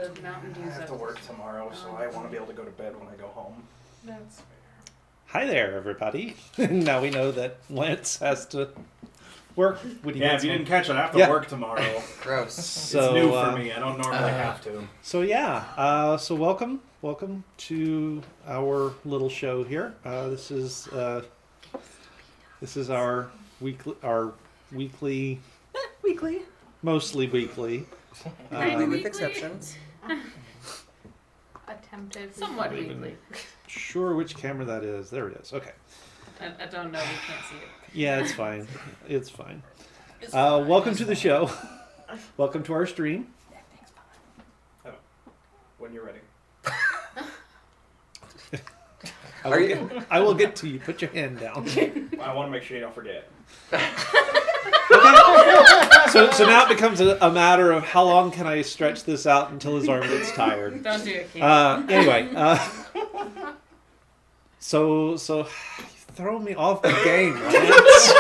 the Mountain Dew. I have to work tomorrow, so I want to be able to go to bed when I go home. That's fair. Hi there, everybody. Now we know that Lance has to work when he Yeah, gets if you home. didn't catch it, I have to Yeah. work tomorrow. Gross. So, it's new for me. I don't normally have to. So yeah, so welcome to our little show here. This is our weekly, mostly weekly. Mainly with Weekly? exceptions. Attempted. Somewhat weekly. Sure, which camera that is? There it is. Okay. I don't know. We can't see it. Yeah, it's fine. It's fine. It's fine. Welcome to the show. Welcome to our stream. When you're ready. I will get to you. Put your hand down. I want to make sure you don't forget. So now it becomes a matter of how long can I stretch this out until his arm gets tired. Don't do it, Keith. Anyway, so you throw me off the game, Lance.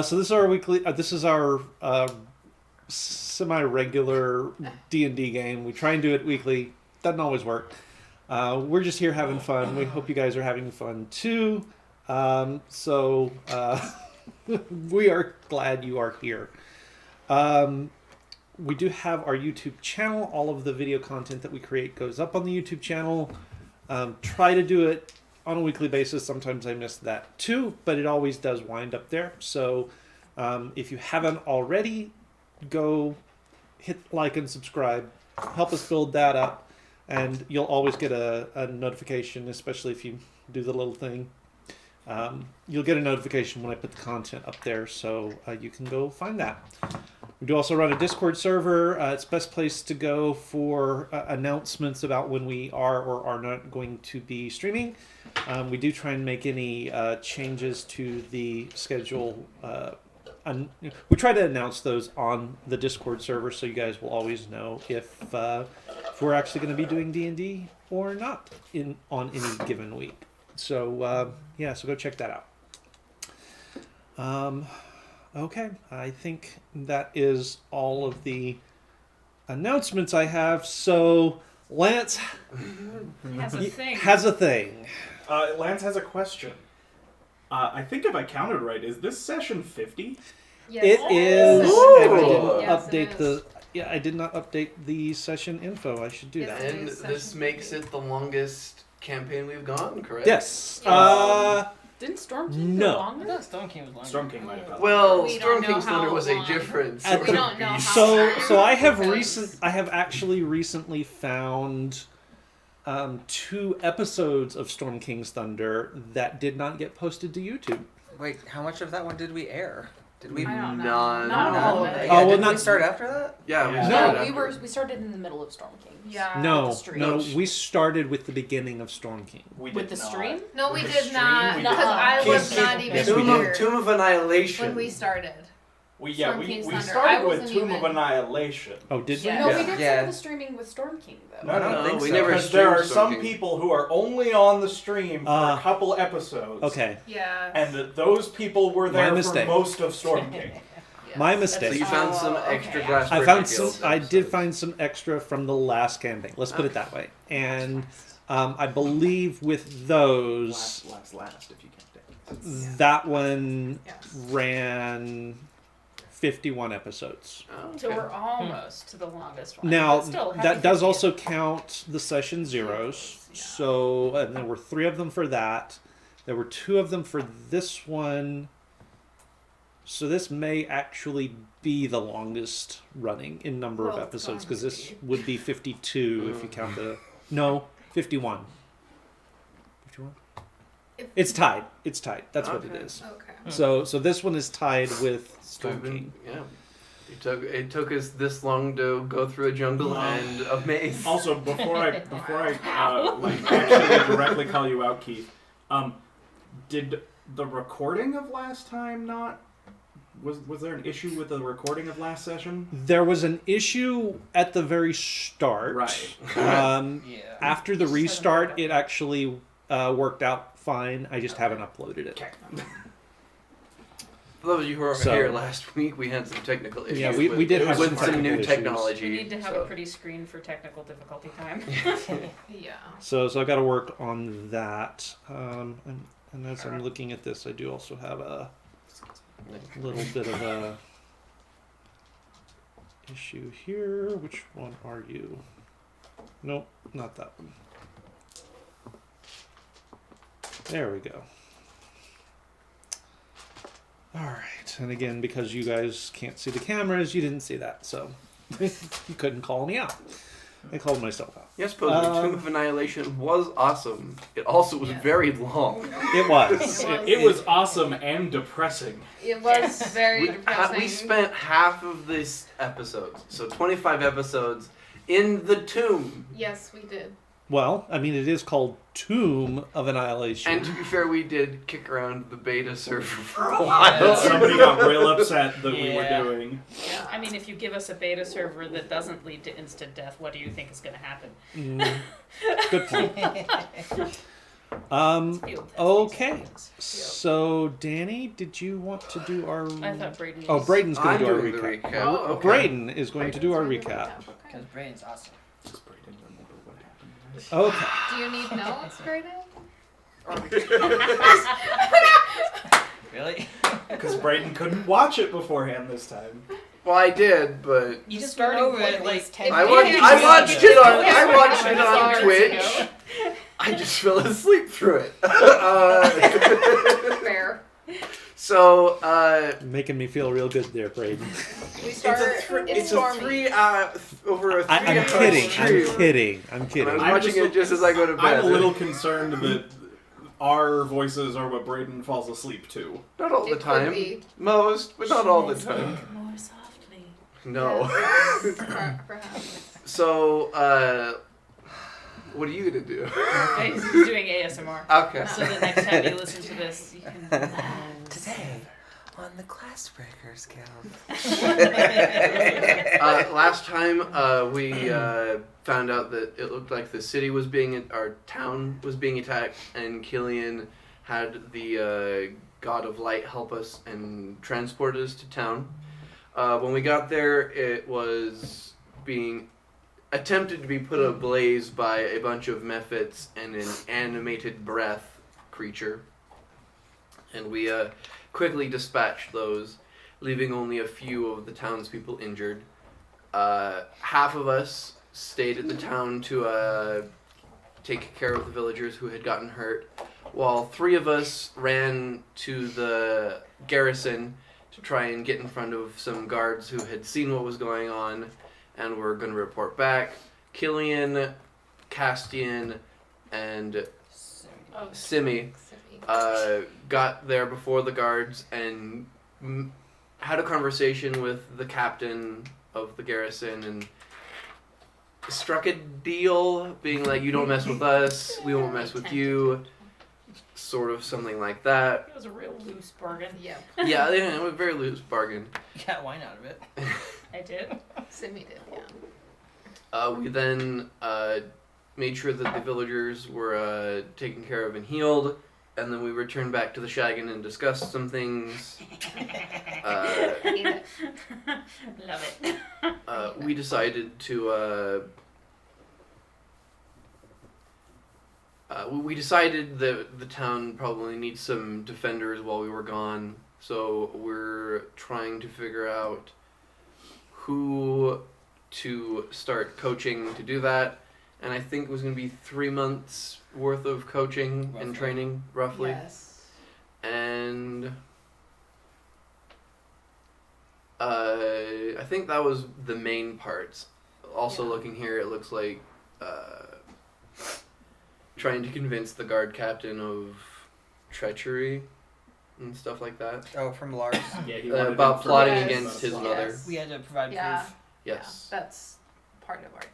So this is our weekly. This is our semi-regular D&D game. We try and do it weekly. Doesn't always work. We're just here having fun. We hope you guys are having fun too. We are glad you are here. We do have our YouTube channel. All of the video content that we create goes up on the YouTube channel. Try to do it on a weekly basis. Sometimes I miss that too, but it always does wind up there. So if you haven't already, go hit like and subscribe. Help us build that up, and you'll always get a notification, especially if you do the little thing. You'll get a notification when I put the content up there, so you can go find that. We do also run a Discord server. It's the best place to go for announcements about when we are or are not going to be streaming. We do try and make any changes to the schedule. We try to announce those on the Discord server, so you guys will always know if we're actually going to be doing D&D or not on any given week. So so go check that out. Okay, I think that is all of the announcements I have. So Lance Has a thing. has a thing. Lance has a question. I think if I counted right, is this session 50? Yes. It is. Ooh. And I didn't Yes, it update is. I did not update the session info. I should do Yes, that. it And is this session makes 50. it the longest campaign we've gone, correct? Yes. Didn't Storm King no. go longer? I thought Stone King was longer. Storm King might have gone. Well, We Storm don't know King's how Thunder was a long. different At sort the- We of don't know beast. how So I have because- I have actually recently found 2 episodes of Storm King's Thunder that did not get posted to YouTube. Wait, how much of that one did we air? Did we? I don't know. None. Not all of it. Oh, well, did we not- start after that? Yeah, we Yeah. started No, after. we started in the middle of Storm King. Yeah. No, the stream. no, we started with the beginning of Storm King. We With did the not. stream? No, we With the did stream, not, we because did I not. was Keith- not even yes, we here Tomb of Annihilation. when we started. Storm King's we Thunder. I started with wasn't Tomb of even- Annihilation. Oh, did we? Yeah. No, Yeah. we did Yeah. some of the streaming with Storm King, though. No, No, think we so. never Because there are streamed Storm some King. people who are only on the stream for a couple episodes. Okay, Yeah. And those people were My there for mistake. most of Storm King. Yes. my So mistake. you found some Oh, extra okay. glass. I found some. I did find some extra from the last campaign. Let's put it that way. And I believe with those, Last, if you can't take that one Yes. ran 51 episodes. Oh, So okay. we're almost to the longest one. Now But still, that happy does 50th. also count the session zeros. Yeah. So and there were 3 of them for that. There were 2 of them for this one. So this may actually be the longest running in number of Well, it's episodes, going because to this be. would be 52 if you count the 51. 51. It's tied. It's tied. That's what it Okay. is. Okay. So this one is tied with So Storm we've been- King. Yeah. It took us this long to go through a jungle and a maze. Also, before I actually directly call you out, Keith, did the recording of last time not? Was there an issue with the recording of last session? There was an issue at the very start. Right. Yeah. After the restart, it actually worked out fine. I just haven't uploaded it. Okay. For those of you who were So- here last week, we had some technical issues. Yeah, we with, did have with some some technical new issues. technology. We need to have so. a pretty screen for technical difficulty time. Yeah. So I've got to work on that. And as I'm looking at this, I do also have a little bit of a issue here. Which one are you? Nope, not that one. There we go. All right, and again, because you guys can't see the cameras, you didn't see that, so you couldn't call me out. I called myself out. Yes, Posey, Tomb of Annihilation was awesome. It also was very long. It was. It was awesome and depressing. It was very depressing. We spent half of this episodes, so 25 episodes, in the tomb. Yes, we did. Well, I mean, it is called Tomb of Annihilation. And to be fair, we did kick around the beta server for a while. And somebody got real upset that we were Yeah. doing. Yeah. I mean, if you give us a beta server that doesn't lead to instant death, what do you think is going to happen? Good point. Field test Okay. these things. So, Danny, did you want to do our... I thought Brady. Oh, was- Braden's going I'm to do our doing the recap. recap. Oh, Okay. Braden is going to do our Braden's recap. doing the recap, Because okay. Brain's awesome. Just Brayden remember what happened. Okay. Do you need notes, Brayden? Really? Because Brayden couldn't watch it beforehand this time. Well, I did, but You just Starting went over point it was like 10 I If watched, you I had watched to- it on Yeah, I watched it on sorry. Twitch. I just fell asleep through it. Fair. So, Making me feel real good there, Braden. We start. it's a stormy. 3 over a 3 I'm hour kidding. stream. I'm kidding. I'm And I kidding. was I'm watching just- it just as I go to bed. I'm a little concerned that our voices are what Brayden falls asleep to. Not all the It could time. be. Most, but not all the time. More softly. No. Perhaps. So, what are you gonna do? He's doing ASMR. Okay. So the next time you listen to this, you can. Today, on the Class Breakers Guild. Last time, we found out that it looked like the city was being, our town was being attacked, and Killian had the God of Light help us and transport us to town. When we got there, it was being attempted to be put ablaze by a bunch of mephits and an animated breath creature. And we quickly dispatched those, leaving only a few of the townspeople injured. Half of us stayed at the town to take care of the villagers who had gotten hurt, while 3 of us ran to the garrison to try and get in front of some guards who had seen what was going on and were going to report back. Killian, Castian, and Oh, Simi got there before the guards and had a conversation with the captain of the garrison and struck a deal, being like, you don't mess with us, we won't mess with you, sort of something like that. It was a real loose bargain. Yeah. Yeah, it was a very loose bargain. Got wine out of it. I did. Simi did. Yeah. We then made sure that the villagers were taken care of and healed, and then we returned back to the Shagan and discussed some things. Love it. We decided to. We decided that the town probably needs some defenders while we were gone, so we're trying to figure out who to start coaching to do that. And I think it was going to be 3 months worth of coaching and Roughly. training, roughly. Yes. And I think that was the main parts. Also, Yeah. looking here, it looks like trying to convince the guard captain of treachery and stuff like that. Oh, from Lars. Yeah, he About plotting Yes. against his mother. Yes. We had to provide Yeah. proof. Yes. Yeah, that's part of our deal.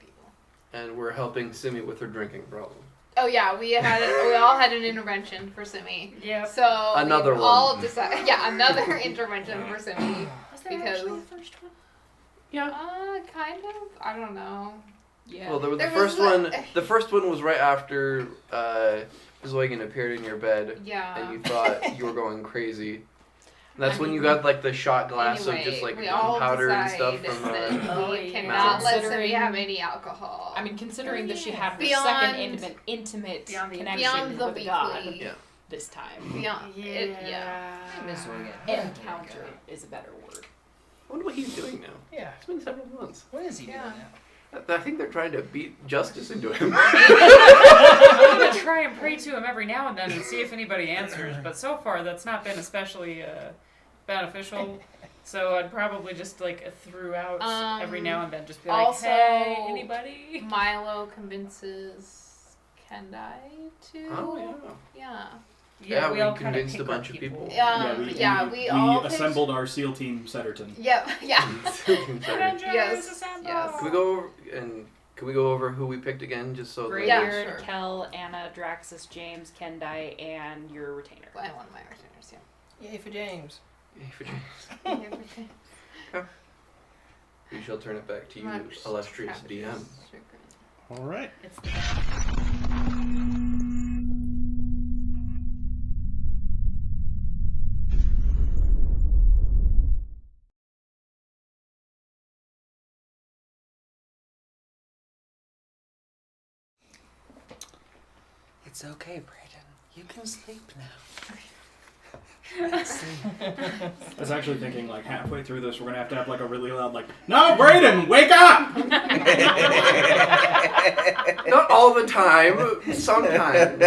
And we're helping Simi with her drinking problem. Oh yeah, we all had an intervention for Simi. Yep. So Another we one. all decided. Yeah, another intervention for Simi. Was there Because- actually a first one? Yeah. Kind of. I don't know. Yeah. Well, there was There the was first the- one. The first one was right after Zoigan appeared in your bed, Yeah. and you thought you were going crazy. That's when you got like the shot glass of just like we all gunpowder and stuff decide from. that Oh, we yeah. cannot let Considering- somebody have any alcohol. I mean, considering that she had her Beyond- second intimate Beyond the- connection beyond the with weekly. God Yeah. this time. Beyond yeah. I'm missing it. Encounter is a better word. I wonder what he's doing now. Yeah. It's been several months. What is he Yeah. doing now? I think they're trying to beat justice into him. I'm gonna try and pray to him every now and then and see if anybody answers, but so far that's not been especially beneficial. So I'd probably just like throughout every now and then just be like, also- hey, anybody? Milo convinces Kendai to. Oh Yeah. Yeah, we all kinda convinced pick a bunch on of people. We all picked- assembled our SEAL team, Setterton. Yep. Yeah. Avengers Yes, assemble! yes. Can we go over can we go over who we picked again, just so? Graybeard, Yeah, sure. Kel, Anna, Draxus, James, Kendai, and your retainer. And one of my retainers, Yay for James. Yay for James. yeah. We shall turn it back to you, Much illustrious Travis DM. chagrin. All right. It's the It's okay, Brayden. You can sleep now. I was actually thinking, like, halfway through this, we're gonna have to have, like, a really loud, like, no, Brayden, wake up! Not all the time, sometimes.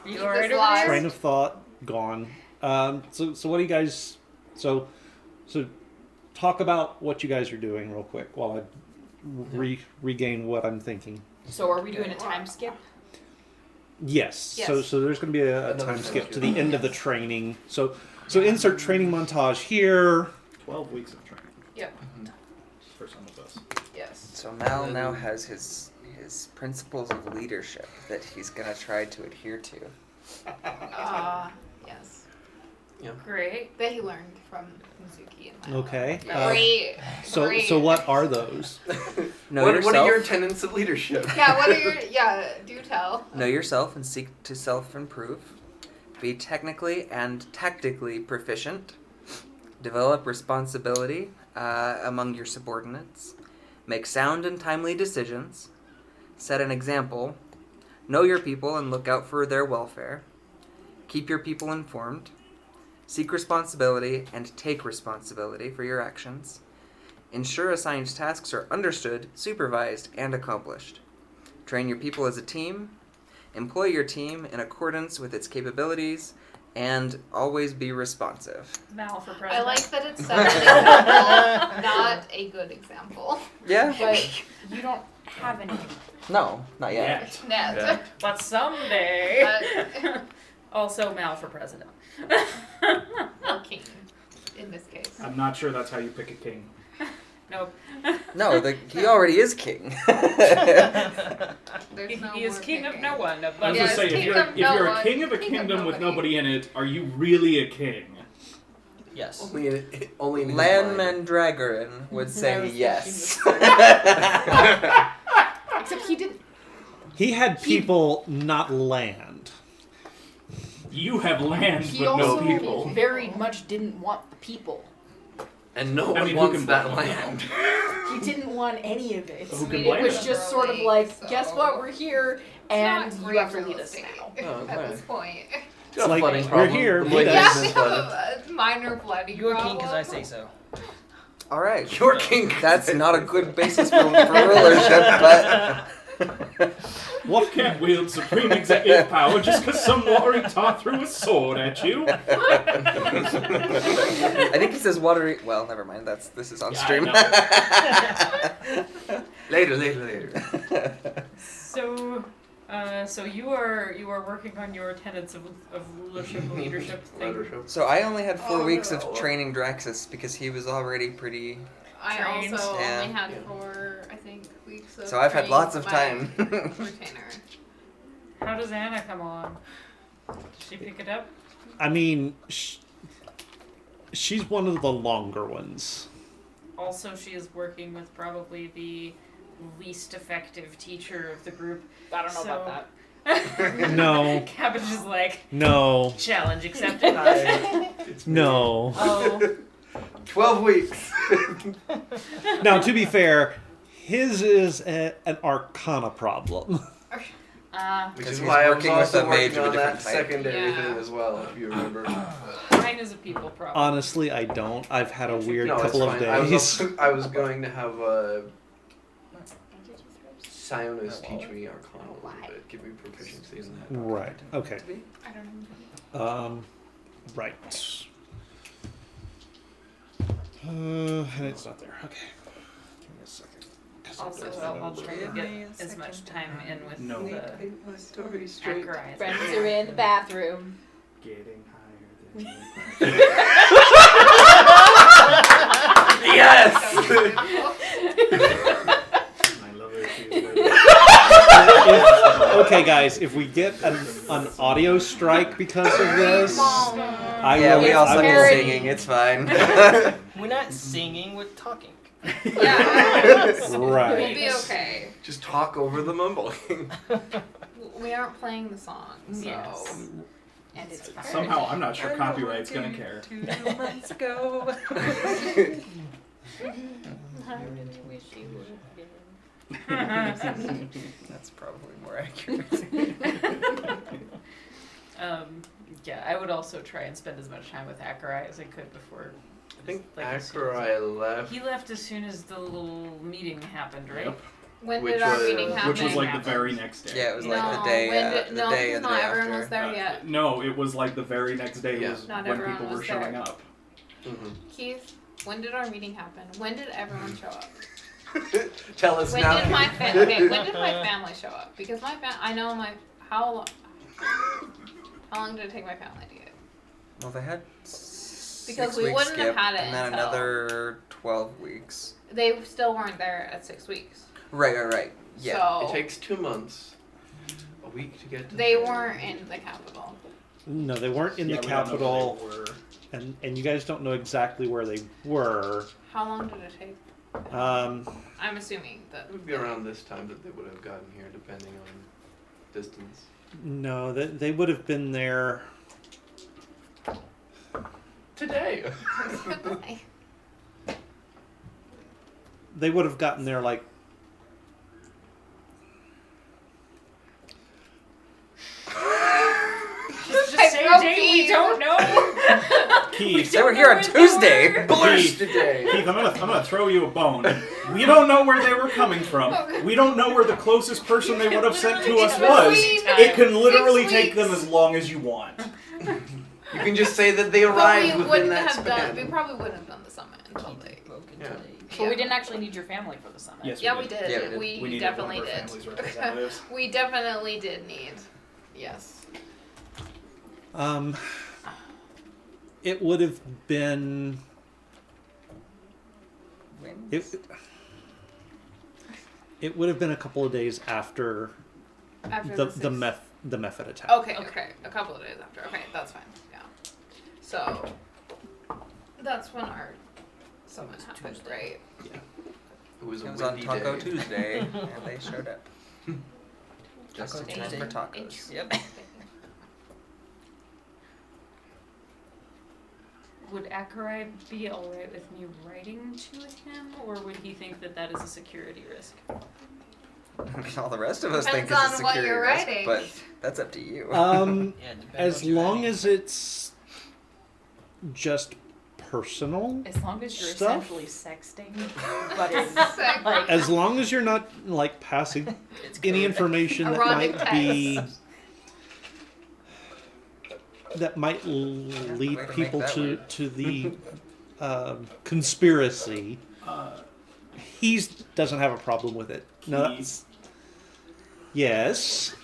You Keep alright this over live. there? Train of thought gone. So what do you guys? So talk about what you guys are doing real quick while I regain what I'm thinking. So are we doing a time skip? Yes. Yes. So there's going to be a Another time time skip skip. to the end of the training. So insert training montage here. 12 weeks of training Yep. for some of us. Yes. So Mal now has his principles of leadership that he's gonna try to adhere to. Yes. Great. That he learned from Mizuki and Milo. Okay. Great. So Great. what are those? Know What yourself. are your tenets of leadership? Yeah. What are your? Yeah. Do tell. Know yourself and seek to self-improve. Be technically and tactically proficient. Develop responsibility among your subordinates. Make sound and timely decisions. Set an example. Know your people and look out for their welfare. Keep your people informed. Seek responsibility and take responsibility for your actions. Ensure assigned tasks are understood, supervised, and accomplished. Train your people as a team. Employ your team in accordance with its capabilities, and always be responsive. Mal for I president. like that it's set an example, not a good example. Yeah? But you don't have any. No, not yet. Net. Yeah. But someday. But Also Mal for president. or king, in this case. I'm not sure that's how you pick a king. Nope. No, he already is king. There's no He is more king of picking. no one. I was But Yeah, gonna say, it's if king you're of no a one, king of a king of kingdom with nobody. nobody in it, are you really a king? Yes. Only in his Lan mind. Mandragoran would I say was yes. Except he didn't. He had people, not land. You have land He but no also people. very much didn't want the people. And no I one mean, who wants can that blame him? land. He didn't want any of it. Who can Made blame It was him? just sort of early, like, so- guess what? We're here, It's and not you great have to real lead us estate now. Oh, at okay. this point. Got a like, flooding we're problem. here, The lead place us. is Yeah, flooded. a minor flooding You're problem. king because I say so. All right. Your king. That's not a good basis for rulership, but What can't wield supreme executive power just because some watery tot threw a sword at you? I think he says watery. Well, never mind. This is on Yeah, stream. Later. So you are working on your tenets of rulership, leadership thing. Leadership. So I only had 4 Oh, weeks no. of training Draxus because he was already pretty. I Trained. also Yeah. only had Yeah. 4, I think, weeks of So I've had training lots of with my time. retainer. How does Anna come along? Does she pick it up? I mean, she's one of the longer ones. Also, she is working with probably the least effective teacher of the group. I don't know about that. No. Cabbage is like, No. challenge accepted. No. Oh. 12 weeks. Now, to be fair, his is an Arcana problem. Which Because is he's why I was working with also a mage working of a on that different type. secondary Yeah. thing as well, if you remember. Mine is a people problem. Honestly, I don't. I've had a weird No, it's couple of fine. I was, days. also, I was going to have Sionis teach me Arcana a little bit, give me proficiency in that. Right. Okay. I don't know. Right. And it's not there. Okay. Give me a second. 'Cause I've Also, got I'll that try over to there. get as much time in with No. the My story straight. Acherai. Friends are in the bathroom. Getting higher than Yes! I love it. Okay, guys, if we get an audio strike because of this, I Yeah, will. we all I suck will- at singing. It's fine. We're not singing, we're talking. Yeah. Right. We'll be okay. Just talk over the mumbling. We aren't playing the song, so. Yes. And it's fine. Somehow, I'm not sure copyright's gonna care. 2 months ago. That's probably more accurate. Yeah, I would also try and spend as much time with Acherai as I could before. I think as soon as- Acherai left. He left as soon as the little meeting happened, right? Yep. When Which did our was- meeting happen? Which was like the happened. very next day. Yeah, it was No, like the day, when did, the no, day because and the not day everyone after. was there yet. No, it was like the very next day Yeah. was Not when everyone people was were showing there. up. Mhm. Keith, when did our meeting happen? When did everyone show up? Tell us When now. did my family? When did my family show up? Because my I know my how long did it take my family to get? Well, they had Because 6 we weeks wouldn't have skip, had it and then until- another 12 weeks. They still weren't there at 6 weeks. Right. Yeah. So It takes 2 months. A week to get to they the- weren't in the capital. No, they weren't in Yeah, the we don't know capital, where they were. and you guys don't know exactly where they were. How long did it take? Um, I'm assuming that. It would be around this time that they would have gotten here, depending on distance. no, they would have been there. Today. They would have gotten there like. Just I say broke a date we Keith. don't know. Keith, They were here on Tuesday. Blurst today. Keith, I'm gonna throw you a bone. We don't know where they were coming from. We don't know where the closest person they would have sent to us was. It can literally 6 take them weeks. as long as you want. You can just say that they But arrived we within wouldn't that have span. done. We probably wouldn't have done the summit until they. Yeah. But we didn't actually need your family for the summit. Yes, Yeah, we did. Yeah, we did. We, We needed definitely one of our did. family's representatives. We definitely did need. Yes. It would have been. It would have been a couple of days after After the method attack. Okay. A couple of days after. Okay, that's fine. Yeah. So that's when our summit happened, right? It was a It was on windy Taco day. Tuesday, and they showed up. Just in Taco time for Tuesday. tacos. Yep. Would Acherai be alright with me writing to him, or would he think that that is a security risk? All the rest of us Depends think it's a on what security you're risk, writing. but that's up to you. Yeah, it depends As on your long writing. as it's just personal, As long as you're Stuff? essentially sexting, but it's Sex. like as long as you're not like passing it's any good. information that Erotic might be text. that might way lead to make people that to work. to the conspiracy. He doesn't have a problem with it. No, Keith, that's, yes.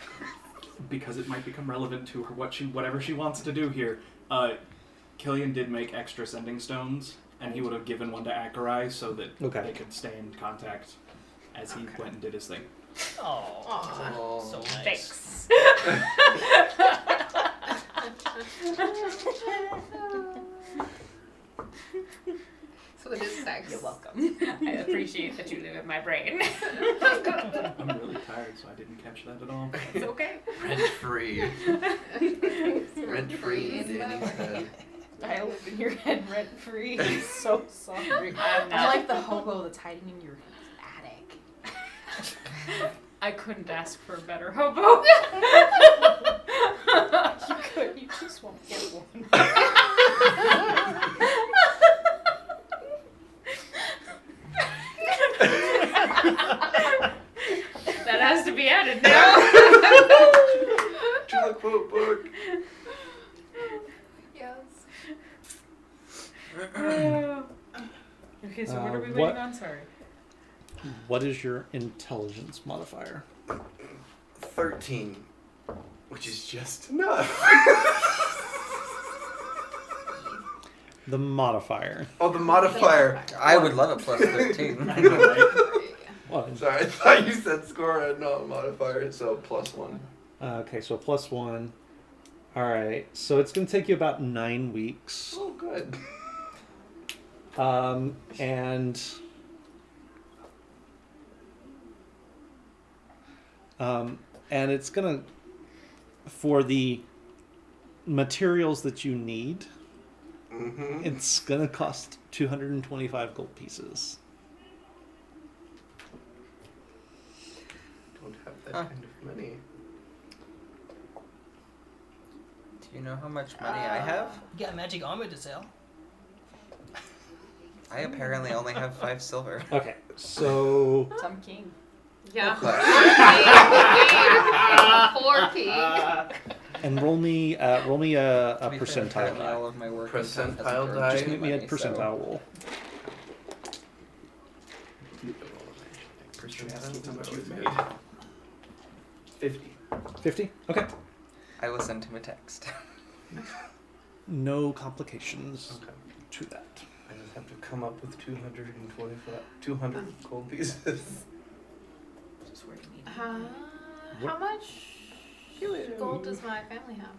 because it might become relevant to her whatever she wants to do here. Killian did make extra sending stones, and he would have given one to Acherai so that Okay. they could stay in contact as he went and did his thing. Aw, Oh. so nice. Thanks. So So it is sex. You're welcome. I appreciate that you live in my brain. I'm really tired, so I didn't catch that at all. It's okay. Rent free. Rent free in Danny's head. I live in your head rent free. I'm so sorry. I'm I'm like the hobo that's hiding in your attic. I couldn't ask for a better hobo. You could. You just won't get one. That has to be added now. To the quote book. Yes. Okay, so what are we what- waiting on? Sorry. What is your intelligence modifier? 13, which is just enough. The modifier. Oh, the modifier. I would love a plus 13. I know, right? Well, Sorry, I thought you said score and not modifier, so +1. okay, so +1. All right, so it's going to take you about 9 weeks. Oh, good. And it's gonna, for the materials that you need, Mm-hmm. it's gonna cost 225 gold pieces. Don't have that Huh. kind of money. Do you know how much money I have? You got magic armor to sell. I apparently only have 5 silver. Okay, so Some king. Yeah. Okay. Poor pig. and roll me a To be fair, percentile apparently die. all of my work Percentile hasn't die? Just make me a money, so- percentile roll. How much you've made. 50. 50. Okay. I will send him a text. No complications Okay. to that. I just have to come up with 200 gold pieces. Just where you need. How much gold does my family have?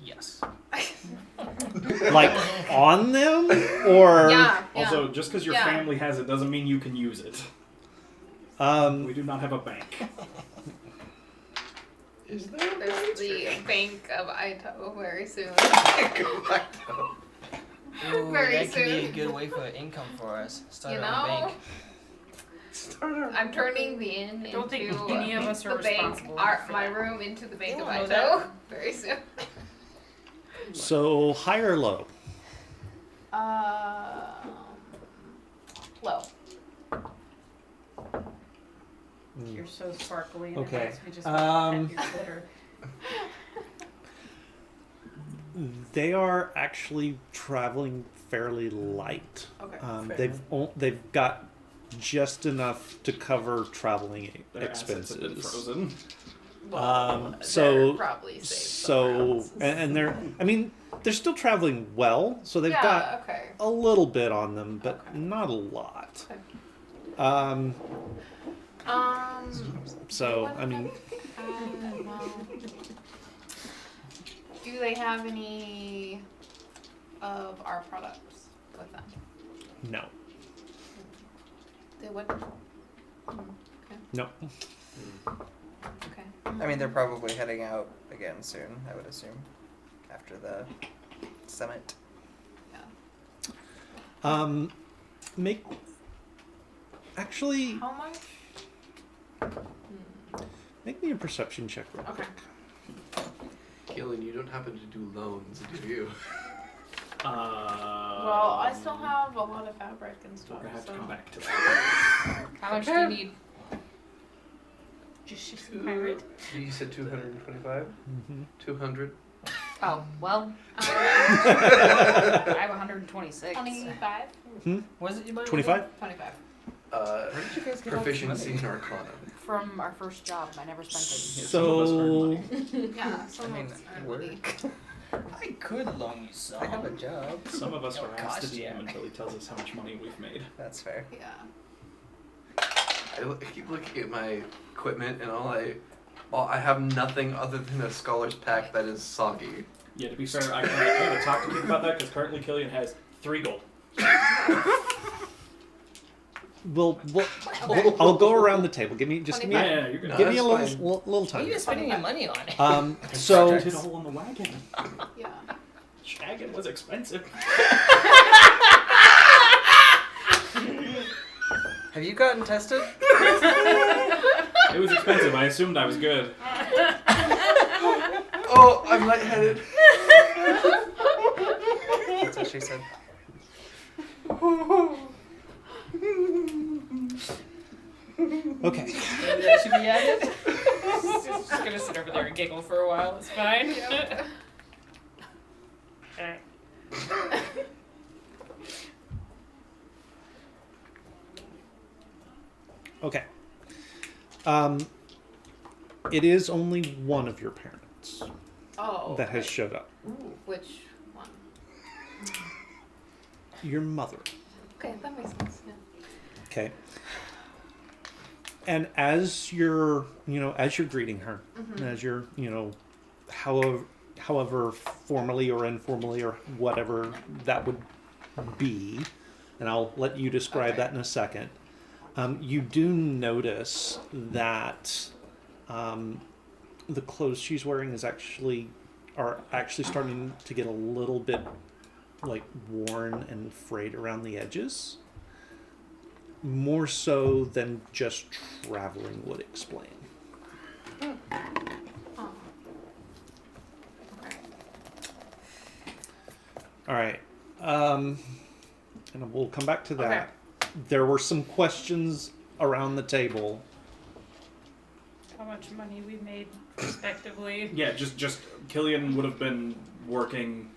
Yes. Like on them, or Yeah. Also, just because your Yeah. family has it doesn't mean you can use it. We do not have a bank. Is there? There's the Bank of Ito very soon. Go back down. Ooh, Very that could be a soon. good way for income for us. Start You our own know? bank. I'm turning the inn I don't think into any of us are the bank, responsible for my that. room into the Bank You of don't Ito know very soon. so high or low? Low. You're so sparkly. And Okay. It makes me just Um, want to pet your glitter. They are actually traveling fairly light. Okay. They've they've got just enough to cover traveling Their assets have been expenses. frozen. So they're probably safe somewhere so else. and they're I mean they're still traveling well, so they've got okay. a little bit on them, but Okay. not a lot. Okay. So I mean, well, do they have any of our products with them? no, They wouldn't. no. Okay. I mean, they're probably heading out again soon, I would assume, after the summit. Make actually How much? make me a perception check real Okay. quick. Keelan, you don't happen to do loans, do you? Well, I still have a lot of fabric and We're stuff. gonna have to so. come back to that. How much do you need? Just she's a pirate. You said 225? Mm-hmm. 200? Oh, well, Um, I have 126. 25? Was it your money? 25? 25. Where did you guys get all this Proficiency money? in Arcana. From our first job. I never spent it. Some of us earn So money. Yeah, some I mean, of us are work. really- I could loan you some. I have a job. Some of us It'll harass the cost you. DM until he tells us how much money we've made. That's fair. Yeah. I keep looking at my equipment and I have nothing other than a scholar's pack that is soggy. Yeah, to be fair, I gotta talk to Keith about that because currently Killian has 3 gold. I'll go around the table. Give me Yeah, give you're good. me a That's little What are time. you spending your money on? So Started all on the wagon. Yeah. Shagging was expensive. Have you gotten tested? It was expensive. I assumed I was good. Oh, I'm lightheaded. That's what she said. okay. That should be added. Just gonna sit over there and giggle for a while. It's fine. Alright. Okay. It is only one of your parents Oh. that has okay. showed up. Which one? Your mother. Okay, that makes sense. Yeah. Okay. And as you're greeting her, Mm-hmm. as you're, however formally or informally or whatever that would be, and I'll let you describe Okay. that in a second. You do notice that the clothes she's wearing are actually starting to get a little bit like worn and frayed around the edges. More so than just traveling would explain. Oh. Okay. All right. And we'll come back to that. There were some questions around the table. How much money we made, respectively. Yeah, just Killian would have been working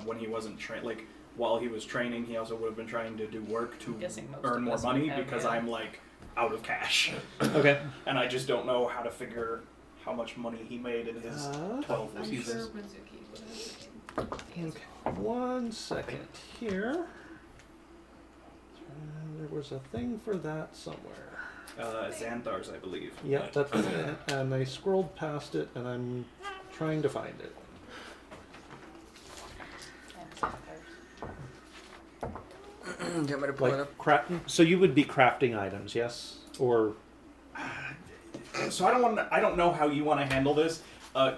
when he wasn't like while he was training. He also would have been trying to do work to Guessing most earn of more us money would have, because yeah. I'm like out of cash, Okay. and I just don't know how to figure how much money he made in his 12 I'm seasons. sure Mizuki would have. Okay. 1 second here. There was a thing for that somewhere. Xanthar's, I believe. Yep, that's it. And I scrolled past it, and I'm trying to find it. Do you want me to pull it up? So you would be crafting items, yes? Or So I don't know how you want to handle this.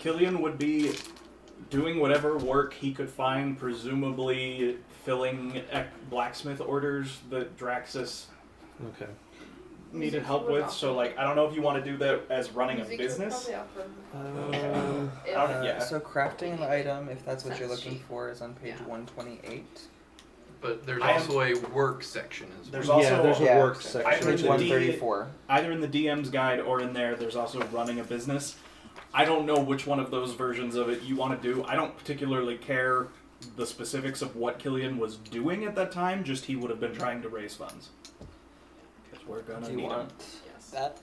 Killian would be doing whatever work he could find, presumably filling blacksmith orders that Draxus okay. needed help with. So like, I don't know if you want to do that as running a Mizuki would business. probably offer if- Yeah. So crafting an item, if that's what you're Sounds looking cheap. for, is on page Yeah. 128. But there's I am- also a work section as well. There's also there's a Yeah, work I section. heard Page the 134. either in the DM's guide or in there's also running a business. I don't know which one of those versions of it you want to do. I don't particularly care the specifics of what Killian was doing at that time, just he would have been trying to raise funds. Because we're gonna Do you need them. want Yes. that?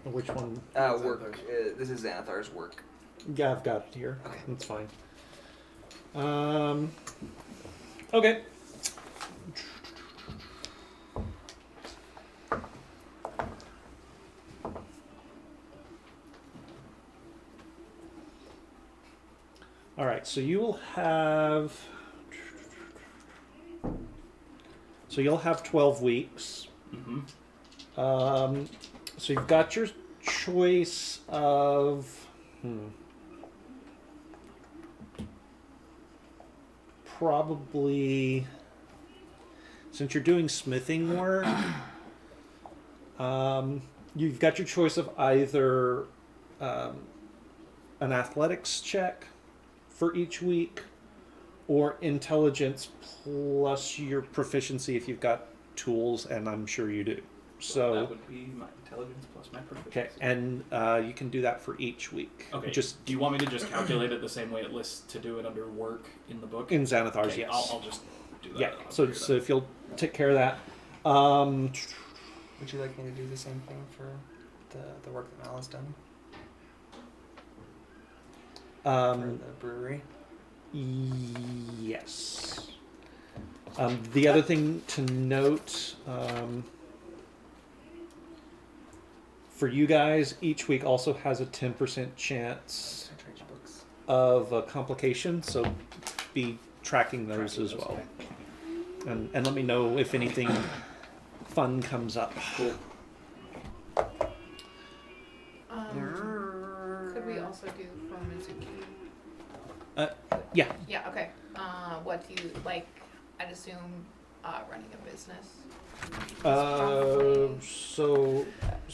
Which one? Work. This is Xanathar's work. Yeah, I've got it here. Okay. That's fine. Okay. All right, so you will have. So you'll have 12 weeks. Mm-hmm. So you've got your choice of. Probably. Since you're doing smithing work, you've got your choice of either an athletics check for each week or intelligence plus your proficiency if you've got tools, and I'm sure you do. So that would be my intelligence plus my proficiency. okay, and you can do that for each week. Okay. Just do you want me to just calculate it the same way it lists to do it under work in the book? in Xanathar's, Okay, yes. I'll just do that. Yeah. I'll So figure so that if you'll take care of that. Would you like me to do the same thing for the work that Mal has done for the brewery? Yes. The other thing to note for you guys, each week also has a 10% chance I trade you books. of a complication, so be tracking those as well. And let me know if anything fun comes up. Cool. Could we also do for Mizuki? Yeah. Yeah. Okay. What do you like? I'd assume running a business. So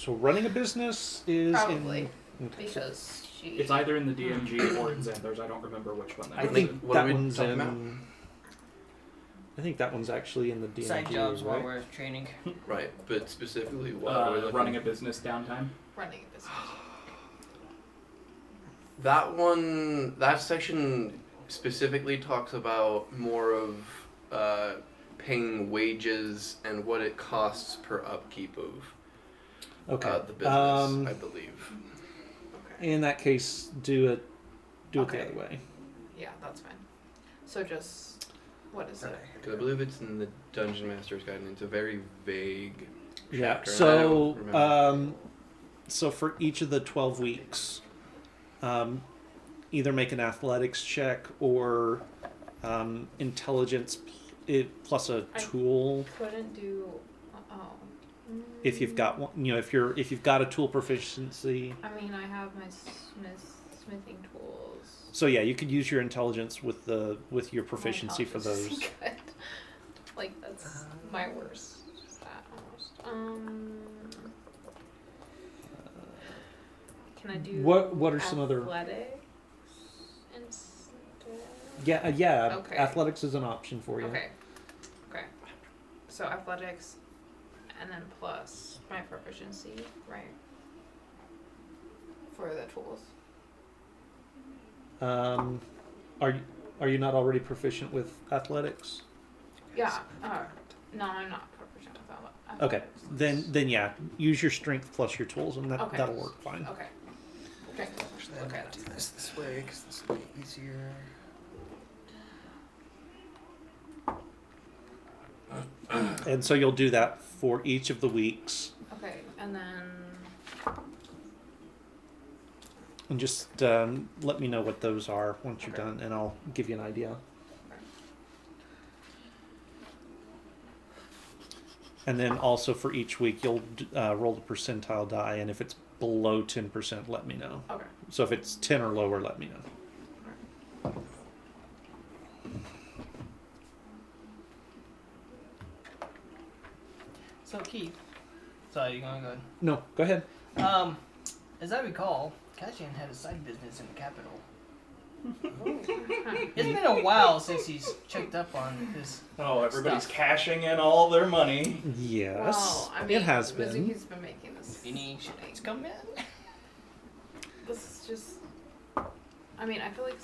running a business is Probably. okay. Because she. It's either in the DMG or in Xanthars. I don't remember which one. I That think is. What are that we one's talking in. about? I think that one's actually in the DMG. Side jobs while right? we're training. Right, but specifically what are we looking Running a business downtime. running a business. That section specifically talks about more of paying wages and what it costs per upkeep of Okay. the business, I believe. Okay. In that case, do it the Okay. other way. Yeah, that's fine. So just what is it? Because I believe it's in the Dungeon Master's Guide, and it's a very vague Yeah. chapter. and I So, don't remember. so for each of the 12 weeks, either make an athletics check or intelligence plus a I- tool. Couldn't do. If you've got one, if you've got a tool proficiency. I mean, I have my smithing tools. So yeah, you could use your intelligence with your proficiency My for health is those. good. Like that's my worst. Stat almost. Can I do? What are some other? athletics instead? Yeah. Okay. Athletics is an option for you. Okay. Okay. So athletics, and then plus my proficiency, right? For the tools. Are you not already proficient with athletics? Yeah. No, I'm not proficient with athletics. Okay. Then yeah, use your strength plus your tools, and Okay. that'll work fine. Okay. Okay. Actually, I'm gonna do this way because this will be easier. And so you'll do that for each of the weeks, Okay. And then. and just let me know what those are once you're Okay. done, and I'll give you an idea. And then also for each week, you'll roll the percentile die, and if it's below 10%, let me know. Okay. So if it's 10 or lower, let me know. So Keith, sorry, you're gonna go. No, go ahead. As I recall, Cassian had a side business in the capital. It's been a while since he's checked up on his. Oh, everybody's Stuff. cashing in all their money. Yes, Well, I mean, it has been. Mizuki's been making this. Any shillings come in? This is just. I mean, I feel like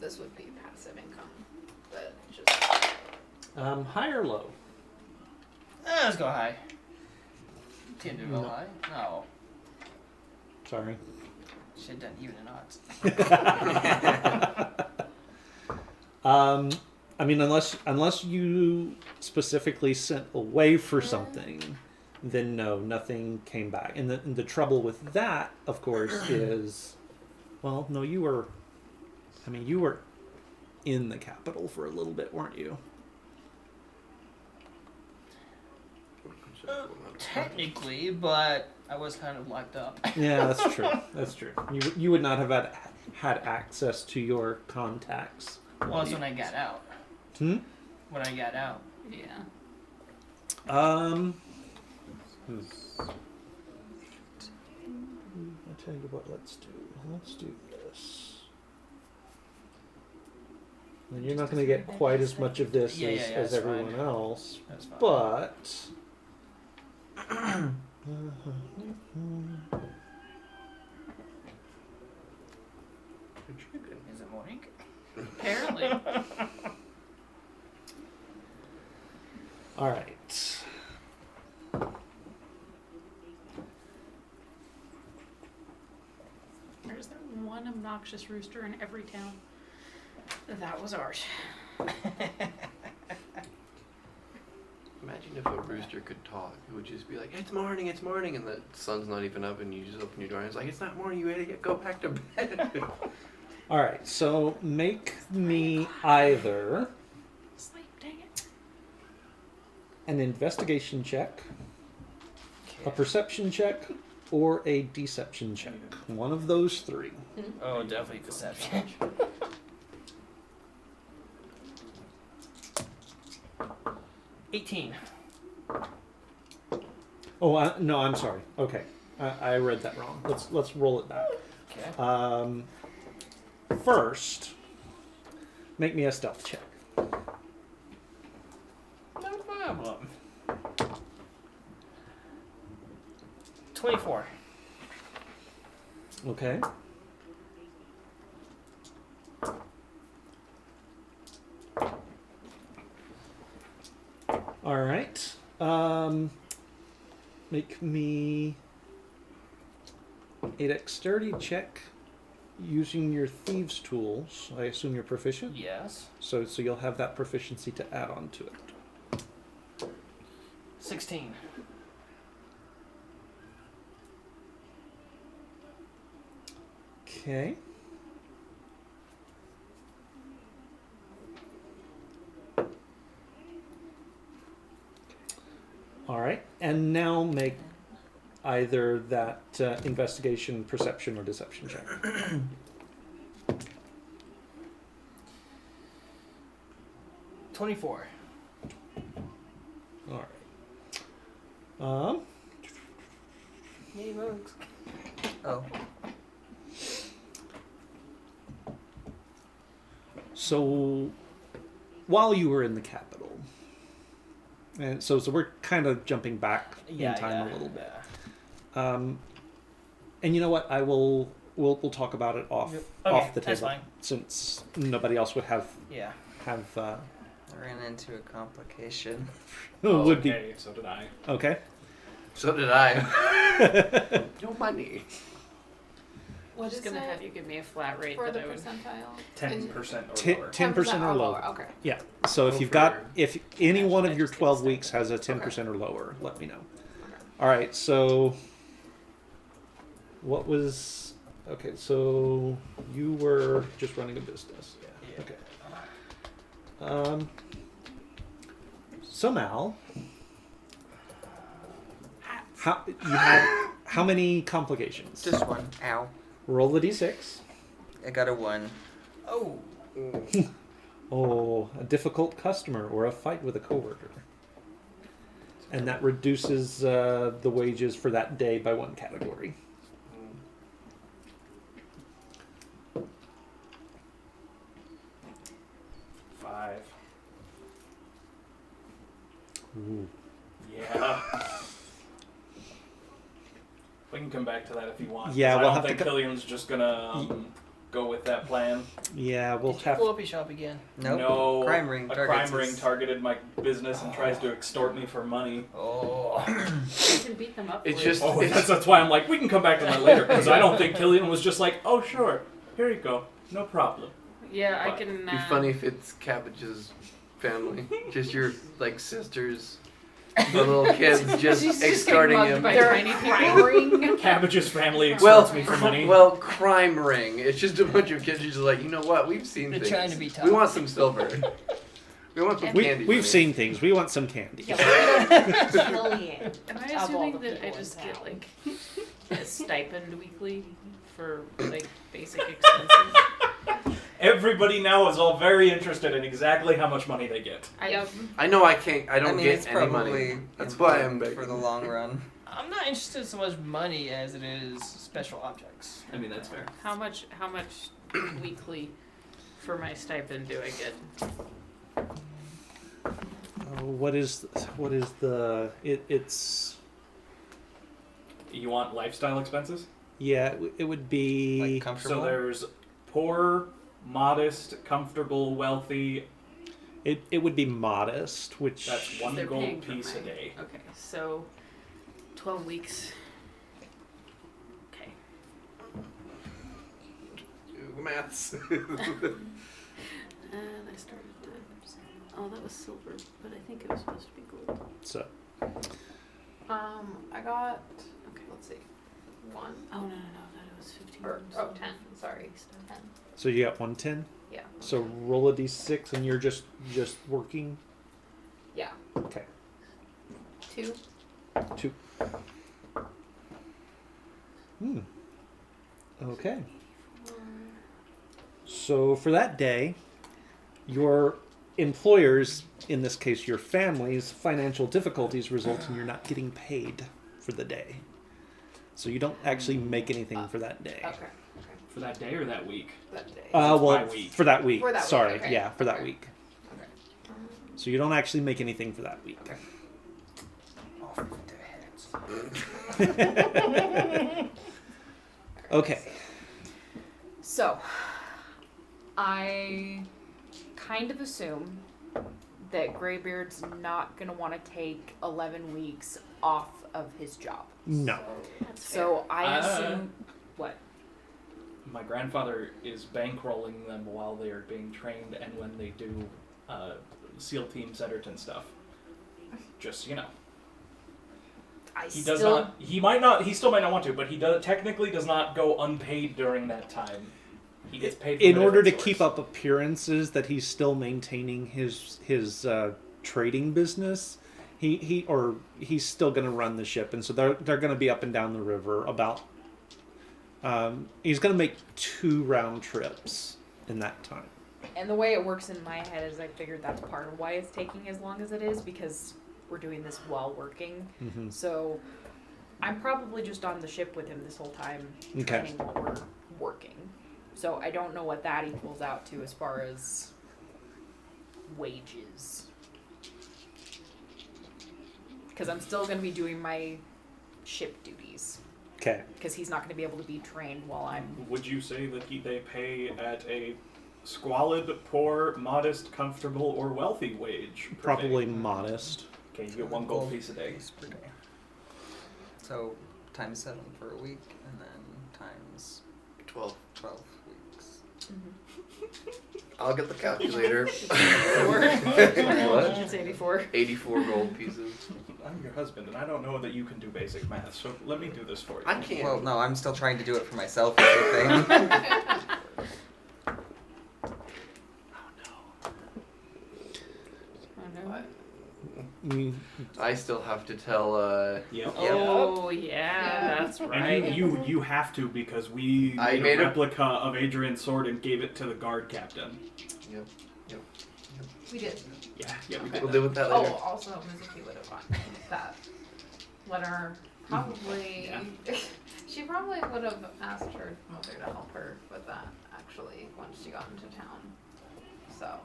this would be passive income, but just. High or low? Let's go high. Can't do go No. high. No. Sorry. Shit done even in odds. I mean, unless you specifically sent away for something, then no, nothing came back. And the trouble with that, of course, is, well, no, you were in the capital for a little bit, weren't you? Technically, but I was kind of locked up. Yeah, that's true. That's true. You would not have had access to your contacts. Well, that's when I got out. Hmm? When I got out. Yeah. I'll tell you what, let's do this. And you're not going to get quite as much of this Yeah, as that's everyone fine. else, That's fine. but Is it morning? Apparently. all right. There's that one obnoxious rooster in every town. That was ours. Imagine if a rooster could talk. It would just be like, it's morning, and the sun's not even up, and you just open your door and it's like, it's not morning, you idiot, go back to bed. All right, so make me either Sleep, dang it. an investigation check, a Okay. perception check, or a deception check. One of those three. Oh, definitely deception. 18. Oh, no, I'm sorry. Okay, I read that wrong. Let's roll it back. Okay. First, make me a stealth check. No problem. 24. Okay. All right. Make me a dexterity check using your thieves' tools. I assume you're proficient, Yes. so you'll have that proficiency to add on to it. 16. Okay. All right, and now make either that investigation, perception, or deception check. 24. All right. Yay, rogues. Oh. So, while you were in the capital, and so we're kind of jumping back in time a little bit. And you know what? We'll talk about it off Okay, off the that's table fine. since nobody else would have Yeah. have Ran into a complication. would be Okay, so did I. okay. So did I. No money. What I'm just is gonna it have you give me a flat rate for that the I would. percentile? 10% or Ten- lower. 10% or lower. Okay. Yeah. So if Go you've for got it. if any one of I your just 12 get weeks has a started. 10% or lower, let me know. All right. So what was okay? So you were just running a business. Yeah. Okay. So Mal, how many complications? Just one. Ow. Roll the d6. I got a 1. Oh. Oh, a difficult customer or a fight with a coworker. And that reduces the wages for that day by 1 category. Five. Ooh. Yeah. We can come back to that if you want. 'cause Yeah, I we'll don't have to think co- Killian's just gonna go with that plan. Yeah, we'll Did you have. pull up your shop again? Nope. No, Crime ring a targets crime ring us. targeted my business and tries to extort me for money. Oh. You can beat them up. It's for just- it. Oh, It's- that's why I'm like, we can come back to that later because I don't think Killian was just like, oh sure, here you go, no problem. Yeah, I But can. It'd be funny if it's Cabbage's family. Just your, like, sisters. The little kids just She's extorting getting him. mugged by tiny people. Ring. Cabbage's family Well, extorts me for money. well, crime ring. It's just a bunch of kids who's just like, you know what? We've seen They're things. trying to be tough. We want some silver. We want some candy. We've for seen things. We want some candy. Yeah, Killian. Am I Of all assuming the that I people in just town. get like a stipend weekly for like basic expenses? Everybody now is all very interested in exactly how much money they get. Yep. I know I can't. I don't mean, get it's any probably money. That's why I'm important begging. for the long run. I'm not interested in so much money as it is special objects. I mean, that's fair. How much weekly for my stipend do I get? What is the it's You want lifestyle expenses? yeah it would be Like comfortable. So there's poor, modest, comfortable, wealthy. it would be modest, which That's one They're paying gold for piece a my- day. Okay, so 12 weeks. Okay. Do maths. And I started oh, that was silver, but I think it was supposed to be gold. so I got. Okay, let's see. 1. Oh no, that was 15. Or, 10. Sorry. 10. So you got 110. Yeah. So roll a d6, and you're just working. Yeah. Okay. 2. 2. Okay. So for that day, your employers, in this case your family's financial difficulties result in you're not getting paid for the day. So you don't actually make anything for that day. Okay. For that day or that week? That day. Well, by week. for that week. For that week, Sorry, okay. yeah, for that Okay. week. Okay. So you don't actually make anything for that week. Off with their heads. Okay. So, I kind of assume that Greybeard's not going to want to take 11 weeks off of his job. No. So, I assume... What? My grandfather is bankrolling them while they are being trained and when they do SEAL Team Setterton stuff. Just, you know. He does not. He might not. He still might not want to, but he technically does not go unpaid during that time. He gets paid from In a order to different keep source. up appearances that he's still maintaining his trading business, he's still going to run the ship, and so they're going to be up and down the river about. He's going to make 2 round trips in that time. And the way it works in my head is I figured that's part of why it's taking as long as it is, because we're doing this while working. Mm-hmm. So I'm probably just on the ship with him this whole time, Okay. training while we're working. So I don't know what that equals out to as far as wages. Because I'm still going to be doing my ship duties. Okay. Because he's not going to be able to be trained while I'm... Would you say that they pay at a squalid, poor, modest, comfortable, or wealthy wage? Per Probably day? modest. Okay, you get 1 gold piece a day. Per day. So times 7 for a week, and then times 12. 12 weeks. I'll get the calculator. What? It's 84. 84 gold pieces. I'm your husband, and I don't know that you can do basic math, so let me do this for you. I can't. Well, no, I'm still trying to do it for myself. Is the thing. What? Mm, I still have to tell. Yep. Oh, yeah, that's right. And you have to because we I made made a a- replica of Adrian's sword and gave it to the guard captain. Yep. We did. Yeah, we Okay. did We'll that. deal with that later. Oh, also Mizuki would have gotten that letter. Probably. Yeah. She probably would have asked her mother to help her with that, actually, once she got into town. So.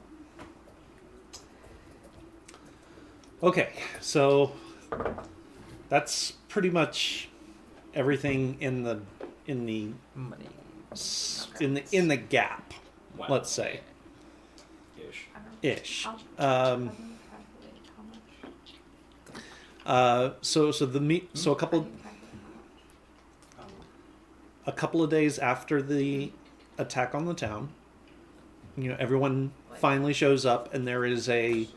Okay, so that's pretty much everything in the Money. in the gap. Wow. Let's say Ish. I don't ish. I'll calculate how much. So a couple I can calculate how much. a couple of days after the attack on the town, everyone finally shows up, and there is a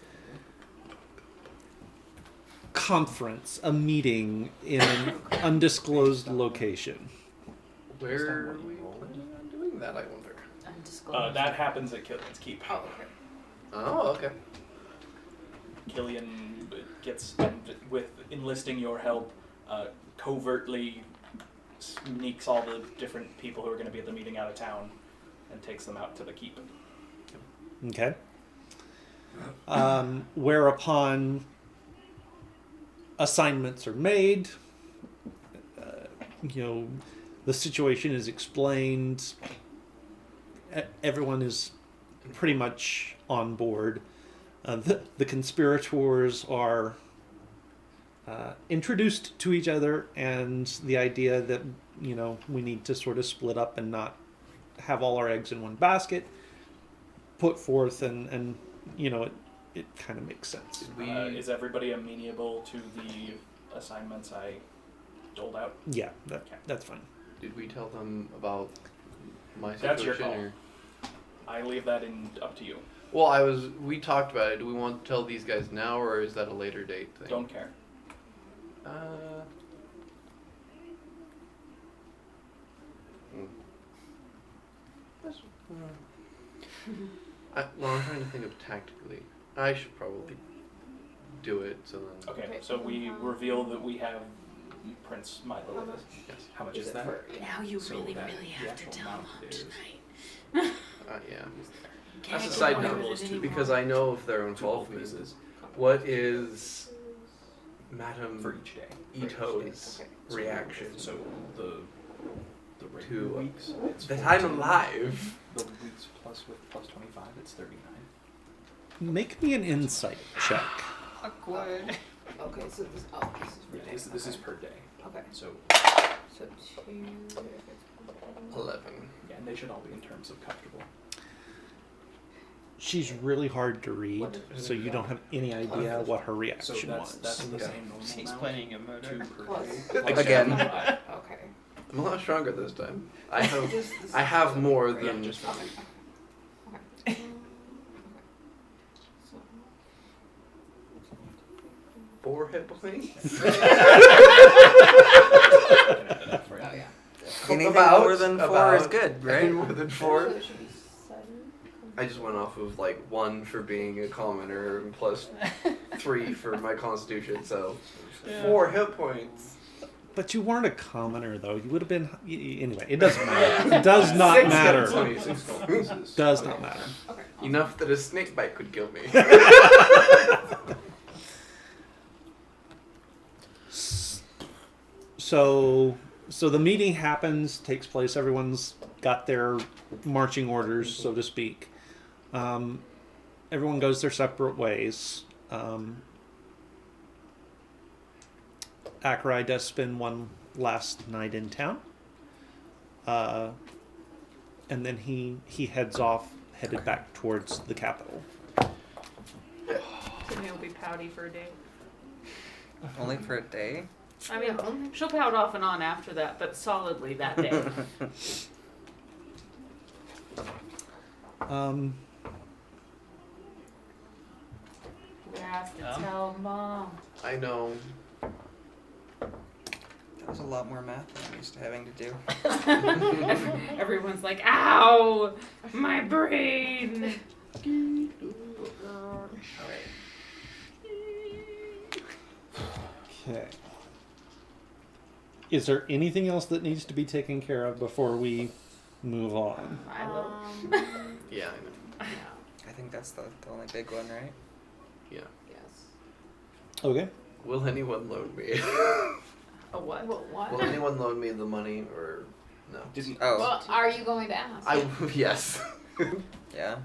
conference, a meeting in an undisclosed location. Where are we planning on doing that, I wonder? Undisclosed. That happens at Killian's Keep. Oh, okay. Oh, okay. Killian gets, and with enlisting your help, covertly sneaks all the different people who are going to be at the meeting out of town and takes them out to the keep. Okay. Whereupon assignments are made. The situation is explained. Everyone is pretty much on board. The conspirators are introduced to each other, and the idea that we need to sort of split up and not have all our eggs in one basket put forth, and it kind of makes sense. Is everybody amenable to the assignments I doled out? Yeah, that's fine. Did we tell them about my That's situation? your call. Or? I leave that up to you. Well, we talked about it. Do we want to tell these guys now, or is that a later date thing? Don't care. Well, I'm trying to think of tactically. I should probably do it. So then. Okay, so we reveal that we have Prince Milo with us. Yes. How much is that? Now you So really, that really the have to actual tell amount Mom is- tonight. Yeah. Can't That's a go side over note, it anymore. because I know of their involvement. What is Madame For each day. Ito's So- reaction? So the regular To weeks, it's that 14. I'm alive. The weeks plus with plus 25, it's 39. Make me an insight check. Awkward. Okay, so this. Oh, this is for Yeah, this is per day. Okay. So So 2. 11. yeah, and they should all be in terms of comfortable. She's really hard to read, so you don't have any idea what her So reaction that's was. the Okay. same normal She's amount. planning a murder. 2 per Plus. day. plus Again. 75. Okay. I'm a lot stronger this time. I have Just this I have more Yeah, than just for Okay. Okay. So. 4 hit points. Oh yeah. Anything About- more than 4 is about- good, right? More than 4. So it should be 7. I just went off of like 1 for being a commoner and plus 3 for my constitution, so 4 hit points. But you weren't a commoner, though. You would have been. Anyway, it doesn't matter. It does not 6 hit matter. points. Does not matter. Okay. Enough that a snake bite could kill me. So the meeting happens, takes place. Everyone's got their marching orders, so to speak. Everyone goes their separate ways. Akerai does spend one last night in town, and then he heads off, headed back towards the capital. Timmy will be pouty for a day. Only for a day? I mean, she'll pout off and on after that, but solidly that day. We have to tell Mom. I know. That was a lot more math than I'm used to having to do. Everyone's like, ow, my brain. Okay. Is there anything else that needs to be taken care of before we move on? Milo. Yeah, I know. I think that's the only big one, right? Yeah. Yes. Okay. Will anyone loan me? A what? Well, what? Will anyone loan me the money or no? Didn't Oh, Well, are you going to ask? I yes. yeah.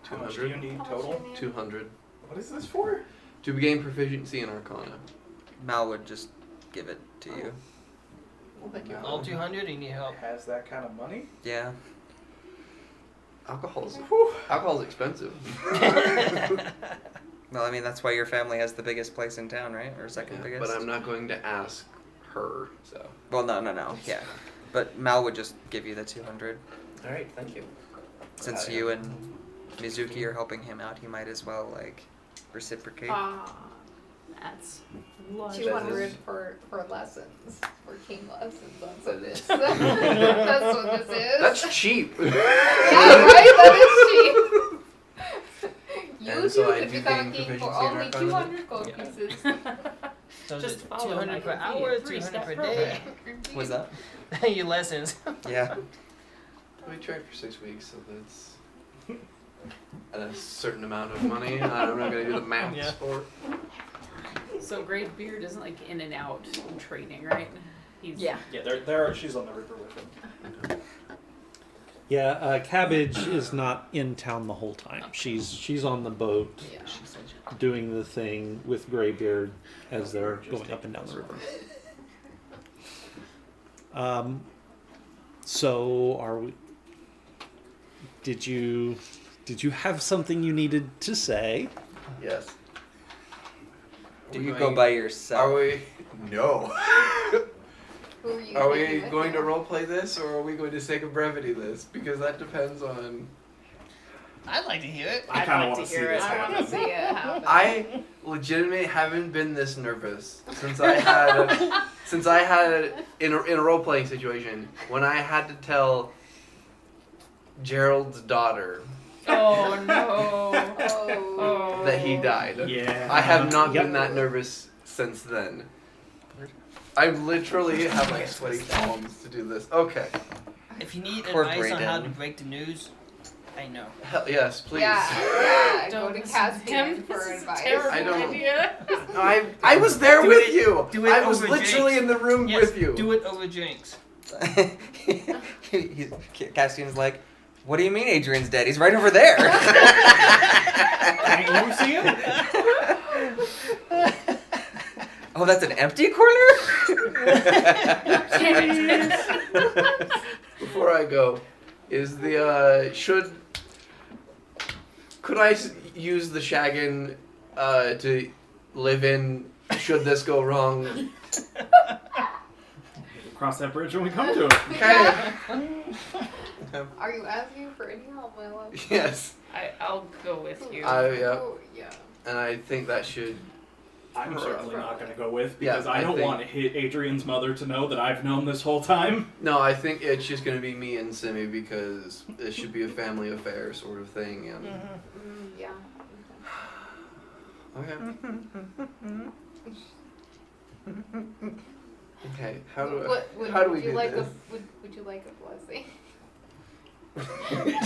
how much do you 200. need How much total? do you need? 200 What is this for? to gain proficiency in Arcana. Mal would just give it to you. Well, thank you. All 200, you need help. Has that kind of money? Yeah. Alcohol's Okay. alcohol's expensive. Well, I mean, that's why your family has the biggest place in town, right? Or second Yeah, biggest? but I'm not going to ask her. So. Well, no. Yeah. But Mal would just give you the 200. All right. Thank you. Since you and Mizuki are helping him out, he might as well, like, reciprocate. That's lush. 200 for lessons, for king lessons. That's what this. That's what this is. That's cheap. Yeah, right. That is cheap. You And so I could do become gain king for proficiency in only Arcana? 200 gold Yeah. pieces. So is Just it follow 200 per my hour or three-step 200 per program. day? What's that? Your lessons. Yeah. We trained for 6 weeks, so that's a certain amount of money. I'm not going to do the maths Yeah. for it. So Great Beard isn't like in and out in training, right? He's Yeah. Yeah, there. She's on the river with him. Yeah, Cabbage is not in town the whole time. She's on the boat Yeah. doing the thing with Greybeard as they're going up and down the river. So are we? Did you have something you needed to say? Yes. Do Are we you go going- by yourself? Are we? No. Who are you? Are we taking with going you? to roleplay this, or are we going to sake of brevity this? Because that depends on. I'd like to hear it. I I'd kind of like want to to see hear it. this I want happen. to see it happen. I legitimately haven't been this nervous since I had in a role playing situation when I had to tell Gerald's daughter Oh no. Oh. that he died. Yeah. I have not Yep. been that nervous since then. I literally have like sweaty palms to do this. Okay. If you need Poor advice on how to Brayden. break the news, I know. Hell yes, please. Yeah, go Don't to listen Caspian him. for This is a advice. terrible I don't- idea. I was there Do with it- you. do it I was over literally drinks. in the room Yes, with you. do it over drinks. Castian's like, what do you mean Adrian's dead? He's right over there. Can't you see him? Oh, that's an empty corner? Before I go, is the could I use the Shaggin to live in should this go wrong? Cross that bridge when we come to it. Okay. Are you asking for any help, my love? Yes. I'll go with you. Yeah. Oh, yeah. And I think that should. I'm certainly not going to go with Yeah, because I don't think- want Adrian's mother to know that I've known this whole time. No, I think it's just gonna be me and Simi because it should be a family affair sort of thing. And Yeah. okay. Okay. How do I? Would how do we you do like this? would you like a blessing?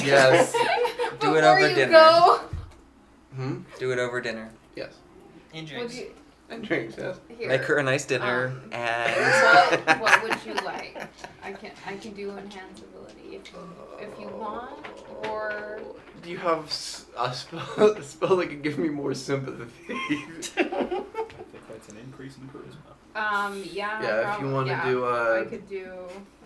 Yes. Do it Before over you dinner. go. Do it over dinner. Yes. And Would drinks. you And drinks. Yes. here? Make her a nice dinner and What would you like? I can do enhanceability if you want, or Do you have a spell that can give me more sympathy? I think that's an increase in charisma. yeah. Yeah, if you want to yeah, do I could do.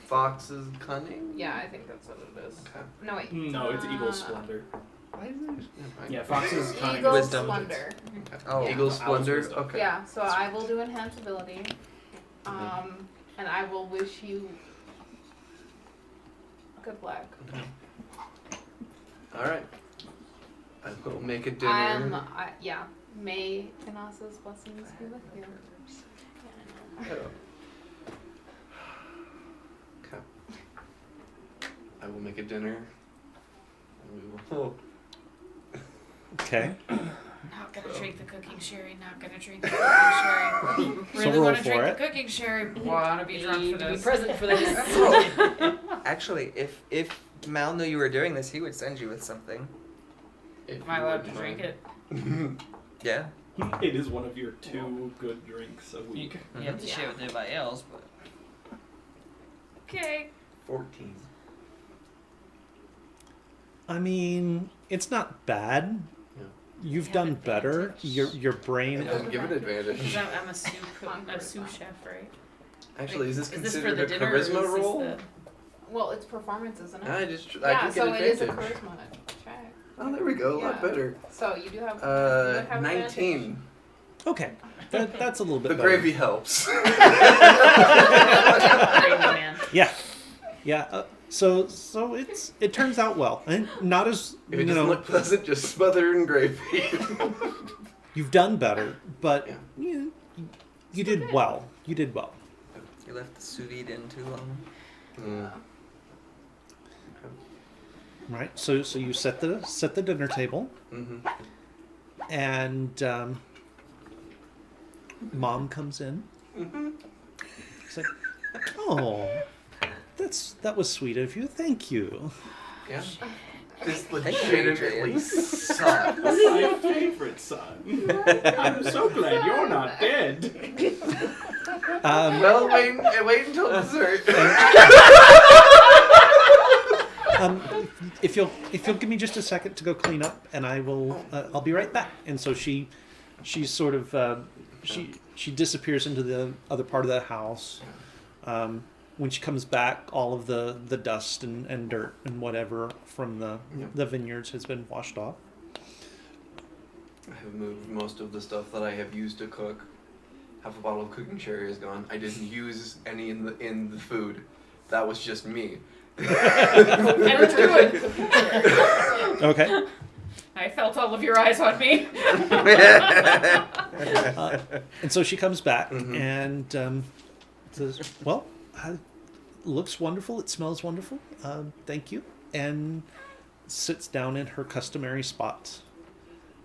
Fox's cunning. Yeah, I think that's what it is. Okay. No wait. No, it's Eagle Splendor. Why is it? Yeah, Fox's cunning. Eagle Wisdom. Splendor. oh, Yeah. Eagle Owl's Splendor. wisdom. Okay. Yeah, so I will do enhanceability. And I will wish you good luck. All right. I will make a dinner. Yeah. May Kanasa's blessings be with you. Okay. I will make a dinner. And we will. Okay. Not gonna drink the cooking sherry. Not gonna drink the cooking sherry. Really roll wanna for drink it. the cooking sherry. Wanna be drunk for Need to be this. present for this. actually, if Mal knew you were doing this, he would send you with something. If Am I you allowed would to drink mind. it? Yeah. It is one of your 2 good drinks a You, week. you have to share with everybody else, but Okay. 14. I mean, it's not bad. Yeah. You've Yeah, done better. advantage. Your brain. It doesn't give it Because advantage. I'm a sous chef, right? Actually, is this Is this for considered the a dinner? Or is charisma this roll? the... Well, it's performance, isn't it? I just I Yeah, did so get it is a advantage. charisma check. Oh, there we go. A lot Yeah. better. So you do have. you would have 19. Okay, that's a little bit The better. gravy helps. Crazy man. Yeah, yeah. So it turns out well, and not as If you it doesn't know. look pleasant, just smother in gravy. You've done better, but Yeah. you did well. You did well. You left the sous vide in too long. Right. So you set the dinner table, Mm-hmm. and Mom comes in. She's like, "Oh, that was sweet of you. Thank you." Yeah. Just Adrian. legitimately suck. My favorite son. I'm so glad you're not dead. Well, wait until dessert. If you'll give me just a second to go clean up, and I'll be right back. And so she's sort of she disappears into the other part of the house. When she comes back, all of the dust and dirt and whatever from the vineyards has been washed off. I have moved most of the stuff that I have used to cook. Half a bottle of cooking sherry is gone. I didn't use any in the food. That was just me. And through it. Okay. I felt all of your eyes on me. And so she comes back Mhm. and says, "Well, looks wonderful. It smells wonderful. Thank you." and sits down in her customary spot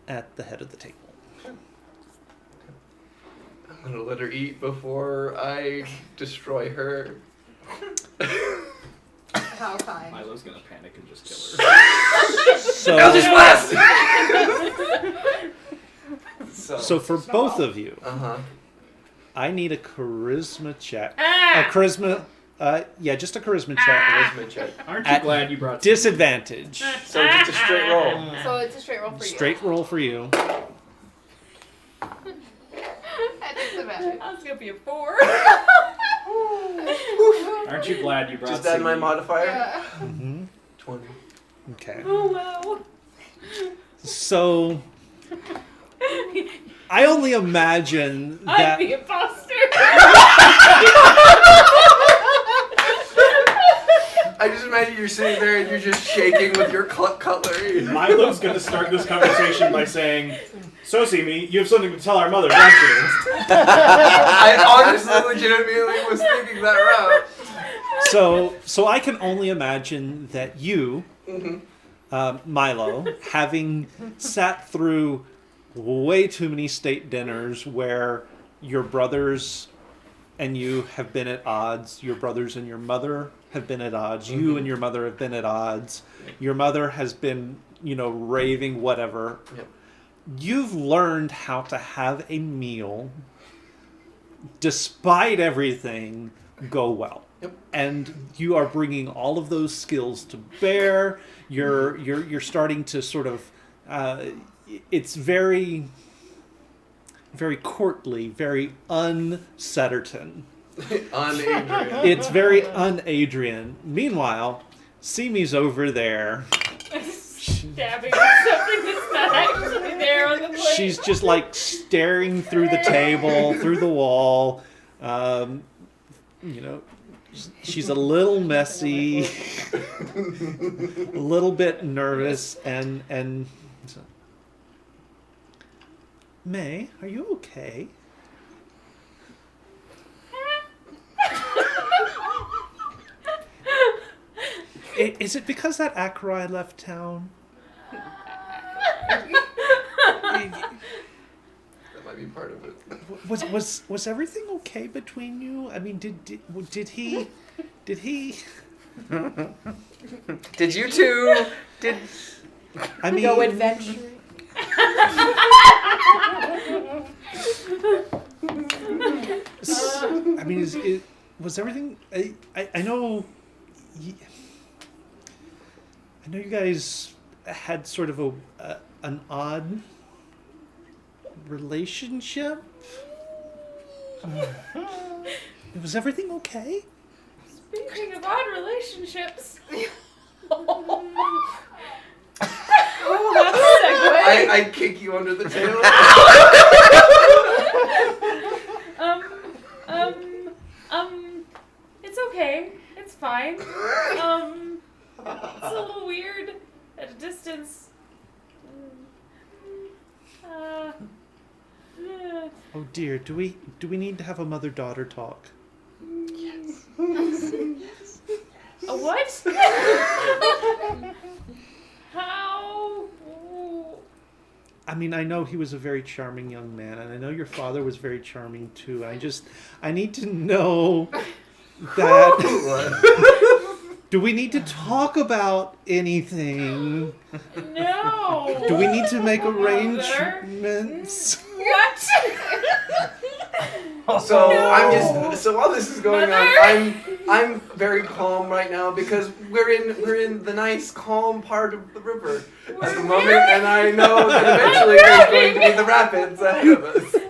at the head of the table. I'm gonna let her eat before I destroy her. How kind. Milo's gonna panic and just kill her. So, Eldritch Blast! so for both of you, Uh-huh. I need a charisma check. Ah! A charisma, just a charisma check. Charisma check. Aren't you At glad you brought Disadvantage. So just a straight roll. So it's a straight roll for you. Straight roll for you. At disadvantage. I was gonna be a 4. Aren't you glad you brought Just add my Siggy? modifier. Yeah. Mm-hmm. 20. Okay. Oh wow. So, I only imagine I'm that. the imposter. I just imagine you're sitting there and you're just shaking with your cutlery. Milo's gonna start this conversation by saying, "So, Simi, you have something to tell our mother, don't you?" I honestly, legitimately was thinking that route. So I can only imagine that you, Milo, having sat through way too many state dinners where your brothers and you have been at odds, your brothers and your mother have been at odds, you and your mother have been at odds, your mother has been, raving whatever. Yep. You've learned how to have a meal, despite everything, go well. Yep. And you are bringing all of those skills to bear. You're starting to sort of. It's very, very courtly, very un-Setterton. Un-Adrian. It's very un-Adrian. Meanwhile, Simi's over there. Stabbing at something that's not actually there on the plate. She's just like staring through the table, through the wall. She's a little messy, a little bit nervous, and so, May, are you okay? Is it because that Ackroyd left town? That might be part of it. Was everything okay between you? I mean, did he? Did Did you two? I mean? Go adventuring. I mean, was everything? I know. I know you guys had sort of an odd relationship. Was everything okay? Speaking of odd relationships. I kick you under the table. It's okay. It's fine. It's a little weird at a distance. Oh dear, do we need to have a mother-daughter talk? A what? How? I mean, I know he was a very charming young man, and I know your father was very charming too. I need to know that. Do we need to talk about anything? No. Do we need to make arrangements? What? So No. so while this is going Mother? on, I'm very calm right now because we're in the nice calm part of the river at the moment, and I know that eventually there's going to be the rapids ahead of us. You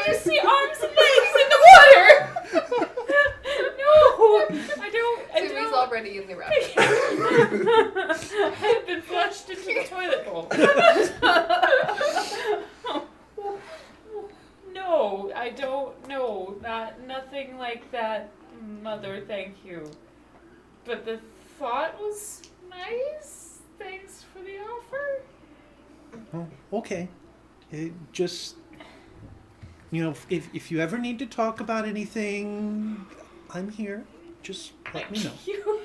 just see arms and legs in the water. No, I don't. Simi's already in the rapids. I've been flushed into the toilet bowl. No, I don't know. Nothing like that, Mother, thank you. But the thought was nice. Thanks for the offer. Oh, okay. Just, if you ever need to talk about anything, I'm here. Just let me know. You.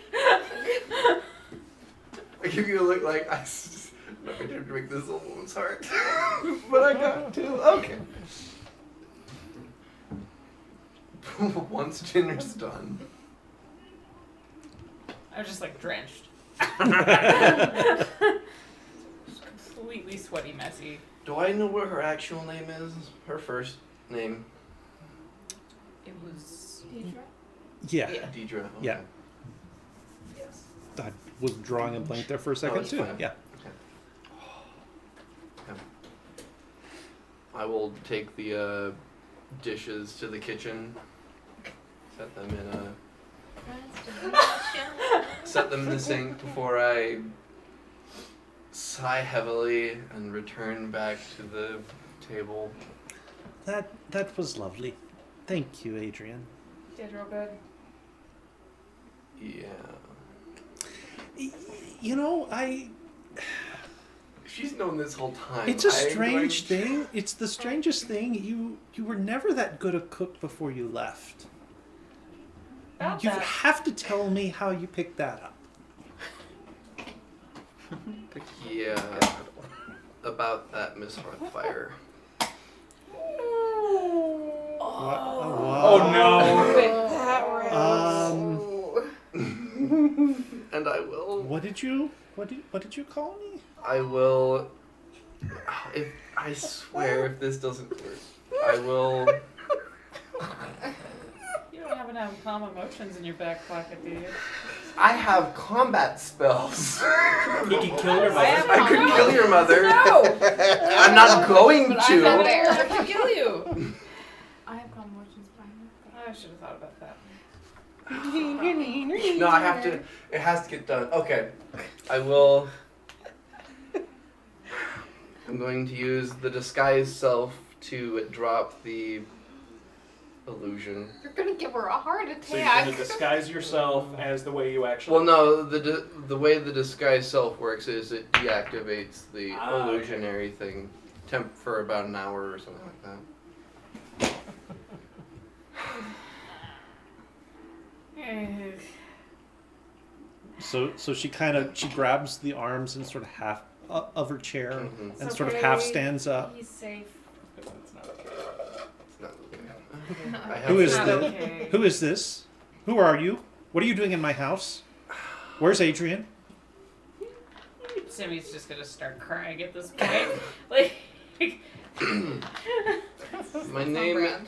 give you a look like I'm not going to break this old woman's heart, but I got to. Okay. Once dinner's done, I was just like drenched. Completely sweaty, messy. do I know what her actual name is? Her first name? It was. Yeah. Deidre. Okay. Yeah. Yes. I was drawing a blank there for a second it's too. fine. Yeah. I will take the dishes to the kitchen. Set them in the sink before I sigh heavily and return back to the table. That was lovely. Thank you, Adrian. Did real good. Yeah. You know, She's known this whole time. it's a strange thing. It's the strangest thing. You were never that good a cook before you left. About You that. have to tell me how you picked that up. Yeah. About that Miss Hearthfire. Oh no! With that And I will. What did you call me? I will. If I swear, if this doesn't work, I will. You don't happen to have calm emotions in your back pocket, do you? I have combat spells. He can kill your I mother. have I could kill your mother. No! I'm not going But I'm not to. there. I can kill you. I have convolutions behind I should have thought about that. No, I have to. It has to get done. Okay. I will. I'm going to use the disguise self to drop the illusion. You're gonna give her a heart So you're attack. going to disguise yourself as the way you actually. Well, no. The way the disguise self works is it deactivates the Ah, okay. illusionary thing, for about an hour or something like that. So she grabs the arms and sort of half of her chair Mhm. and sort of half stands up. He's safe. It's not okay. It's not okay. I have Who is to- Not the- okay. Who is this? Who are you? What are you doing in my house? Where's Adrian? Simmy's just gonna start crying at this point. Like. My name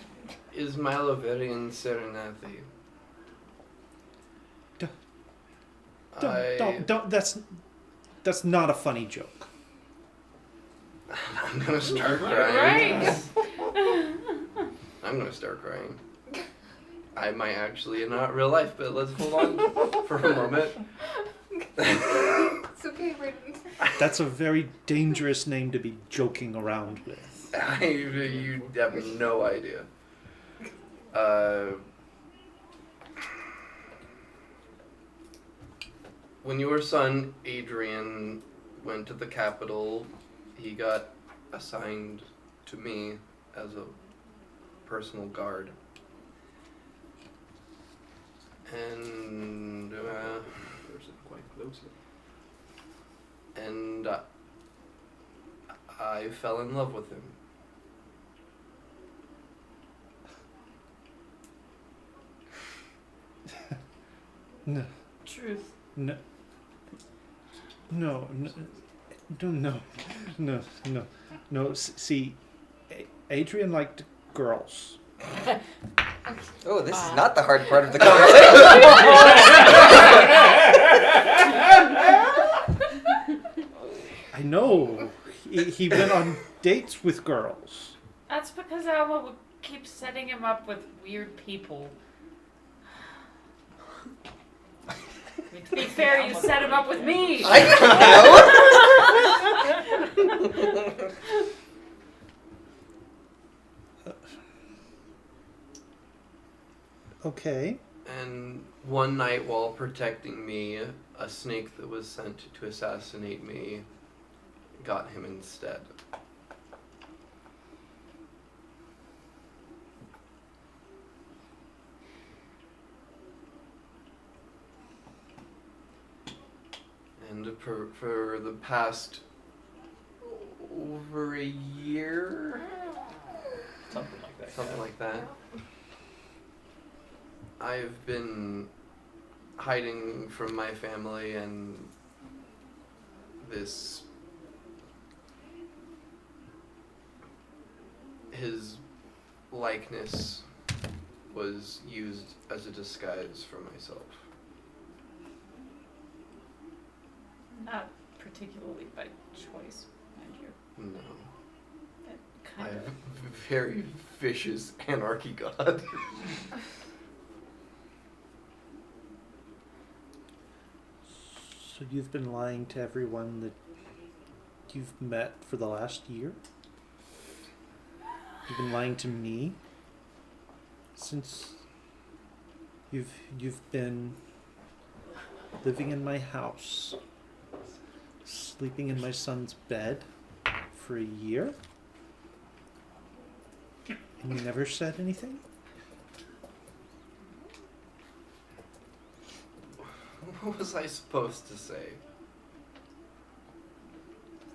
is Miloverian Serenathi. Don't. That's not a funny joke. I'm gonna start You're crying. right. I'm gonna start crying. I might actually in not real life, but let's hold on for a moment. It's okay, Brayden. That's a very dangerous name to be joking around with. You have no idea. When your son Adrian went to the capital, he got assigned to me as a personal guard. And Quite close. and I fell in love with him. No, Truth. no, no. See, Adrian liked girls. Oh, this is not the hard part of the conversation. I know. He went on dates with girls. That's because Alma would keep setting him up with weird people. I mean, to be fair, you set him up with me. Okay. And one night while protecting me, a snake that was sent to assassinate me got him instead. And for the past over a year, Something like that. something like that, I've been hiding from my family, and his likeness was used as a disguise for myself. Not particularly by choice, mind you. No. That I kind am of. a very vicious anarchy god. So you've been lying to everyone that you've met for the last year? You've been lying to me since you've been living in my house, sleeping in my son's bed for a year? And you never said anything? What was I supposed to say?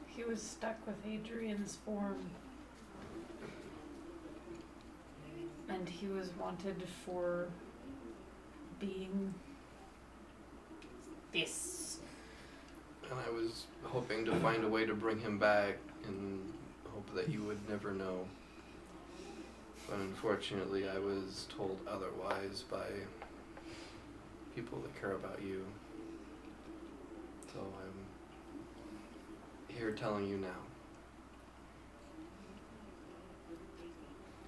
He was stuck with Adrian's form. And he was wanted for being this. And I was hoping to find a way to bring him back and hope that you would never know. But unfortunately, I was told otherwise by people that care about you. So I'm here telling you now.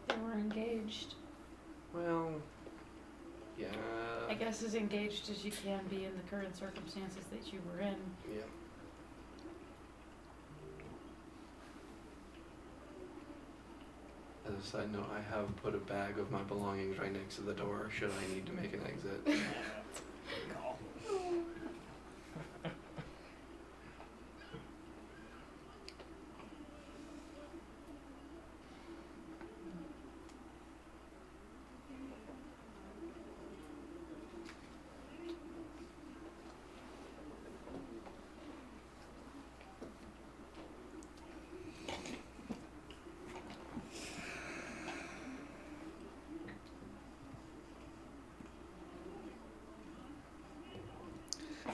They were engaged. Well, yeah. I guess as engaged as you can be in the current circumstances that you were in. Yeah. As a side note, I have put a bag of my belongings right next to the door should I need to make an exit.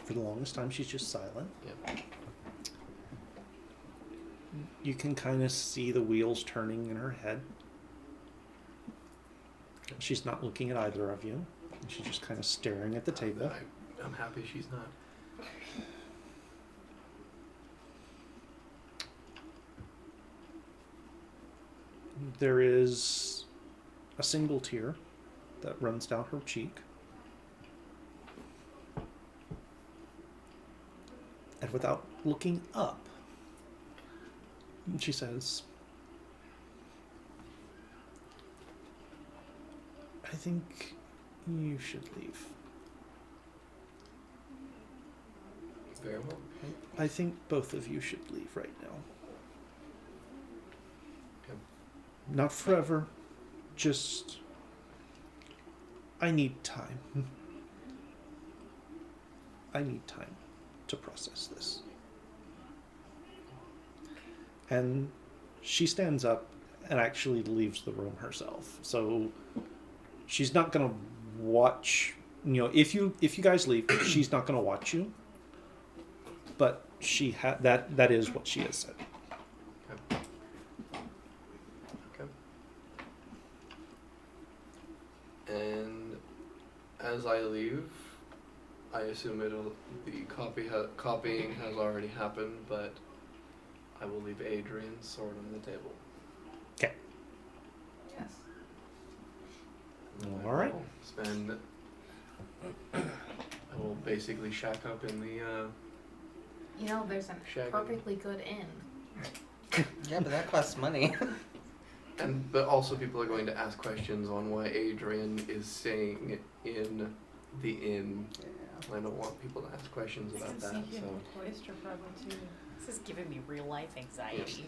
For the longest time, she's just silent. Yep. You can kind of see the wheels turning in her head. She's not looking at either of you. She's just kind of staring at the table. I'm happy she's not. There is a single tear that runs down her cheek. And without looking up, she says, I think you should leave. Very well. I think both of you should leave right now. Okay. Not forever, just... I need time. I need time to process this. And she stands up and actually leaves the room herself. So she's not gonna watch, if you guys leave, she's not gonna watch you. But she that is what she has said. Okay. Okay. And as I leave, I assume the copying has already happened, but I will leave Adrian's sword on the table. Okay. Yes. All right. I will basically shack up in the. There's a Shagging. perfectly good inn. Yeah, but that costs money. But also people are going to ask questions on why Adrian is staying in the inn. Yeah. I don't want people to ask questions about that. So Oyster problem too. This is giving me real life anxiety.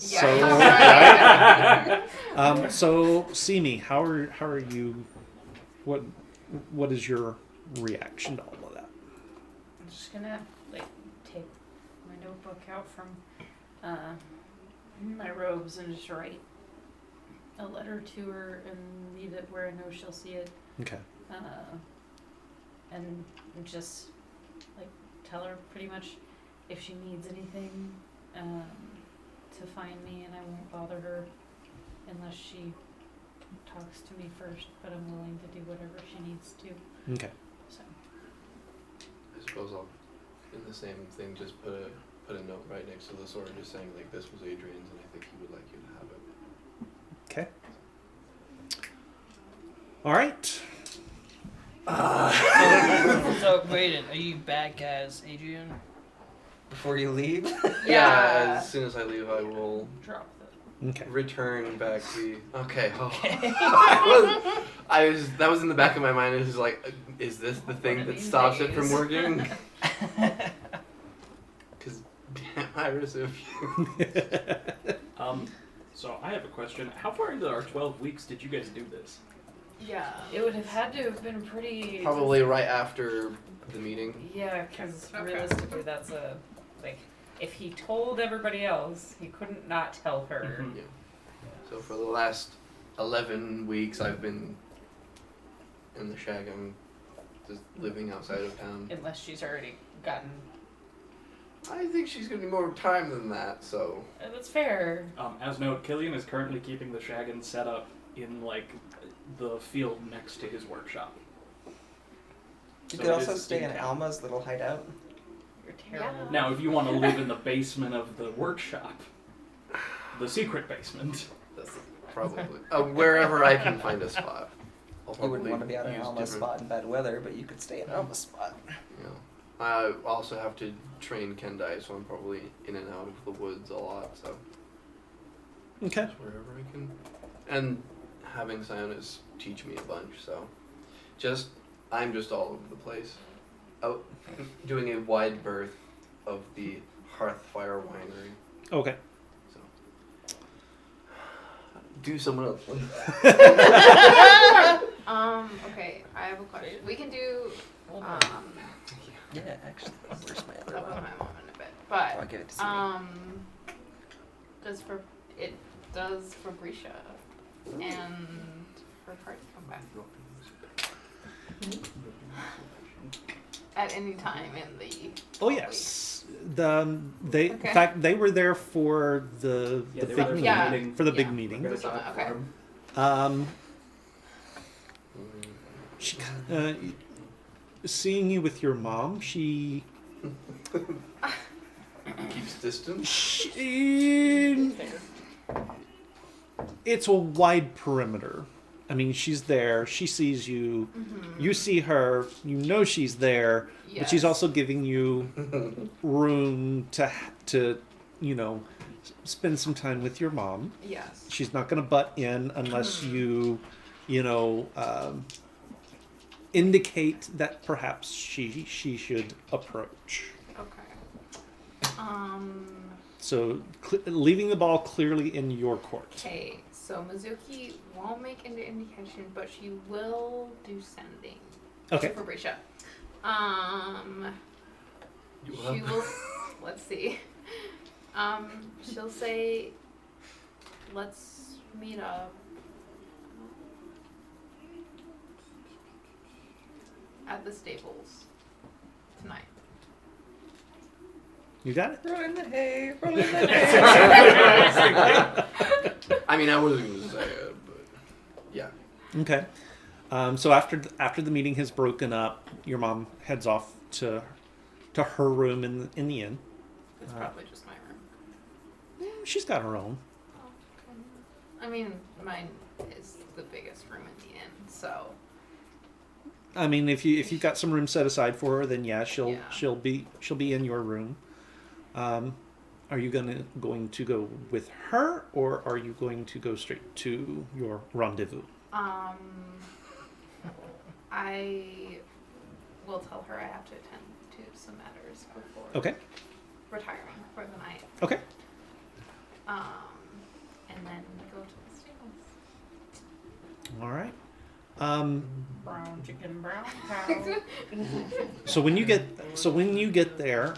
So Simi, how are you? What is your reaction to all of that? I'm just gonna take notebook out from my robes and just write a letter to her and leave it where I know she'll see it. Okay. And just like tell her pretty much if she needs anything to find me, and I won't bother her unless she talks to me first, but I'm willing to do whatever she needs to. Okay. So I suppose I'll, in the same thing, just put a note right next to the sword, just saying like this was Adrian's, and I think he would like you to have it. Okay. All right. So, Brayden, are you back as Adrian? Before you leave? Yeah. As soon as I leave, I will drop Okay. return back the. Okay. Oh. That was in the back of my mind. It was like, is this the thing of that these stops it days. from working? Because damn, Iris, if you. So I have a question. How far into our 12 weeks did you guys do this? Yeah. It would have had to have been pretty. Probably right after the meeting. Yeah, because Okay. realistically, that's a like. If he told everybody else, he couldn't not tell her. Mhm. Yeah. So for the last 11 weeks, I've been in the shack. I'm just living outside of town. Unless she's already gotten. I think she's gonna need more time than that. So That's fair. As note, Killian is currently keeping the Shaggin set up in like the field next to his workshop. You So could it also is stay in town. Alma's little hideout. You're terrible. Yeah. Now, if you want to live in the basement of the workshop, the secret basement. that's probably wherever I can find a spot. I'll You wouldn't probably want to be out in use Alma's different- spot in bad weather, but you could stay in Alma's spot. You know, I also have to train Kendai, so I'm probably in and out of the woods a lot. So Okay. just wherever I can, and having Sionis teach me a bunch. So I'm just all over the place. Out doing a wide berth of the Hearthfire Winery. Okay. So do someone else. Okay, I have a question. We can do Yeah, actually. Where's my I'll other put one? my mom in a bit. I'll But give it to Simi. does Fabricia and her party come back at any time in the Oh yes. They Okay. in fact they were there for the Yeah, they big were meeting. Yeah. meeting. For the big Yeah. meeting. Okay. She, seeing you with your mom, she Keeps distance. it's a wide perimeter. I mean, she's there. She sees you. You see her. You know she's there. But she's Yes. also giving you room to spend some time with your mom. Yes. She's not going to butt in unless you indicate that perhaps she should approach. Okay. So leaving the ball clearly in your court. Okay, so Mizuki won't make any indication, but she will do sending. Okay. To Fabricia. You She will. Let's see. She'll say, "Let's meet up at the stables tonight." You got it? Rolling the hay, rolling the hay. I mean, I wasn't going to say it, but yeah. Okay. So after the meeting has broken up, your mom heads off to her room in the inn. It's probably just my room. She's got her own. Oh, okay. I mean, mine is the biggest room in the inn, so I mean, if you've got some room set aside for her, then yeah, she'll be in your room. Are you going to go with her, or are you going to go straight to your rendezvous? I will tell her I have to attend to some matters before Okay. retiring for the night. Okay. And then go to the stables. All right. Brown chicken, brown cow. So when you get there,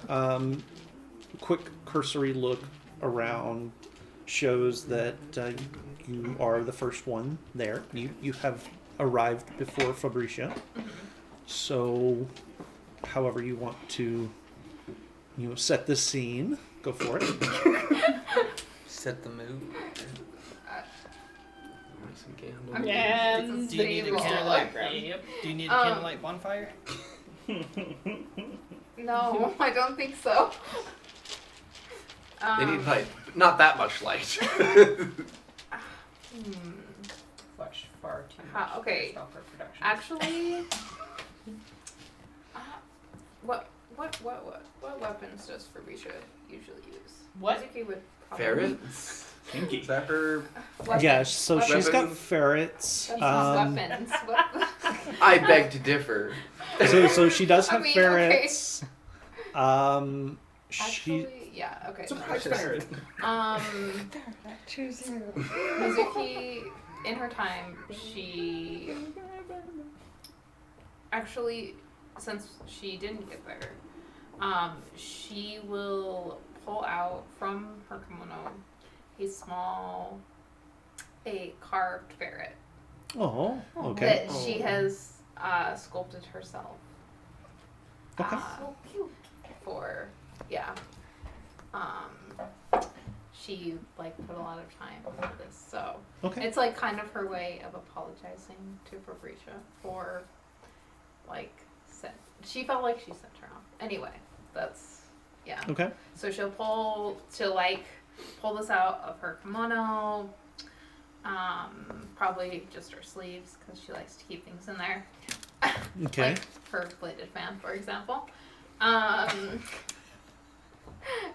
quick cursory look around shows that you are the first one there. You have arrived before Fabricia. So, however you want to, set the scene, go for it. Set the mood. Some candles. And Do you need a stable. candlelight? Yep. Do you need a candlelight bonfire? No, I don't think so. They need light, but not that much light. Flesh far too How- much. okay. Stop our production. Actually, what weapons does Fabricia usually use? What? Mizuki would probably Ferrets? Kinky. Is that her? Weapons. Yeah, so she's got Weapons. ferrets. That's not weapons. What? I beg to differ. So she does I have mean, okay. ferrets. She Actually, yeah. Okay. Surprise ferret. Mizuki, in her time, she actually, since she didn't get there, she will pull out from her kimono a carved ferret Oh, okay. that she has sculpted herself. Okay. For she put a lot of time into this, so Okay. it's kind of her way of apologizing to Fabricia for she felt like she sent her off. Anyway, that's Okay. so she'll pull this out of her kimono, probably just her sleeves because she likes to keep things in there. Okay. Like her bladed fan, for example.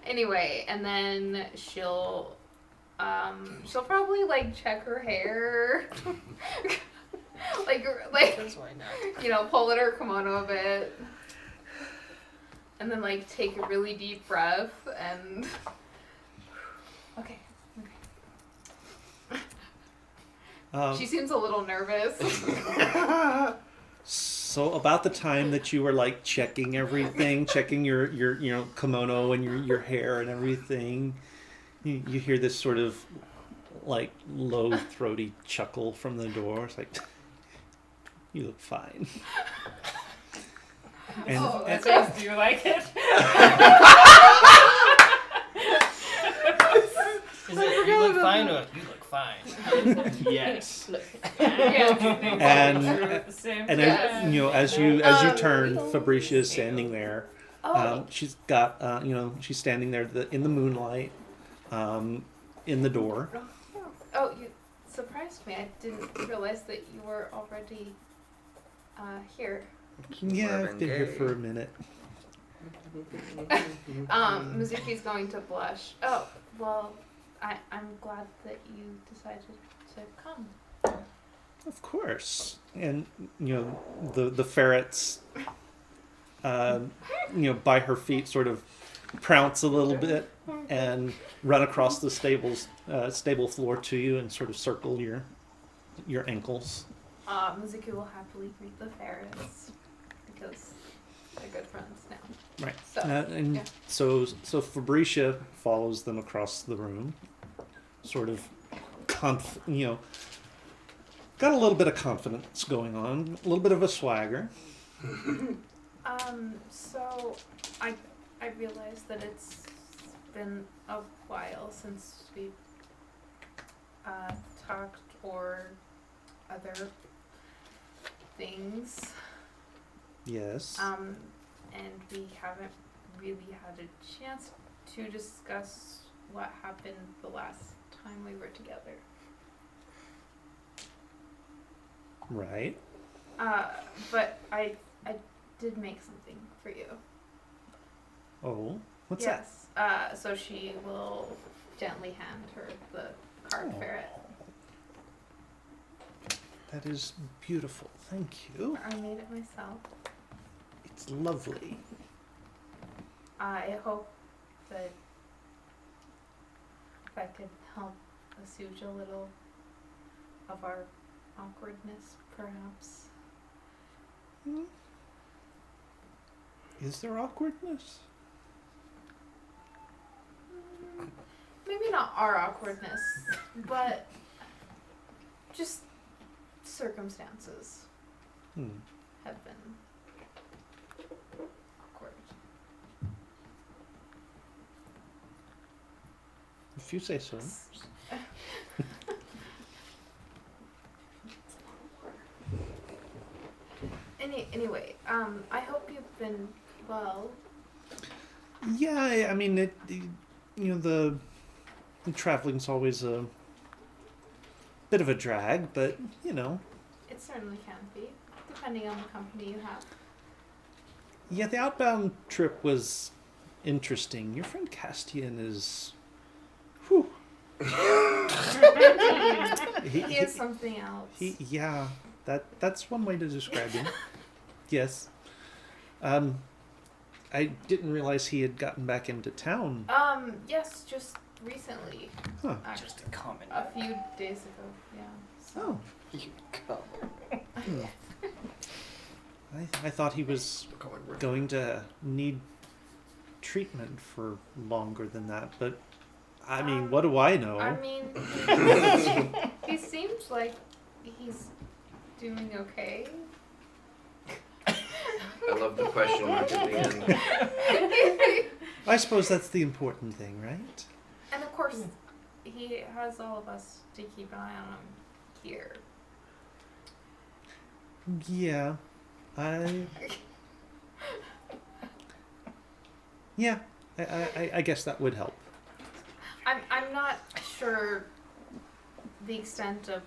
Anyway, and then she'll probably check her hair, That's why not. pull at her kimono a bit, and then take a really deep breath and okay. She seems a little nervous. So about the time that you were checking everything, checking your kimono and your hair and everything, you hear this sort of low throaty chuckle from the door. It's like, you look fine. And, Oh, and- Says, do you like it? Is it you look fine or you look fine? Yes. And- At the same and time. as you turn, Fabricia is standing there. She's got she's standing there in the moonlight, in the door. Oh, you surprised me. I didn't realize that you were already here. Yeah, Marvin I've been here Gaye. for a minute. Mizuki's going to blush. Oh, well, I'm glad that you decided to come. Of course, and the ferrets, by her feet, sort of prounce a little bit and run across the stable floor to you and sort of circle your ankles. Mizuki will happily greet the ferrets because they're good friends now. Right, So, and yeah. so Fabricia follows them across the room, sort of got a little bit of confidence going on, a little bit of a swagger. So I realized that it's been a while since we talked or other things. Yes. And we haven't really had a chance to discuss what happened the last time we were together. Right. But I did make something for you. Oh, what's that? Yes. So she will gently hand her the carved Oh. ferret. That is beautiful. Thank you. I made it myself. It's lovely. I hope that if I could help assuage a little of our awkwardness, perhaps. Is there awkwardness? maybe not our awkwardness, but just circumstances have been awkward. If you say so. Anyway, I hope you've been well. Yeah, I mean, the traveling's always a bit of a drag, but, It certainly can be, depending on the company you have. Yeah, the outbound trip was interesting. Your friend Castian is... Whew. He is something else. Yeah, that's one way to describe him. Yes. I didn't realize he had gotten back into town. Yes, just recently. Huh. Just a comment. A few days ago, yeah. So. Oh. You come. I thought he was going to need treatment for longer than that, but I mean, what do I know? I mean, he seems like he's doing okay. I love the question mark at the end. I suppose that's the important thing, right? And of course, he has all of us to keep an eye on him here. Yeah. I guess that would help. I'm not sure the extent of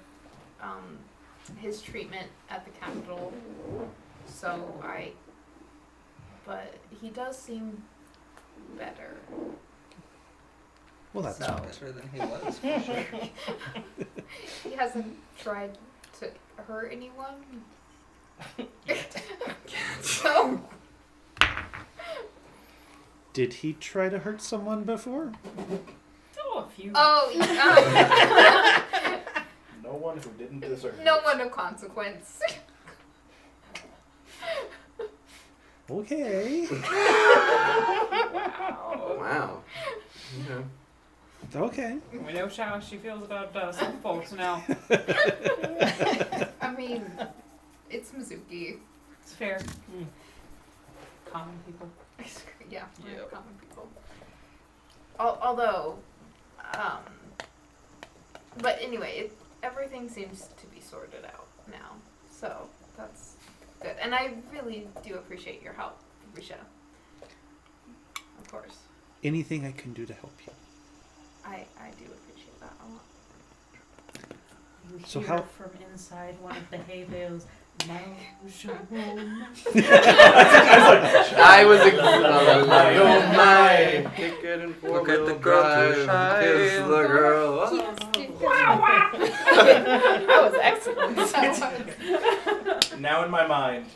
his treatment at the Capitol, but he does seem better. Well, that's So- all. Better than he was, for sure. He hasn't tried to hurt anyone. So Did he try to hurt someone before? Oh, a few. No one who didn't deserve no it. one of consequence. Okay. Wow. Okay. Okay. We know how she feels about some folks now. I mean, it's Mizuki. It's fair. Common people. Yeah, we're Yep. common people. Although, but anyway, everything seems to be sorted out now, so that's good. And I really do appreciate your help, Risha. Of course, Anything I can do to help you. I do appreciate that a lot. You So hear how- from inside one of the hay bales. Now home. I was my oh my. Kick it and Look at the girl to shine. Kiss the girl. That was excellent. Now in my mind,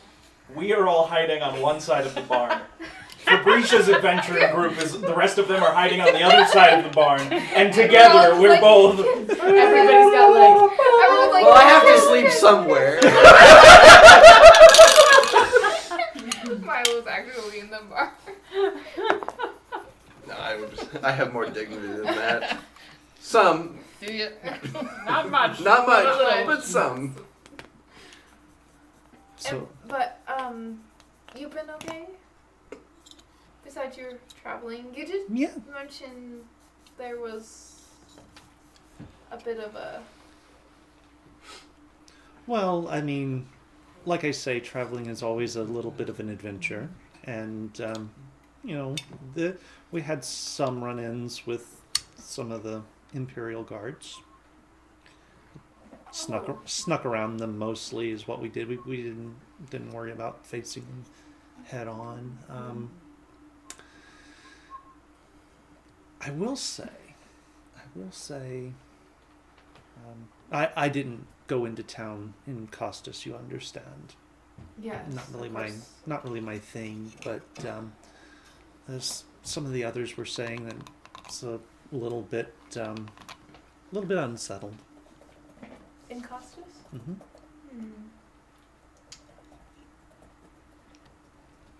we are all hiding on one side of the barn. Fabricia's adventuring group is the rest of them are hiding on the other side of the barn, and together we're both. Everybody's got like. Everyone's like. Well, I have to sleep somewhere. Milo's actually in the bar. No, I have more dignity than that. Some, Do you? Not much. not much, A little. but some. So But you've been okay? Besides your traveling, you did yeah, mention there was a bit of a. well, I mean, like I say, traveling is always a little bit of an adventure, and we had some run-ins with some of the Imperial guards. Snuck around them mostly is what we did. We didn't worry about facing them head on. I will say, I didn't go into town in Costas. You understand? Yes. Not really my thing. But as some of the others were saying, that it's a little bit unsettled. In Costas? Mm-hmm.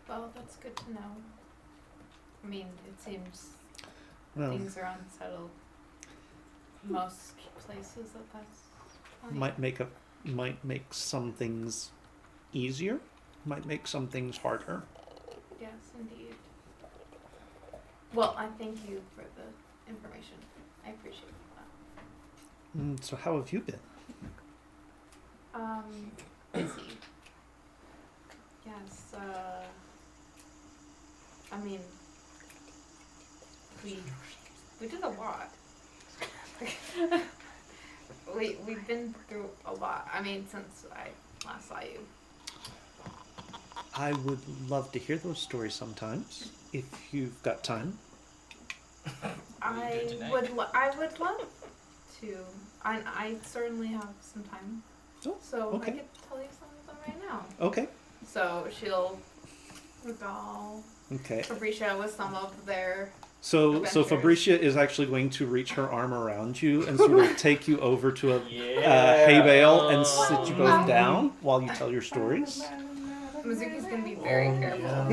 Well, that's good to know. I mean, it seems Well, things are unsettled most places that's fine. might make some things easier, might make some things harder. Yes, indeed. Well, I thank you for the information. I appreciate that. So how have you been? Busy. Yes, I mean, we did a lot. We've been through a lot. I mean, since I last saw you. I would love to hear those stories sometimes, if you've got time. I would love to. I certainly have some time. Oh, So okay. I could tell you some of them right now. Okay. So she'll regale Okay. Fabricia with some of their. So Adventures. Fabricia is actually going to reach her arm around you and sort of take you over to a hay bale and sit you both down while you tell your stories. Mizuki's gonna be very careful yeah.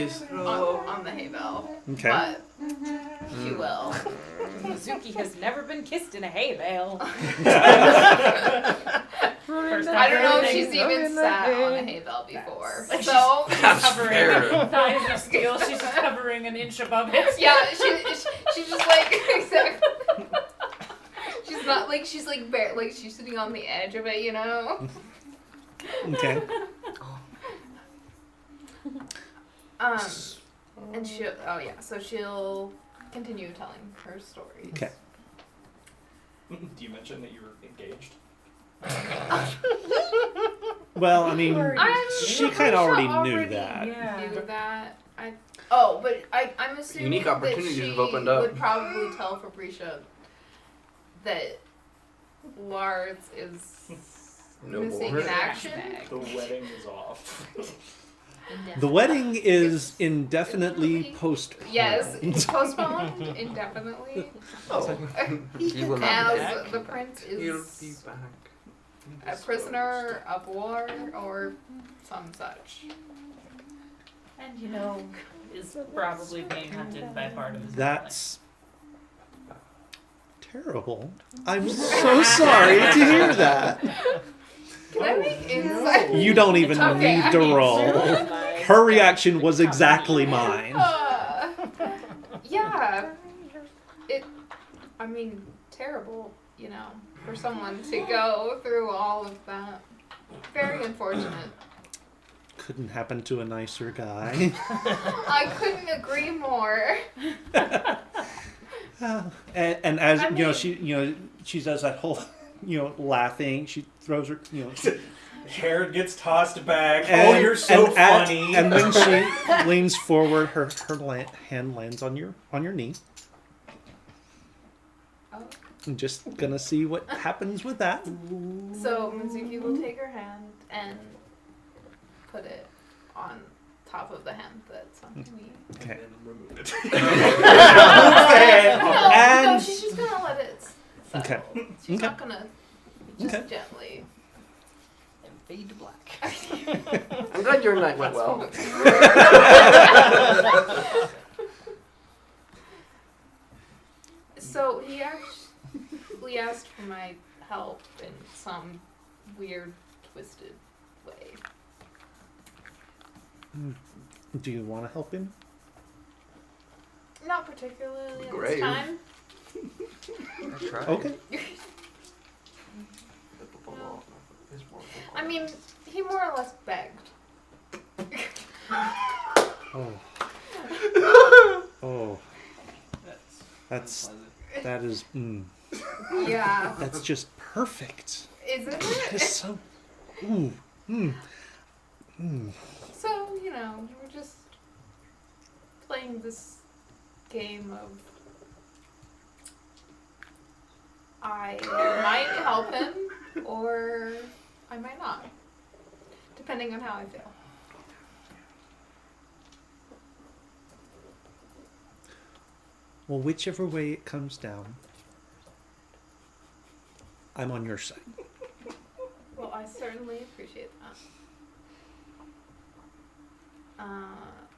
sitting on the hay bale, Okay. but she will. Mizuki has never been kissed in a hay bale. I don't know if she's even sat on a hay bale before. Like So covering thighs of steel. She's just covering an inch above it. yeah, she's just like exactly. She's not like she's like bare, like she's sitting on the edge of it, you know. Okay. And so she'll continue telling her stories. Okay. Do you mention that you were engaged? Well, I mean, she kind of already knew already that. Knew that. But I'm assuming Unique opportunities that she have opened up. would probably tell Fabricia that Lars is No missing more. in action. The wedding is off. The wedding is indefinitely postponed. Yes, postponed indefinitely. Oh. He will not be As back. the prince He'll be is back. a prisoner of war or some such. And is probably being hunted by part of his That's terrible. I'm so sorry to hear that. Can I make insight? You don't even Okay, need I to mean, roll. Her reaction was exactly mine. Yeah. I mean, terrible, for someone to go through all of that. Very unfortunate. Couldn't happen to a nicer guy. I couldn't agree more. And as I mean- she does that whole, laughing. She throws her, Hair gets tossed back. and, Oh, you're so funny. and when she leans forward, her hand lands on your knee. Oh. I'm just gonna see what happens with that. So Mizuki will take her hand and put it on top of the hand that's on her knee. Okay. And then remove it. No, And- she's just gonna let it settle. Okay. She's Okay. not gonna just Okay. gently. And fade to black. I'm glad your night went well. So he actually asked for my help in some weird, twisted way. Do you want to help him? Not particularly at Great. this time. I tried. Okay. I mean, he more or less begged. Oh. Oh. That is. Yeah. That's just perfect. Isn't That is it? so. Ooh. So, we're just playing this game of I might help him or I might not. Depending on how I feel. Well, whichever way it comes down, I'm on your side. Well, I certainly appreciate that.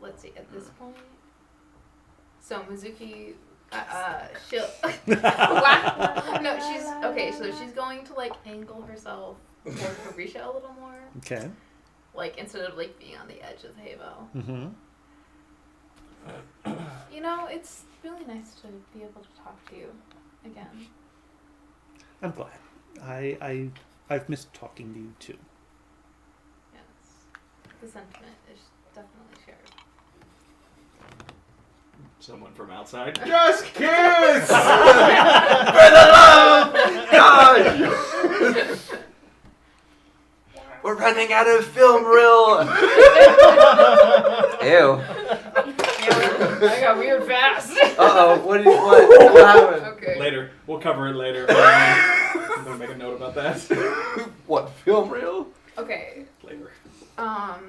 Let's see, at this point. So Mizuki She'll. What? No, she's okay. So she's going to like angle herself toward Fabricia a little more, Okay. like instead of like being on the edge of Havo. Mm-hmm. You know, it's really nice to be able to talk to you again. I'm glad. I've missed talking to you too. Yes, the sentiment is definitely shared. Someone from outside. Just kiss! For the love of God! We're running out of film reel. Ew. I got weird fast. Uh-oh, what happened? Okay. Later. We'll cover it later. I'm gonna make a note about that. What, film reel? Okay. Later. But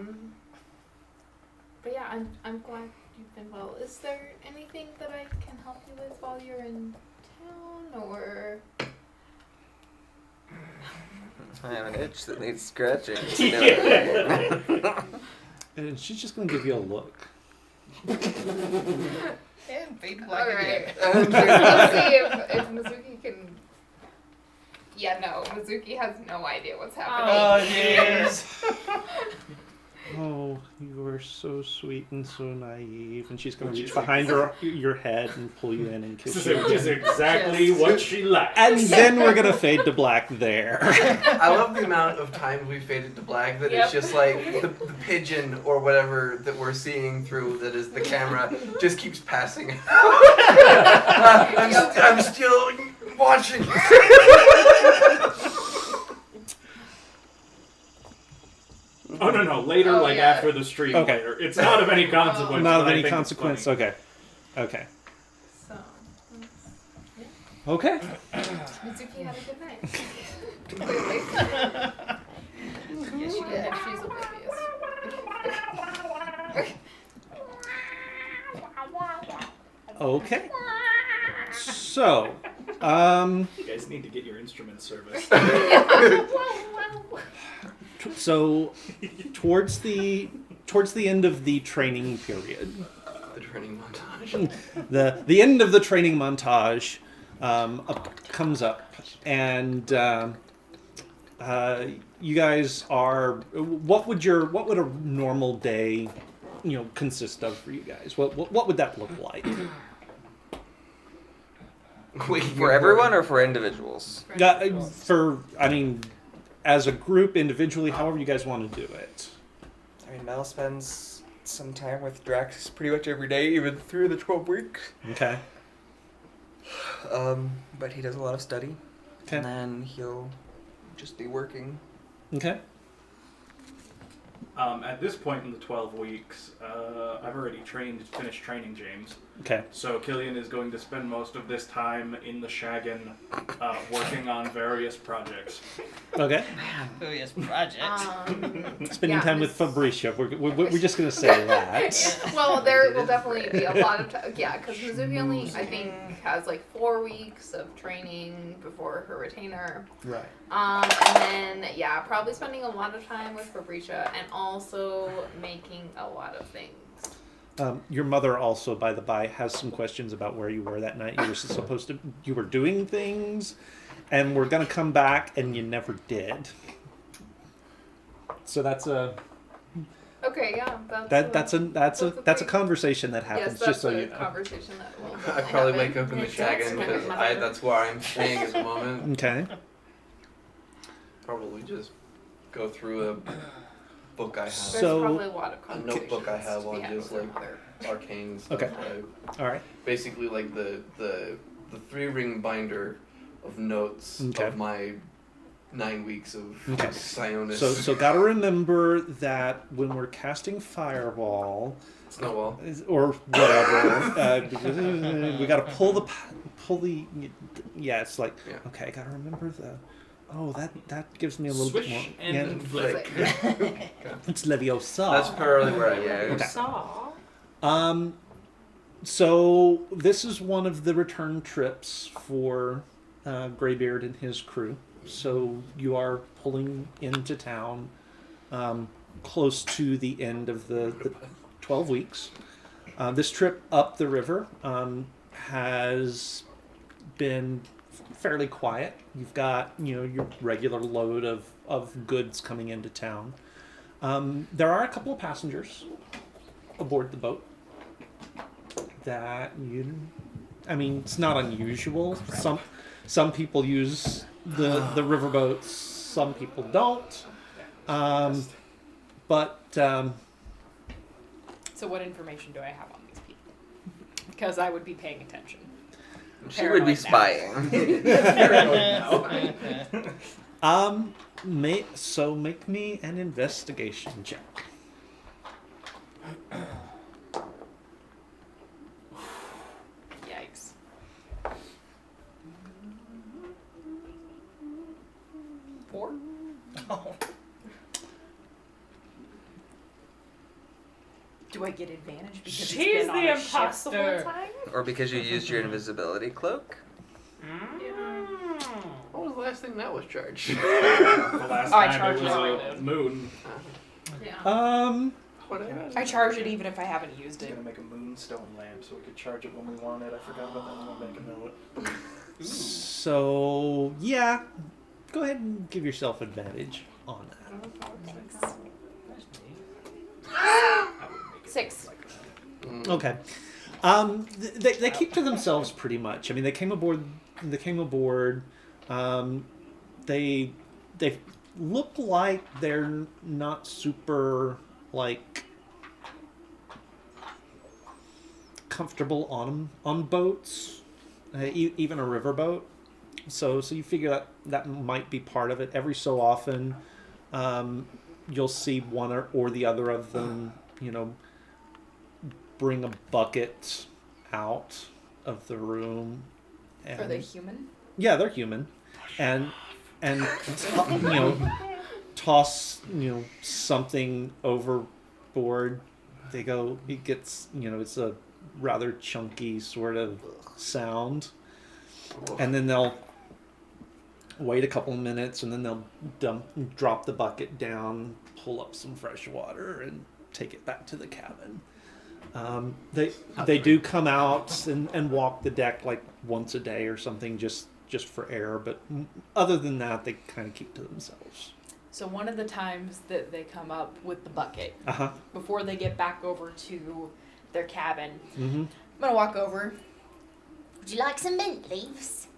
yeah, I'm glad you've been well. Is there anything that I can help you with while you're in town, or? I have an itch that needs scratching. And she's just gonna give you a look. And fade to black Alright. again. Let's see if Mizuki can. Yeah, no, Mizuki has no idea what's happening. Oh, jeez. Oh, you are so sweet and so naive. And she's gonna Which reach is behind your head and pull you in and kiss Which you. is exactly what she likes. And then we're gonna fade to black there. I love the amount of times we faded to black that Yep. it's just like the pigeon or whatever that we're seeing through that is the camera just keeps passing. I'm still watching. Oh no, later, Oh, like yeah. after the stream. Okay. Later. It's not of any consequence. Not but of I any think it's consequence. funny. Okay. Okay. So, Okay. Mizuki had a good night. Clearly. Yes, she did. She's oblivious. Okay. So, You guys need to get your instrument serviced. so towards the end of the training period, The training montage. the end of the training montage comes up, and you guys are. What would a normal day, consist of for you guys? What would that look like? For everyone or for individuals? As a group, individually, however you guys want to do it. I mean, Mel spends some time with Drax pretty much every day, even through the 12 weeks. Okay. But he does a lot of study. Okay. And then he'll just be working. Okay. At this point in the 12 weeks, I've already finished training James. Okay. So Killian is going to spend most of this time in the Shagan, working on various projects. Okay. Oh, yes, project. Spending yeah, time with Fabricia. We're just gonna say that. Well, there will definitely be a lot of time. Yeah, because Mizuki only, I think, has like 4 weeks of training before her retainer. Right. And then, yeah, probably spending a lot of time with Fabricia and also making a lot of things. Your mother also, by the by, has some questions about where you were that night. You were doing things, and we're gonna come back, and you never did. So that's a Okay, yeah, that's a conversation that happens. Yes, that's just so you know. conversation that will. I probably wake happen. up in the Makes sense. Shagan because that's where I'm staying at the moment. Okay. Probably just go through a book I have. There's So- probably a lot of A conversations notebook I have to be on had just with like her. arcane stuff. Okay. All right. Basically, like the 3-ring binder of notes Okay. of my 9 weeks of Okay. Sionis. So gotta remember that when we're casting Fireball, Snowball. or whatever, because we gotta pull the. It's like, Yeah. okay, I gotta remember that gives me a little bit more. Swish and flick. It's Leviosa. That's probably where I am. Okay. Saw. So this is one of the return trips for Greybeard and his crew. So you are pulling into town close to the end of the 12 weeks. This trip up the river has been fairly quiet. You've got, your regular load of goods coming into town. There are a couple of passengers aboard the boat that it's not unusual. Some people use the riverboats, some people don't. So what information do I have on these people? Because I would be paying attention. She would be Paranoid spying. Make me an investigation check. Yikes. Four? Oh. Do I get advantage because She's it's been on the a ship the imposter. whole time? Or because you used your invisibility cloak. What was the last thing that was charged? The last I time charged it it. was a moon. Yeah. Whatever. I charge it even if I haven't used I was it. gonna make a moonstone lamp so we could charge it when we wanted. I forgot about that. I'll make a note. So, yeah. Go ahead and give yourself advantage on that. Thanks. 6. Okay. They keep to themselves pretty much. I mean, they came aboard. They look like they're not super comfortable on boats, even a riverboat. So you figure that might be part of it. Every so often, you'll see one or the other of them, bring a bucket out of the room. And, Are they human? yeah, they're human, and toss something overboard. They go. It gets it's a rather chunky sort of sound, and then they'll wait a couple of minutes, and then they'll drop the bucket down, pull up some fresh water, and take it back to the cabin. They do come out and walk the deck like once a day or something, just for air, but other than that, they kind of keep to themselves. So one of the times that they come up with the bucket, Uh-huh. before they get back over to their cabin, Mm-hmm. I'm gonna walk over. Would you like some mint leaves?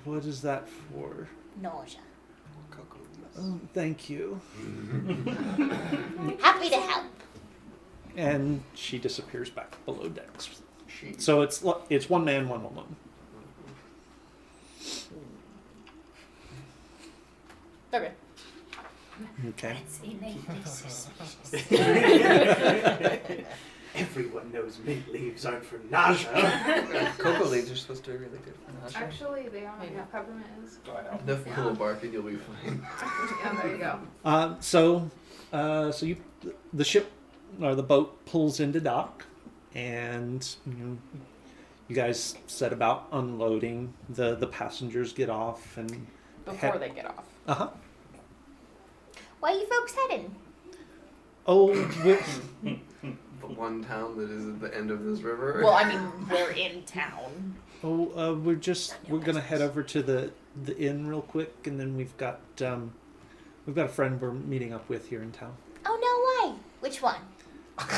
What is that for? Nausea. Oh, thank you. Happy to help. And she disappears back below decks. So it's one man, one woman. Okay. Okay. Everyone knows mint leaves aren't for nausea. Cocoa leaves are supposed to be really good for nausea. Actually, they are. Maybe. Yeah, peppermint is. Enough pillow bark and you'll be fine. Yeah, there you go. So the ship or the boat pulls into dock, and you guys set about unloading. The passengers get off and Before they get off. uh-huh. Where are you folks heading? Oh, The one town that is at the end of this river. Well, I mean, we're in town. we're gonna head over to the inn real quick, and then we've got a friend we're meeting up with here in town. Oh, no way. Which one? It's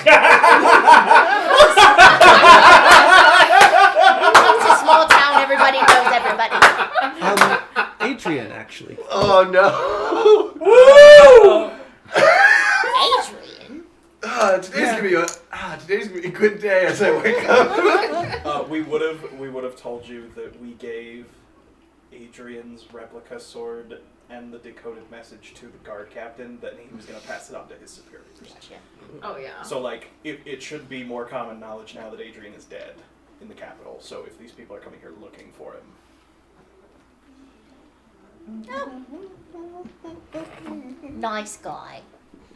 a small town. Everybody knows everybody. Adrian, actually. Oh no! Adrian? Today's gonna be a good day as I wake up. We would have told you that we gave Adrian's replica sword and the decoded message to the guard captain, that he was going to pass it on to his superiors. Oh yeah. So it should be more common knowledge now that Adrian is dead in the capital. So if these people are coming here looking for him, Nice guy.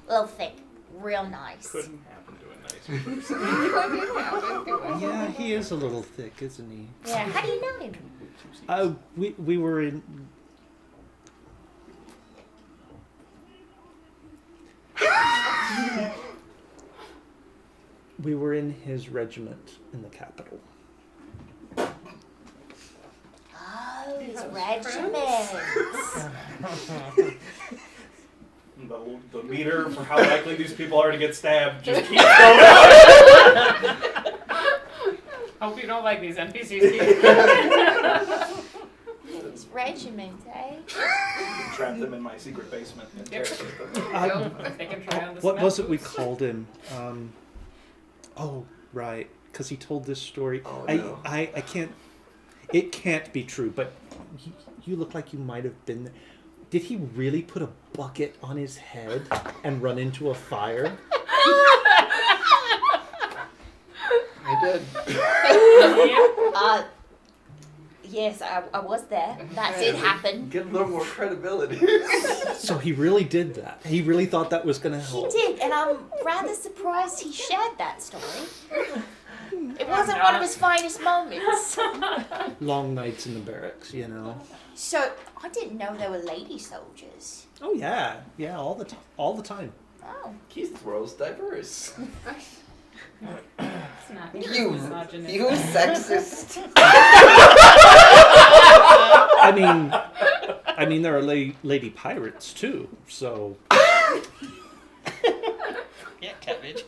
Little thick. Real nice. couldn't happen to a nice person. Yeah, he is a little thick, isn't he? Yeah, how do you know him? We were in. We were in his regiment in the capital. Oh, his regiment. The meter for how likely these people are to get stabbed just keeps going up. Hope you don't like these NPCs. His regiment, eh? Trap them in my secret basement and Yep. interrogate them. They can try on this What map. was it we called him? Oh, right, because he told this story. Oh, I no. can't. It can't be true, but you look like you might have been there. Did he really put a bucket on his head and run into a fire? I did. Yes, I was there. That did happen. Get a little more credibility. So he really did that. He really thought that was going to He help. did, and I'm rather surprised he shared that story. It wasn't one of his finest moments. Long nights in the barracks, you know. So, I didn't know there were lady soldiers. Oh yeah, all the time. Oh. Keith's world's diverse. It's not You misogynistic. sexist. I mean, there are lady pirates too. So Yeah, cabbage.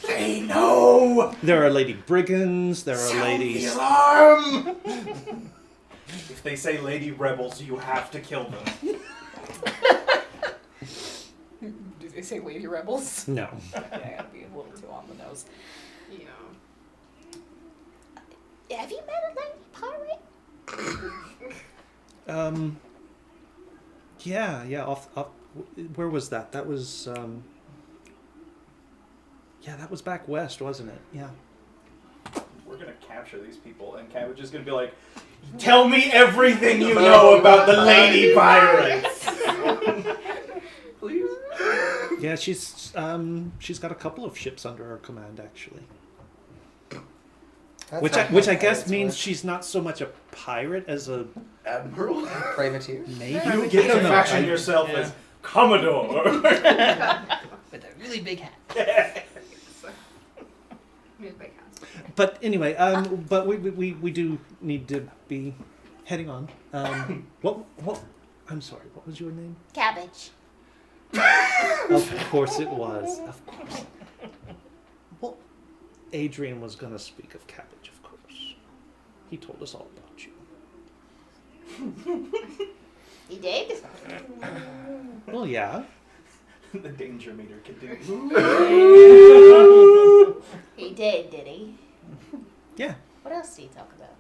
They know! there are lady brigands. There are ladies. alarm! If they say lady rebels, you have to kill them. Do they say lady rebels? No. Yeah, I gotta be a little too on the nose. Yeah. Have you met a lady pirate? Yeah. Off. Where was that? That was. Yeah, that was back west, wasn't it? Yeah. We're gonna capture these people, and Cabbage is gonna be like, tell me everything you know about the lady pirates! Please. Yeah, she's got a couple of ships under her command actually. That's Which how I guess pirates means work. she's not so much a pirate as a Admiral. Privateer. maybe. You get to fashion yourself Yeah. as Commodore! With a really big hat. Big house. But anyway, but we do need to be heading on. What? I'm sorry. What was your name? Cabbage. Of course it was. Of course. Well, Adrian was going to speak of Cabbage, of course. He told us all about you. He did? Well, yeah. The danger meter continues. He did he? Yeah. What else did he talk about?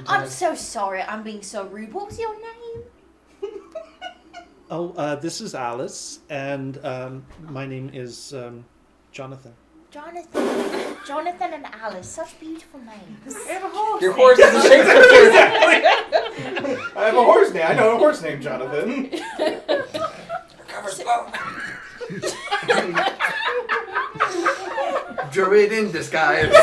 I'm so sorry I'm being so rude. What was your name? Oh, this is Alice, and my name is Jonathan. Jonathan and Alice. Such beautiful names. Your horse is a Shakespeare. I have a horse name. I know a horse named Jonathan. Druid in disguise.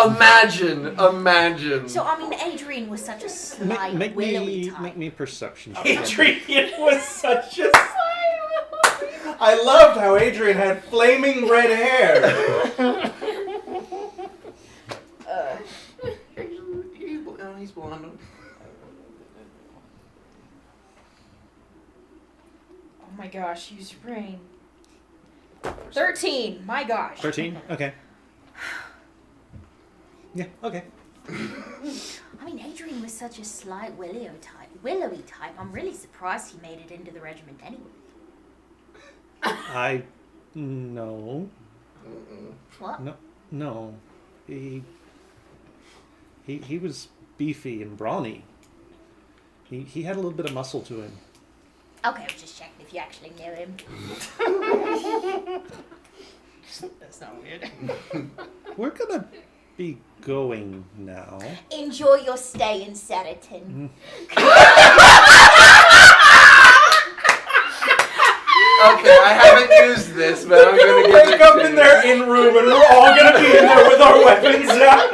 Imagine. So, I mean, Adrian was such a slight, willowy type. Make me perception. Adrian was such a... I loved how Adrian had flaming red hair. He's blonde. Oh my gosh, use your brain. 13. My gosh. 13? Okay. Yeah, okay. I mean, Adrian was such a slight willowy type. I'm really surprised he made it into the regiment anyway. No. What? No. He was beefy and brawny. He had a little bit of muscle to him. Okay, I was just checking if you actually knew him. That's not weird. We're gonna be going now. Enjoy your stay in Saraton. Okay, I haven't used this, but I'm gonna give Wake it up to in you. their in room and we're all gonna be in there with our weapons out.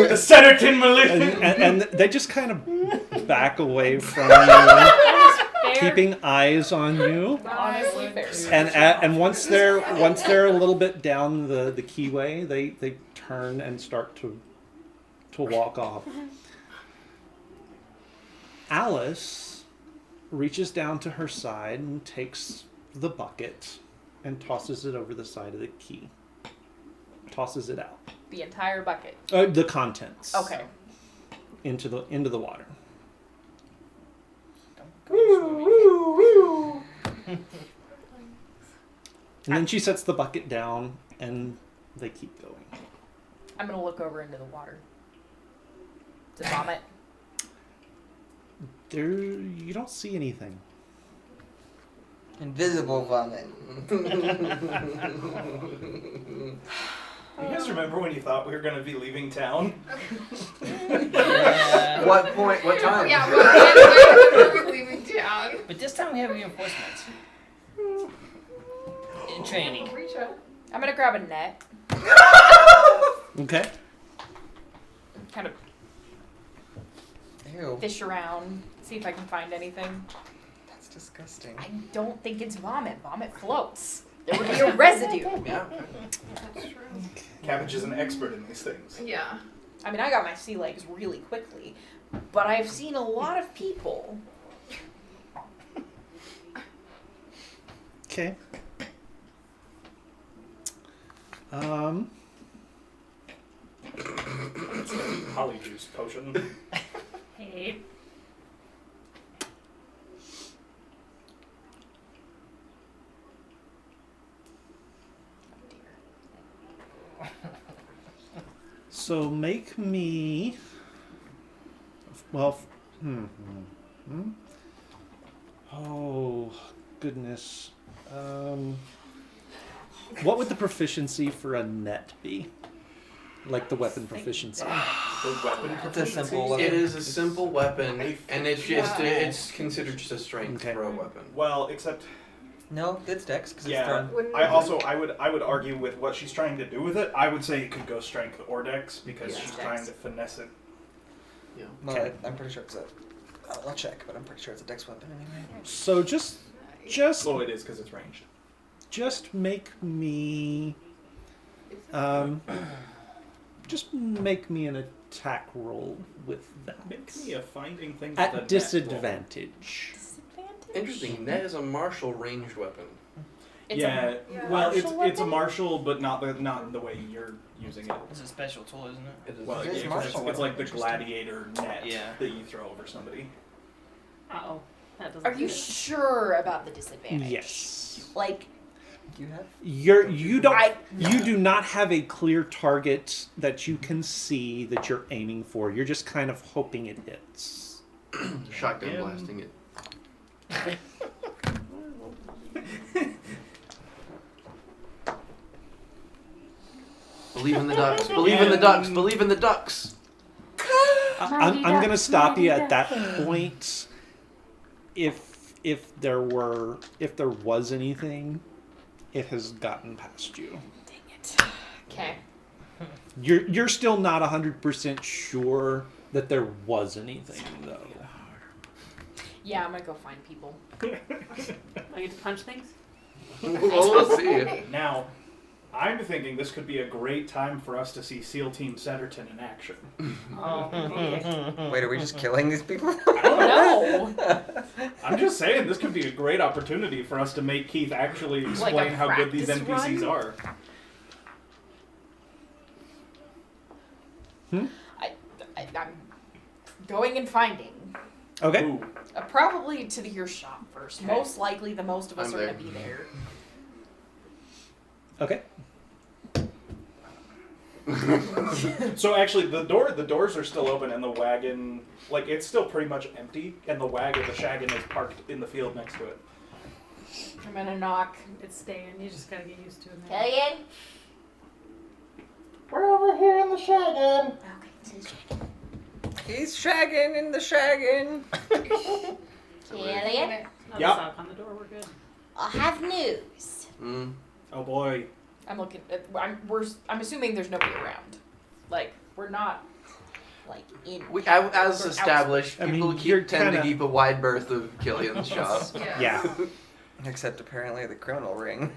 The Senator militia. And they just kind of back away from you, keeping eyes on you. Honestly, fair. And once they're a little bit down the keyway, they turn and start to walk off. Alice reaches down to her side and takes the bucket and tosses it over the side of the key. Tosses it out. The entire bucket. The contents. Okay. Into the water. And then she sets the bucket down and they keep going. I'm gonna look over into the water. To vomit. There, you don't see anything. Invisible vomit. You guys remember when you thought we were gonna be leaving town? Yeah. What point? What time? Yeah, when are we leaving town? But this time we have reinforcements. In training. I'm gonna grab a net. Okay. Kind of Ew. fish around. See if I can find anything. That's disgusting. I don't think it's vomit. Vomit floats. There would be a residue. Yeah. That's true. Cabbage is an expert in these things. Yeah. I mean, I got my sea legs really quickly, but I've seen a lot of people. Okay. Polyjuice potion. Hey. So make me. Well. Oh goodness. What would the proficiency for a net be? Like the weapon proficiency. The weapon It's a simple proficiency? weapon. It is a simple weapon, and it's just it's considered just a strength Okay. throw weapon. Well, except No, it's dex because it's yeah. thrown. I would argue with what she's trying to do with it. I would say it could go strength or dex because Yeah. she's Dex. trying to finesse it. Well, Okay. I'm pretty sure it's a. I'll check, but I'm pretty sure it's a dex weapon anyway. So just Oh, it is because it's ranged. make me. Just make me an attack roll with that. Make me a finding things with a At net disadvantage. Disadvantage? Interesting. That is a martial ranged weapon. It's yeah, Yeah. well, martial it's a weapon? martial, but not in the way you're using it. It's a special tool, isn't it? It is. Well, It yeah, is 'cause martial it's like the weapon. gladiator net Yeah. that you throw over somebody. Uh-oh. That doesn't Are you fit. sure about the disadvantage? Yes. Like, Do you have? You do not have a clear target that you can see that you're aiming for. You're just kind of hoping it hits. Shotgun blasting it. Believe in the ducks. Believe in the ducks. Believe in the ducks. I'm going to stop you at that point. If there was anything, it has gotten past you. dang it. Okay. You're still not 100% sure that there was anything though. Yeah, I'm gonna go find people. I get to punch things? We'll see. Now, I'm thinking this could be a great time for us to see SEAL Team Setterton in action. Oh, okay. Wait, are we just killing these people? No! I'm just saying, this could be a great opportunity for us to make Keith actually explain Like a how good these practice NPCs run? are. I'm going and finding. Okay. Ooh. Probably to your shop first. Okay. Most likely, the most of us I'm are there. gonna be there. Okay. So actually, the doors are still open, and the wagon, like, it's still pretty much empty, and the shaggin is parked in the field next to it. I'm gonna knock. It's staying. You just gotta get used to it. now. Killian? We're over here in the shaggin. Okay, so it's He's shagging in the shaggin. Killian? I'll Yep. just knock on the door. We're good. I have news. Oh boy. I'm looking. I'm assuming there's nobody around. Like we're not. Like in. As established, I mean, people you're tend to kinda- keep a wide berth of Killian's shop. Yeah. Except apparently the criminal ring.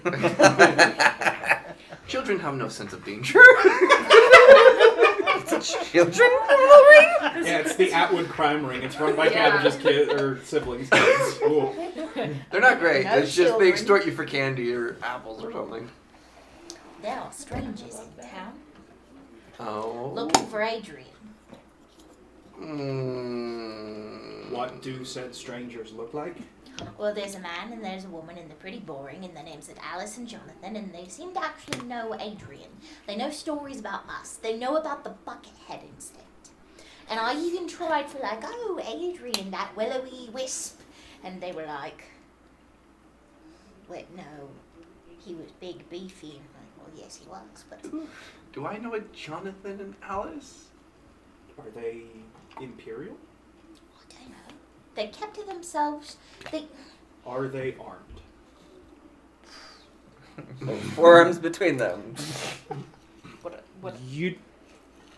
Children have no sense of danger. Children criminal ring? Yeah, it's the Atwood crime ring. It's run by Cabbage's kids or siblings. Kids. Ooh. They're not great. No It's just they children. extort you for candy or apples or something. There are strangers in town Oh. looking for Adrian. What do said strangers look like? Well, there's a man and there's a woman, and they're pretty boring, and their names are Alice and Jonathan, and they seem to actually know Adrian. They know stories about us. They know about the Buckethead incident. And I even tried for like, oh, Adrian, that willowy wisp. And they were like, wait, no, he was big, beefy. And I'm like, well, yes, he was, but Do I know a Jonathan and Alice? Are they Imperial? I don't know. They kept to themselves. Are they armed? Forearms between them. What? You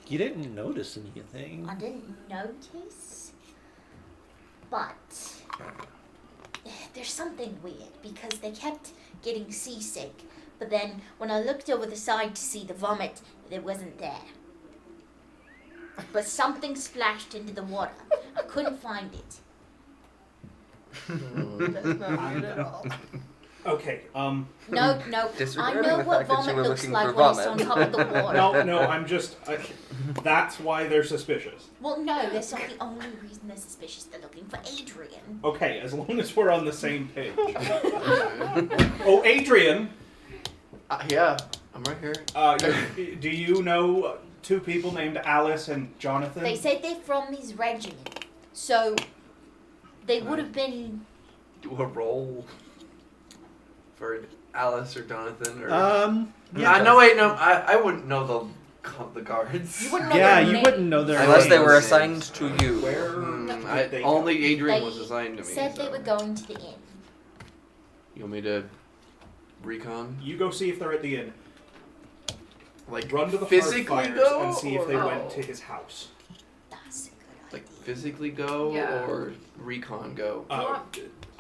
didn't notice anything. I didn't notice, but there's something weird because they kept getting seasick. But then when I looked over the side to see the vomit, it wasn't there. But something splashed into the water. I couldn't find it. That's not weird at all. Okay, No, I Disregarding know the what fact that you vomit were looks looking like for when it's on vomit. top of the water. no, I'm just. That's why they're suspicious. Well, no, that's not the only reason they're suspicious. They're looking for Adrian. Okay, as long as we're on the same page. Oh, Adrian! Yeah, I'm right here. Do you know two people named Alice and Jonathan? They said they're from his regiment, so they would have been. Do a roll for Alice or Jonathan or. Yeah. No, wait, no. I wouldn't know the guards. You wouldn't know Yeah, their you name. wouldn't know their Unless they names. were assigned to you. Where did they Only Adrian They was assigned to me. said they so. were going to the inn. You want me to recon? You go see if they're at the inn. Like Run to the physically Hearthfires go and see if they or- went to his house. That's a good Like idea. physically go Yeah. or recon go?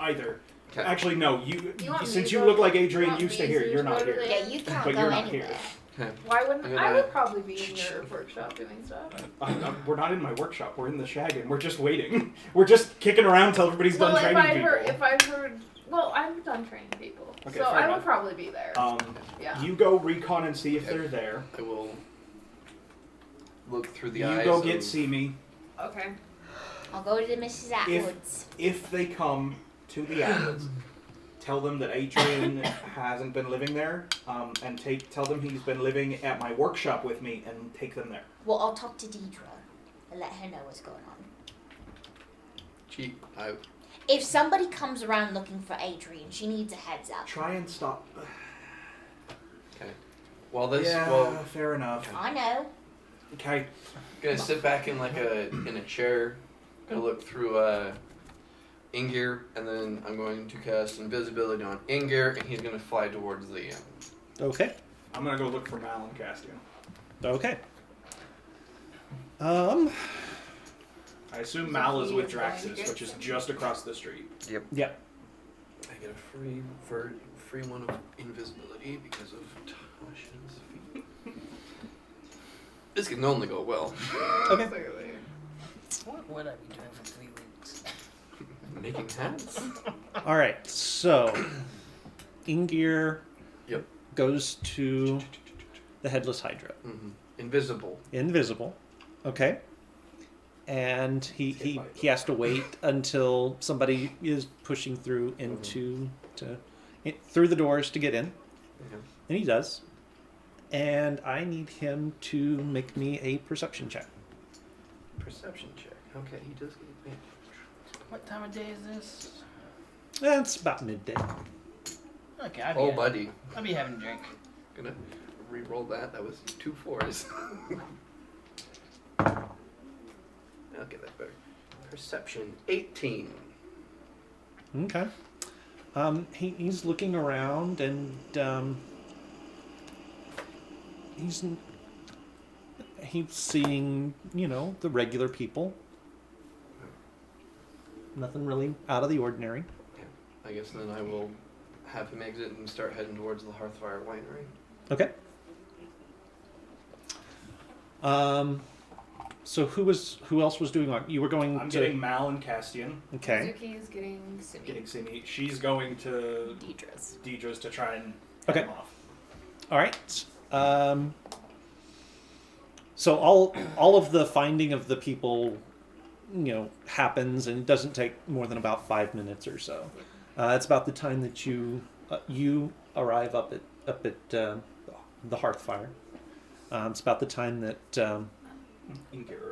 Either. Okay. Actually, no. You want since me you to look go- like you Adrian, want you me stay here. to You're go not to here. the- Yeah, you can't But go you're not anywhere. here. Why wouldn't I'm I gonna- would probably be in your workshop doing stuff. We're not in my workshop. We're in the shaggin'. We're just waiting. We're just kicking around till everybody's done Well, training people. if I've heard, well, I'm done training people, Okay, so fair I enough. would probably be there. Yeah. You go recon and see if they're there. I will look through the You eyes. go of... get Simi. Okay. I'll go to Mrs. Atwood's. If they come to the Atwoods, tell them that Adrian hasn't been living there, and tell them he's been living at my workshop with me, and take them there. Well, I'll talk to Deidre and let her know what's going on. If somebody comes around looking for Adrian, she needs a heads up. Try and stop. Okay. Well, fair enough. I know. Okay. Gonna sit back in in a chair. Gonna look through Ingir, and then I'm going to cast invisibility on Ingir, and he's gonna fly towards the end. Okay. I'm gonna go look for Mal and Castian. Okay. I assume Mal is with Draxus, which is just across the street. Yep. I get a free one of invisibility because of Tasha's feet. This can only go well. Okay. What would I be doing for 3 weeks? Making hats. All right. So, Ingir Yep. goes to the Headless Hydra. Mm-hmm. Invisible. Invisible. Okay. And he has to wait until somebody is pushing through into through the doors to get in. Okay. And he does. And I need him to make me a perception check. Perception check. Okay, he does get advantage. What time of day is this? It's about midday. Okay, I'll be, Buddy. I'll be having a drink. Gonna re-roll that. That was 2 4s. I'll get that better. Perception 18. Okay. He's looking around and he's seeing, the regular people. Nothing really out of the ordinary. I guess then I will have him exit and start heading towards the Hearthfire Winery. Okay. So who else was doing what? You were going I'm to... getting Mal and Castian. Okay. Suzuki is getting Simi. Getting Simi. She's going to Deidre's to try and head Okay. him off. All right. So all of the finding of the people, happens, and it doesn't take more than about 5 minutes or so. It's about the time that you arrive up at the Hearthfire. It's about the time that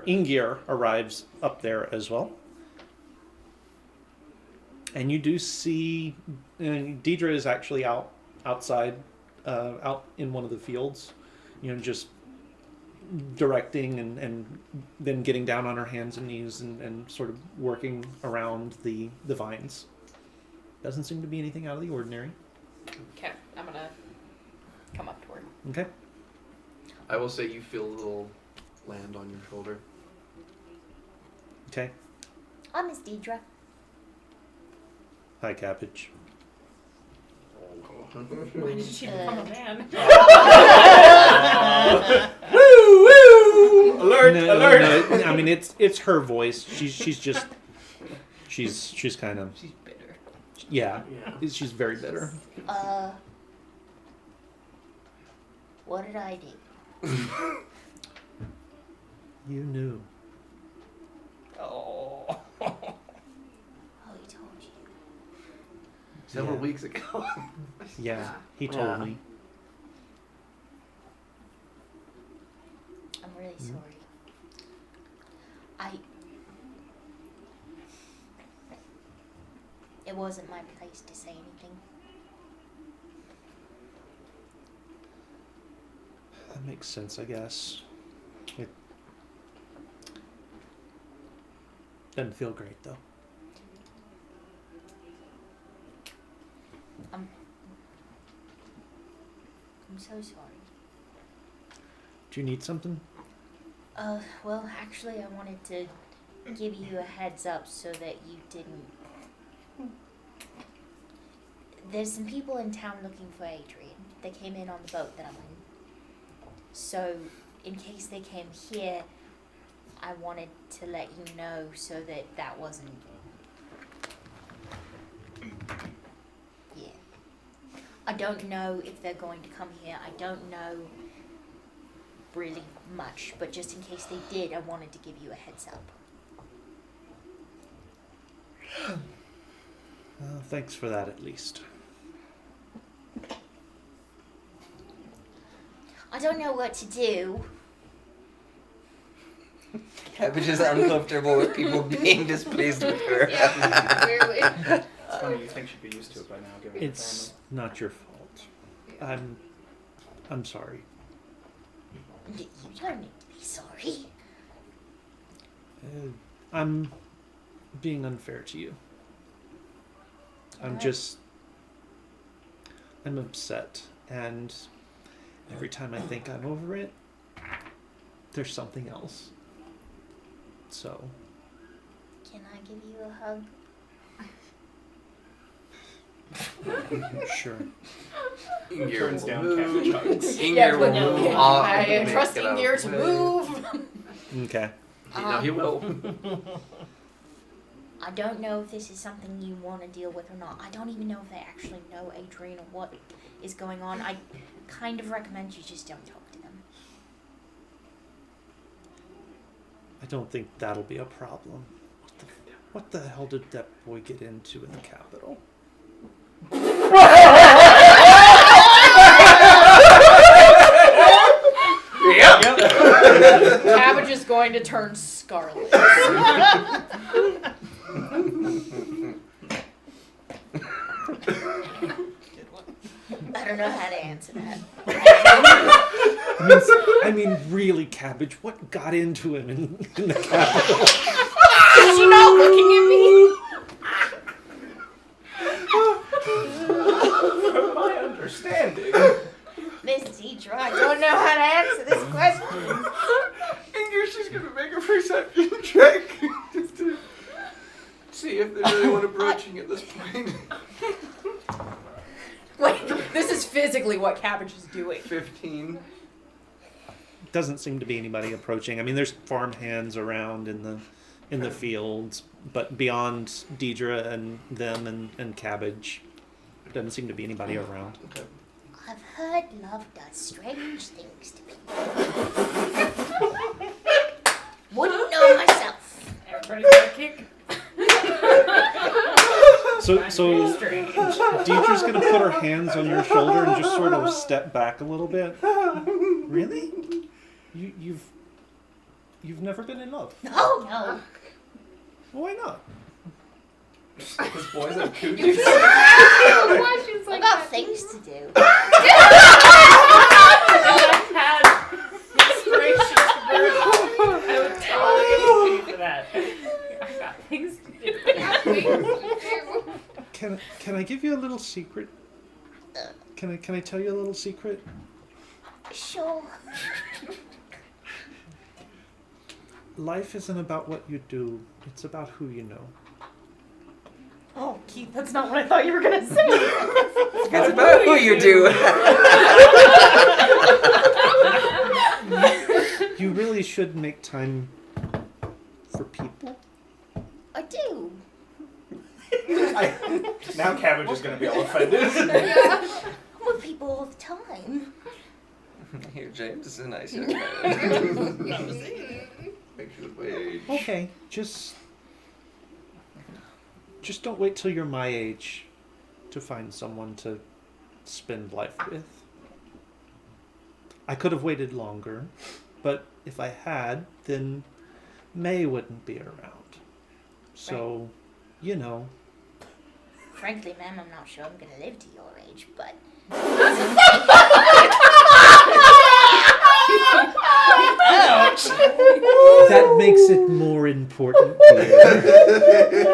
Ingir arrives up there as well. And you do see Deidre is actually outside, out in one of the fields, just directing and then getting down on her hands and knees and sort of working around the vines. Doesn't seem to be anything out of the ordinary. Okay, I'm gonna come up to her. Okay. I will say you feel a little land on your shoulder. Okay. I'm Miss Deidre. Hi, Cabbage. Why did she become a man? Woo! Woo! Alert! Alert! No, I mean, it's her voice. She's kind of... She's bitter. Yeah. She's very bitter. What did I do? You knew. Oh. Oh, he told you. Several weeks ago. Yeah, he told me. I'm really sorry. It wasn't my place to say anything. That makes sense, I guess. It doesn't feel great, though. I'm so sorry. Do you need something? Well, actually, I wanted to give you a heads up so that you didn't... There's some people in town looking for Adrian. They came in on the boat that I'm in. So, in case they came here, I wanted to let you know so that wasn't... Yeah. I don't know if they're going to come here. I don't know really much, but just in case they did, I wanted to give you a heads up. Thanks for that, at least. I don't know what to do. Cabbage is uncomfortable with people being displeased with her. Yeah, clearly. It's funny, you think she'd be used to it by now, given her It's not your fault. Yeah. I'm sorry. You don't need to be sorry. I'm being unfair to you. I'm upset, and every time I think I'm over it, there's something else. So. Can I give you a hug? Sure. Ingir Turns will down move. Cabbage hugs. Ingir will move off. I and trust make it out Ingir of to the way. move. Okay. No, he will. I don't know if this is something you want to deal with or not. I don't even know if they actually know Adrian or what is going on. I kind of recommend you just don't talk to them. I don't think that'll be a problem. What the hell did that boy get into in the Capitol? Cabbage is going to turn scarlet. I don't know how to answer that. I mean, really, Cabbage, what got into him in the Capitol? Is she not looking at me? This is physically what Cabbage is doing. 15. Doesn't seem to be anybody approaching. I mean, there's farm hands around in the fields, but beyond Deidre and them and Cabbage, doesn't seem to be anybody around. Okay. I've heard love does strange things to people. Wouldn't know myself. Everybody's got a kick. So Strange. Deidre's gonna put her hands on your shoulder and just sort of step back a little bit. Really? You've never been in love? No, no. Well, why not? Because boys have cooties. Why she's I like got that? things to do. I've had inspiration I would totally pay for that. I got things to do. Can I give you a little secret? Can I tell you a little secret? Sure. Life isn't about what you do, it's about who you know. Oh, Keith, that's not what I thought you were gonna say. It's about who you do. You really should make time for people. I do. Now Cabbage is going to be all offended. I'm with people all the time. Here, James is a nice young man. Makes you wait. Okay, just don't wait till you're my age to find someone to spend life with. I could have waited longer, but if I had, then May wouldn't be around. So, you know. Frankly, ma'am, I'm not sure I'm gonna live to your age, but. That makes it more important, dear.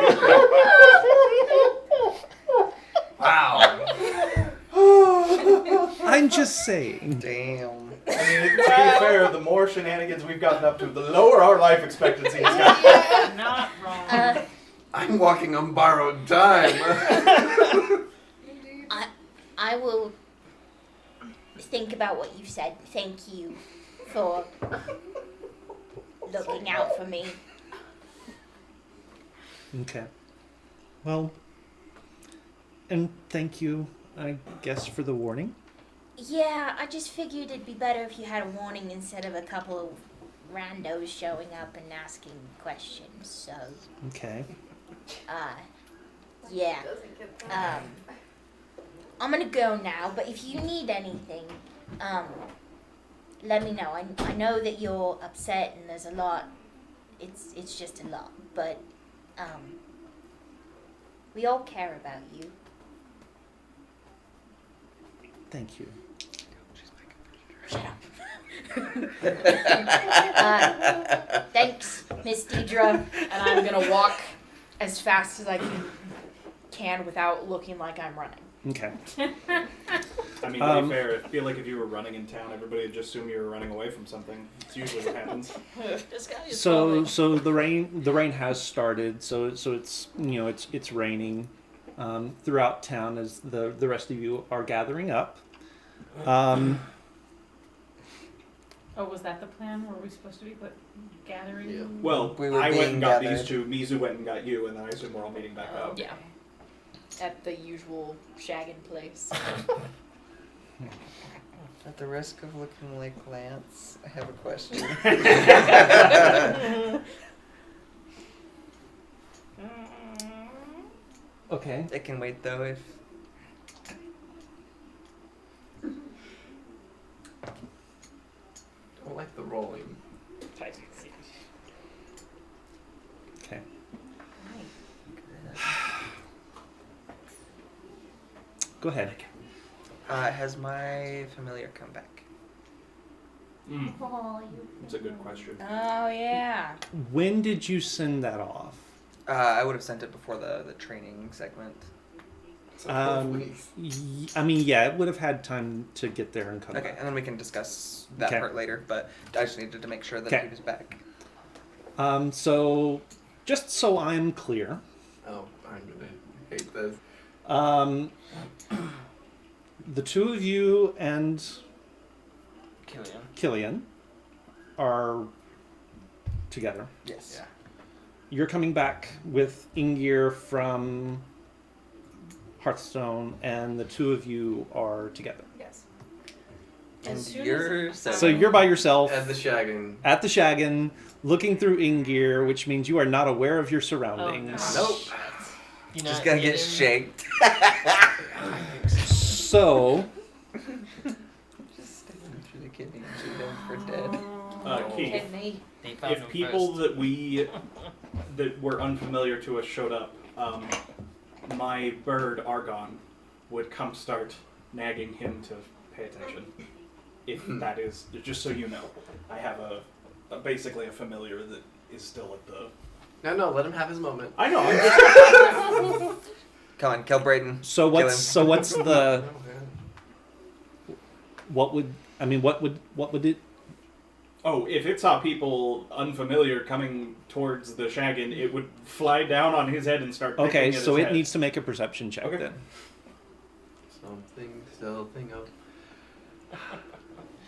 Wow. I'm just saying. Damn. I mean, to be fair, the more shenanigans we've gotten up to, the lower our life expectancy has gotten. Not wrong. I'm walking on borrowed time. I will think about what you said. Thank you for looking out for me. Okay. Well, and thank you, I guess, for the warning. Yeah, I just figured it'd be better if you had a warning instead of a couple of randos showing up and asking questions. So, Okay. yeah. I'm gonna go now, but if you need anything, let me know. I know that you're upset and there's a lot. It's just a lot, but we all care about you. Thank you. Shut up. Thanks, Miss Deidre. And I'm gonna walk as fast as I can without looking like I'm running. Okay. I mean, to be fair, I feel like if you were running in town, everybody would just assume you were running away from something. It's usually what happens. This guy is So the rain has started. So it's it's raining throughout town as the rest of you are gathering up. Oh, was that the plan? Were we supposed to be gathering? Yeah. Well, We were I went being and got gathered. these two. Mizu went and got you, and then I assume we're all meeting back up. Yeah. At the usual shagging place. At the risk of looking like Lance, I have a question. Okay. It can wait though if Don't like the rolling. Okay. Go ahead. has my familiar come back? It's a good question. Oh yeah. When did you send that off? I would have sent it before the training segment. So 12 weeks. I mean, yeah, it would have had time to get there and come Okay, back. and then we can discuss that Okay. part later, but I just needed to make sure that Okay. he was back. So, just so I'm clear, Oh, I'm gonna hate this. the two of you and Killian. are together. Yes. Yeah. You're coming back with Ingir from Hearthstone, and the two of you are together. Yes. And As soon you're as- So you're by yourself At the Shaggin. at the Shaggin, looking through Ingir, which means you are not aware of your surroundings. Nope. You just gonna get shaked. So, Just stick him through the kidney and shoot him for dead. Keith, Kidney. They found if him people first. that were unfamiliar to us showed up, my bird Argon would come start nagging him to pay attention. If that is, just so you know, I have basically a familiar that is still at the. No, let him have his moment. I know. I'm just, Come on, kill Brayden. so Kill what's him. the what would it? oh, if it saw people unfamiliar coming towards the Shaggin, it would fly down on his head and start. picking Okay, at so his it head. needs to make a perception check Okay. then. Something of.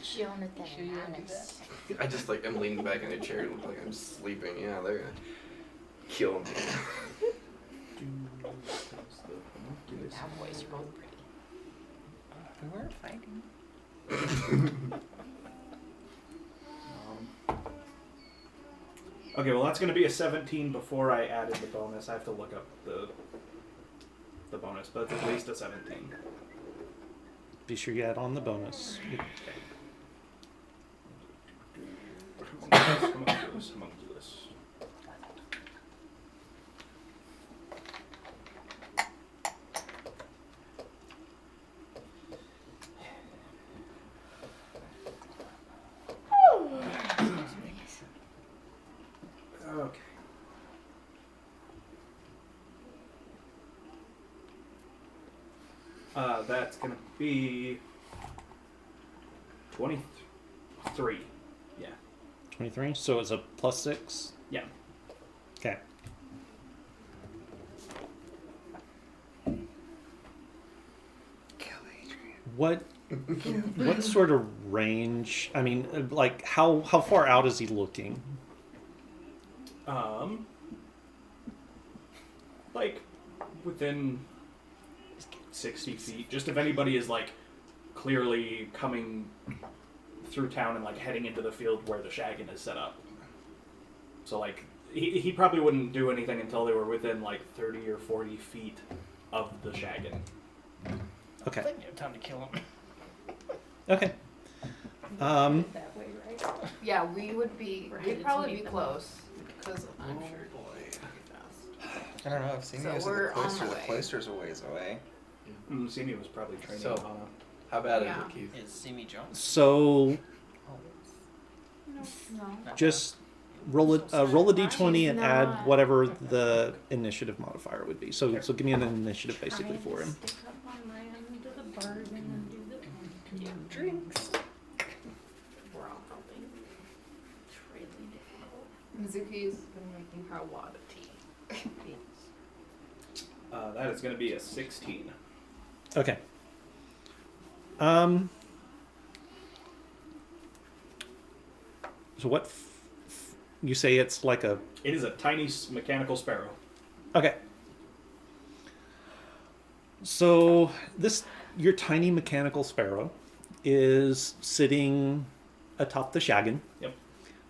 Jonathan Sure you wanna do Annis. I just like I'm leaning back in a chair and look like I'm sleeping. Yeah, they're gonna kill me. Cowboys, you're both pretty. We weren't fighting. Okay, well that's going to be a 17 before I added the bonus. I have to look up the bonus, but it's at least a 17. Be sure you add on the bonus. Homunculus. Okay. That's gonna be 23. Yeah. 23. So it's a +6. Yeah. Okay. Kill Adrian. What sort of range? I mean, like how far out is he looking? Like within 60 feet. Just if anybody is like clearly coming through town and like heading into the field where the Shaggin is set up. So like he probably wouldn't do anything until they were within like 30 or 40 feet of the Shaggin. Okay. I think you have time to kill him. Okay. That way, right? Yeah, we'd headed to probably be meet them. close because I'm sure. I don't know if Simi So was in we're the on cloister. the The way. cloister's a ways away. Simi was probably training So- Hana. How bad Yeah. is it, Keith? Is Simi Jones? So No. just roll a d20 and add not. whatever the initiative modifier would be. So give me an initiative basically for him. Stick up my land to the bargain and do the Drinks. We're all helping. It's really difficult. Mizuki's been making her a lot of tea. That is going to be a 16. Okay. So what? You say it's like a It is a tiny mechanical sparrow. okay. So your tiny mechanical sparrow is sitting atop the Shaggin. Yep.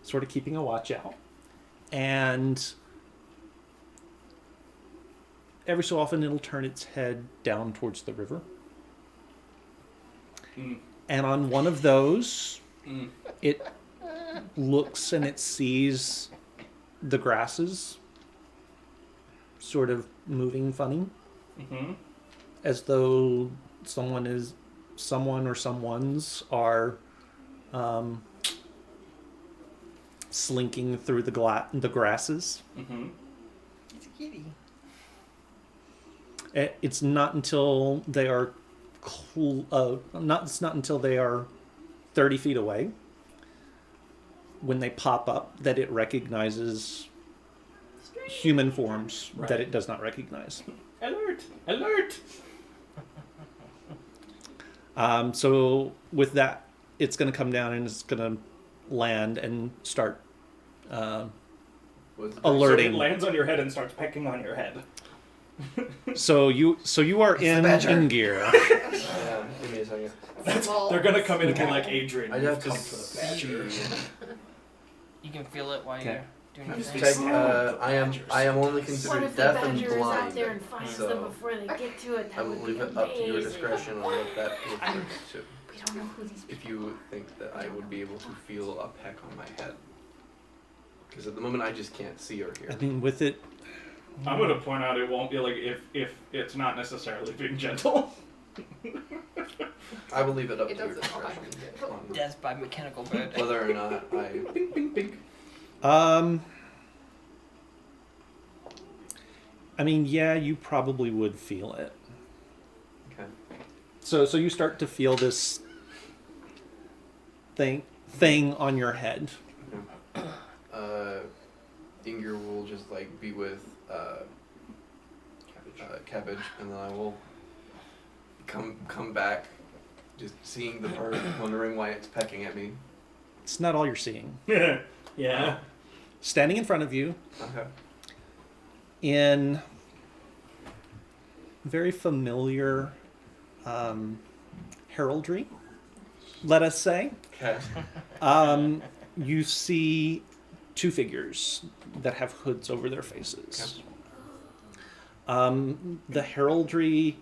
Sort of keeping a watch out. And every so often it'll turn its head down towards the river. Mm. And on one of those, Mm. it looks and it sees the grasses sort of moving funny, Mm-hmm. as though someone or someone's are slinking through the grasses. Mm-hmm. It's a kitty. It's not until they are it's not until they are 30 feet away when they pop up that it recognizes human forms that Right. it does not recognize. Alert! Alert! So with that, it's going to come down and it's going to land and start Was alerting. So it lands on your head and starts pecking on your head. So you are the in badger. gear. Yeah, give me a second. They're gonna come in and be like, Adrian, I'd you've have to come for the badger. You can feel it while Okay. you're doing your Just thing. Check, I am only What considered if the deaf and badger is out blind, there and finds them so before they get to it? I That will would leave be it up to your amazing. discretion on what that looks like too. We don't know who these If you think that I would be able to feel a peck on my head. Because at the moment I just can't see or hear. I mean, with it, I'm gonna point out it won't be like if it's not necessarily being gentle. I will leave it up It to your doesn't all discretion on Death by mechanical bird. whether or not I. Bing, bing, bing. I mean, yeah, you probably would feel it. Okay. So you start to feel this thing on your head. Inger will just like be with Cabbage, and then I will come back, just seeing the bird, wondering why it's pecking at me. It's not all you're seeing. Yeah. Standing in front of you Okay. in very familiar heraldry, let us say, Okay. you see two figures that have hoods over their faces. The heraldry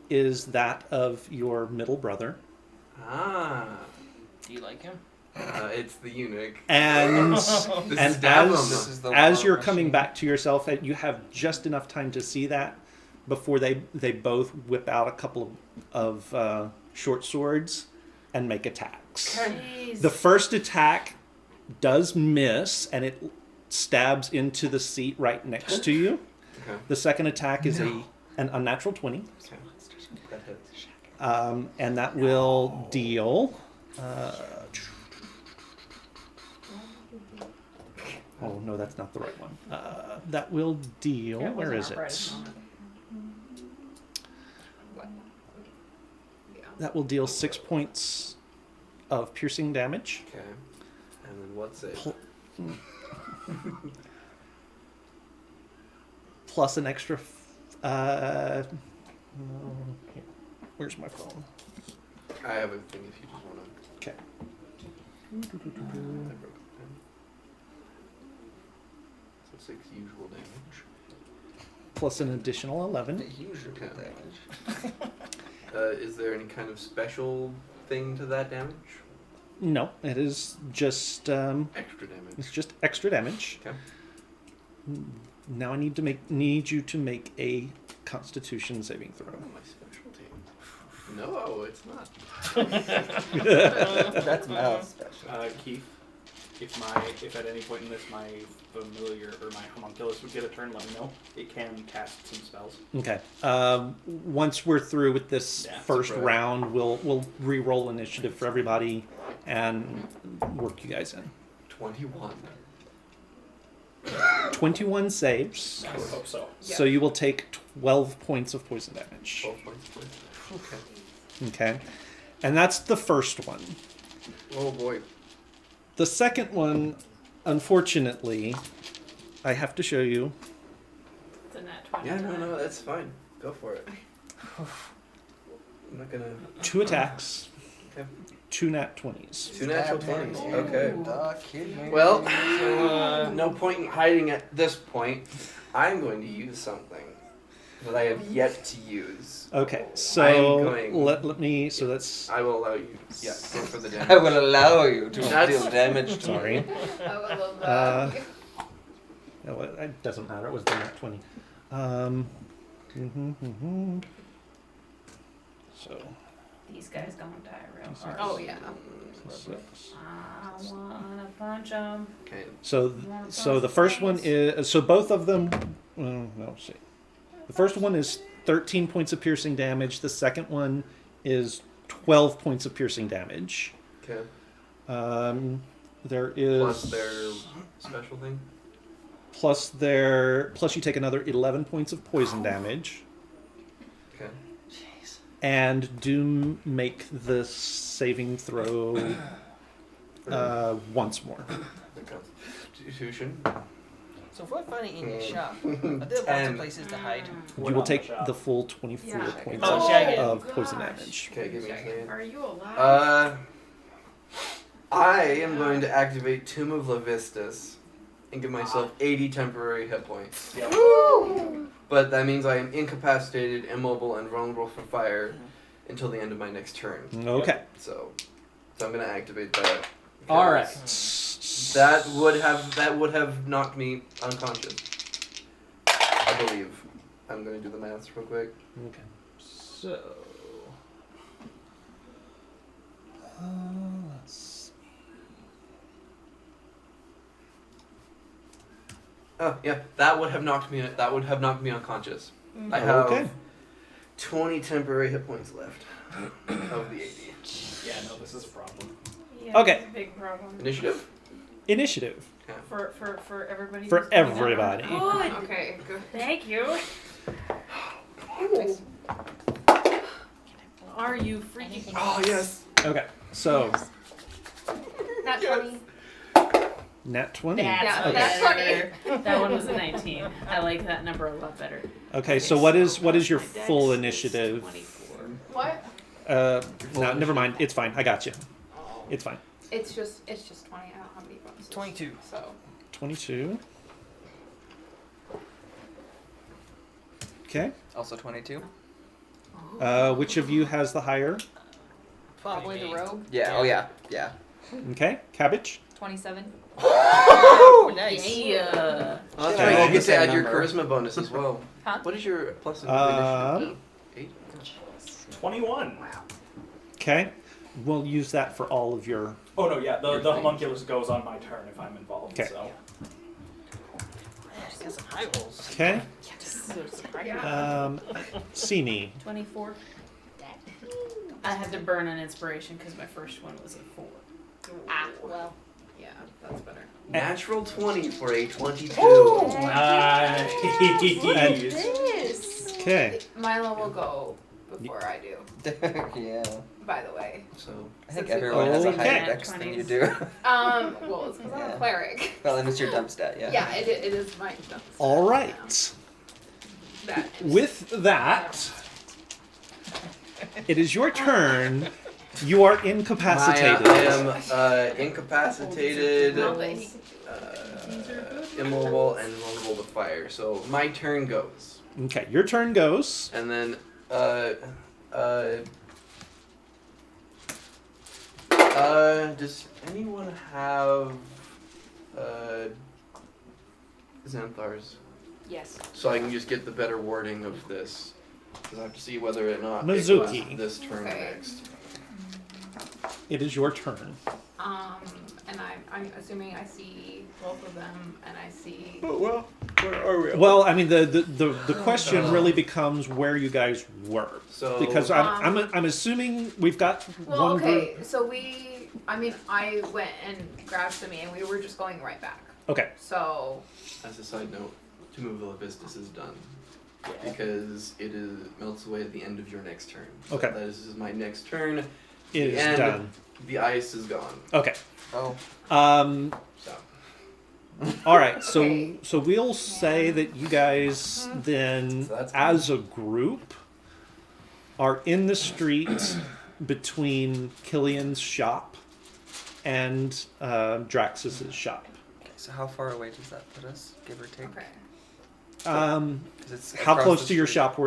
is that of your middle brother. Ah. Do you like him? It's the eunuch. And This and is Davum. This is the as war you're coming machine. back to yourself, you have just enough time to see that before they both whip out a couple of short swords and make attacks. Jeez. The first attack does miss, and it stabs into the seat right next to you. Okay. The second attack is an unnatural 20, Okay. That hits. and that will deal. Oh no, that's not the right one. That will deal. Yeah, it Where is wasn't our prize. it? Yeah. That will deal 6 points of piercing damage. Okay. And then what's it? Pl- Plus an extra. Here. Where's my phone? I have a thing if you just want to. Okay. So 6 usual damage. Plus an additional 11. The usual Okay. damage. Is there any kind of special thing to that damage? No, it is just Extra damage. it's just extra damage. Okay. Now I need you to make a Constitution saving throw. Oh, my specialty. No, it's not. That's Mal's special. Keith, if at any point in this my familiar or my homunculus would get a turn, let me know. It can cast some spells. Okay. Once we're through with this Yeah, first super. round, we'll re-roll initiative for everybody and work you guys in. 21. 21 saves, I would hope so. so you will take 12 points of poison damage. 12 points. Okay. Okay, and that's the first one. Oh boy. The second one, unfortunately, I have to show you. It's a nat 20. Yeah, no, that's fine. Go for it. I'm not gonna. 2 attacks, Okay. 2 nat 20s. 2 natural 20s. Okay. Duh, kid me. Well, no point in hiding at this point. I'm going to use something that I have yet to use. Okay, I'm so going- let me. So that's I will allow you. Yeah, go for the I damage. will allow you to That's- deal damage to sorry. me. I would love Uh, that. No, it doesn't matter. It was the nat 20. So These guys don't die real hard. Oh, yeah. 6. I wanna punch them. Okay. So the first one is so both of them. No, see. The first one is 13 points of piercing damage. The second one is 12 points of piercing damage. Okay. There is Plus their special thing. plus you take another 11 points of poison damage. Okay. and do make the saving throw once more. Constitution. So if we're finding in your shop, are there lots of 10. places to hide? You will take the full 24 Yeah. points Oh, Shaggy. of poison gosh. damage. Okay, give me a second. Are you alive? I am going to activate Tomb of Levistus and give myself 80 temporary hit points. But that means I am incapacitated, immobile, and vulnerable for fire until the end of my next turn. Okay. So I'm going to activate that. All right. That would have knocked me unconscious. I believe. I'm going to do the maths real quick. Okay. So. Let's see. Oh yeah, that would have knocked me. That would have knocked me unconscious. I have Okay. 20 temporary hit points left of the 80. Yeah, no, this is a problem. Yeah, Okay. it's a big problem. Initiative. Initiative For everybody. for who's doing that everybody. one? Good. Okay, good. Thank you. Are you freaking? Anything Oh else? yes. Okay. So Not 20. nat 20. Yeah, Okay. that's funny. That one was a 19. I like that number a lot better. Okay. So what is your full initiative? 24. What? No, never mind. It's fine. I got you. It's fine. It's just 20. I don't have any bonuses. 22. So 22. Okay. Also 22. Which of you has the higher? Probably the me. rogue. Yeah. Oh yeah. Yeah. Okay. Cabbage. 27. Oh, nice. Yeah. Oh, that's Okay. right. You get to Same add your number. charisma bonus as well. Huh? What is your plus of Um, initiative? 8. 21. Okay. We'll use that for all of your. Oh no, yeah, the homunculus goes on my turn if I'm involved. Okay. So She's got some high rolls. Okay. Yeah. See me. 24. I had to burn an inspiration because my first one was a 4. Ah, well. yeah, that's better. Natural 20 for a 22. nice. This. Okay. Milo will go before I do. Yeah. By the way. So I think Since we everyone has a Okay. higher dex than you do. Well, it's because I'm Yeah. a cleric. Well, and it's your dump stat. Yeah. Yeah, it is my stuff. All right. That. With that, it is your turn. You are incapacitated. I am incapacitated, immobile, and vulnerable to fire. So my turn goes. Okay, your turn goes. And then, does anyone have, Xanthars? Yes. So I can just get the better wording of this. Because I have to see whether or not Mizuki. it goes this turn Okay. next. It is your turn. And I'm assuming I see both of them, and I see. Oh, well, where are we? Well, I mean, the question really becomes where you guys were, So, because I'm assuming we've got Well, one okay, group. so I went and grabbed Simi, and we were just going right back. Okay. So, as a side note, Tomb of Levistus is done. Because it melts away at the end of your next turn. So Okay. this is my next turn. It The is end. done. The ice is gone. Okay. Oh. So All right. So Okay. so we'll say that you guys then, So that's as a group, are in the street between Killian's shop and Draxus's shop. Okay, so how far away does that put us, give or take? okay. 'Cause it's How across close the to your street. shop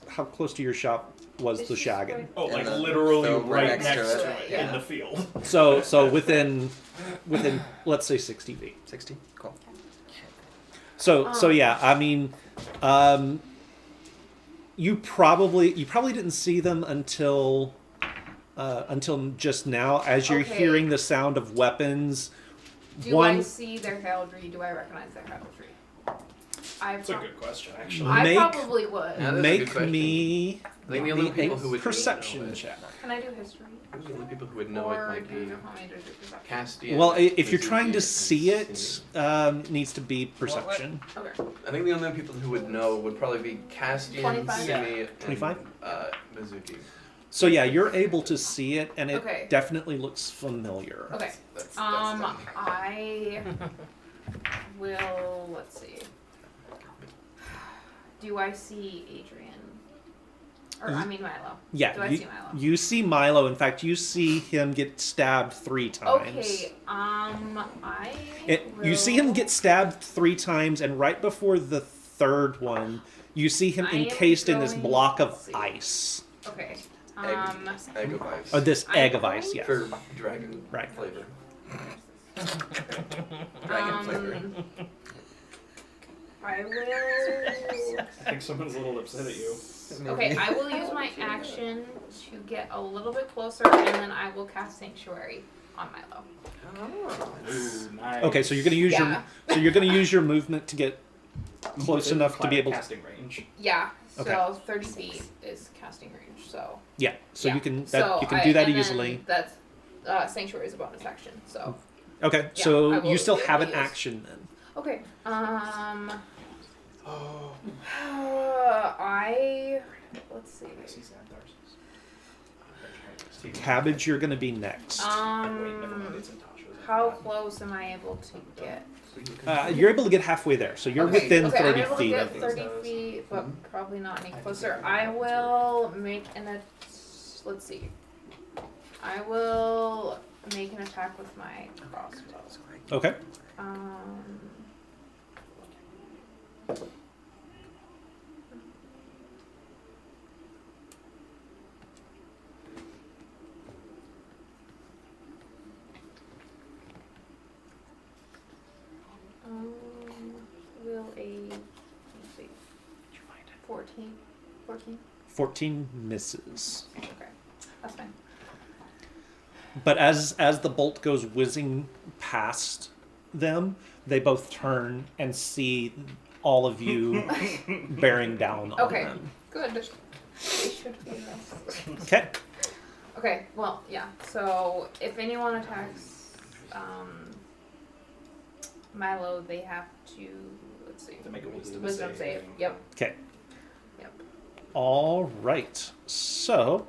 how close to your shop was It's the just shaggin? right- Oh, like And the literally field right right next next to to it it, yeah. in the field. So within let's say 60 feet. 60? Cool. So yeah, I mean, you probably didn't see them until just now, as you're Okay. hearing the sound of weapons. Do I see their heraldry? Do I recognize their heraldry? That's a good question, actually. I Make- probably would. Yeah, that's a good Make question. me I think the only people a who would perception know it- check. Can I do history? The only people who would know Or it might do you be want me to do perception? Castian. Well, if you're Mizuki, trying to and see it, Simi. needs to be perception. Okay. I think the only people who would know would probably be Castian, 25? Simi, and 25? Mizuki. So yeah, you're able to see it, and it Okay. definitely looks familiar. Okay. That's I will. Let's see. Do I see Adrian? Or I mean Milo. Yeah, Do I see Milo? you see Milo. In fact, you see him get stabbed 3 times. Okay. I. You see him will- get stabbed 3 times, and right before the 3rd one, you see him I am encased in this going- block of let's see. ice. Okay. Egg of ice. Oh, this I'm egg of going ice, yes. For dragon Right. flavor. Dragon flavor. I will. I think someone's a little upset at you. Okay, I will use my action to get a little bit closer, and then I will cast Sanctuary on Milo. Ooh, nice. Okay, so you're gonna use Yeah. your movement to get close enough to be able to. casting range. Yeah. So Okay. 30 feet is casting range. So. Yeah, so yeah. you can So you can do that and then easily. That's Sanctuary is a bonus action. So. Okay, Yeah, so I will you still have an use- action then. Okay. Oh. Let's see. Cabbage, you're gonna be next. How close am I able to get? You're able to get halfway there, so you're Okay, within okay, 30 I'm able feet to of get them. 30 feet, but probably not any closer. I will make let's see. I will make an attack with my crossbow. Okay. Will let's see, 14? 14 misses. Okay, that's fine. But as the bolt goes whizzing past them, they both turn and see all of you bearing down on Okay, them. good. They should be nice. Okay. Okay, well, yeah. So if anyone attacks Milo, they have to, let's see, To make a wisdom wisdom save. Yep. Okay. Yep. All right. So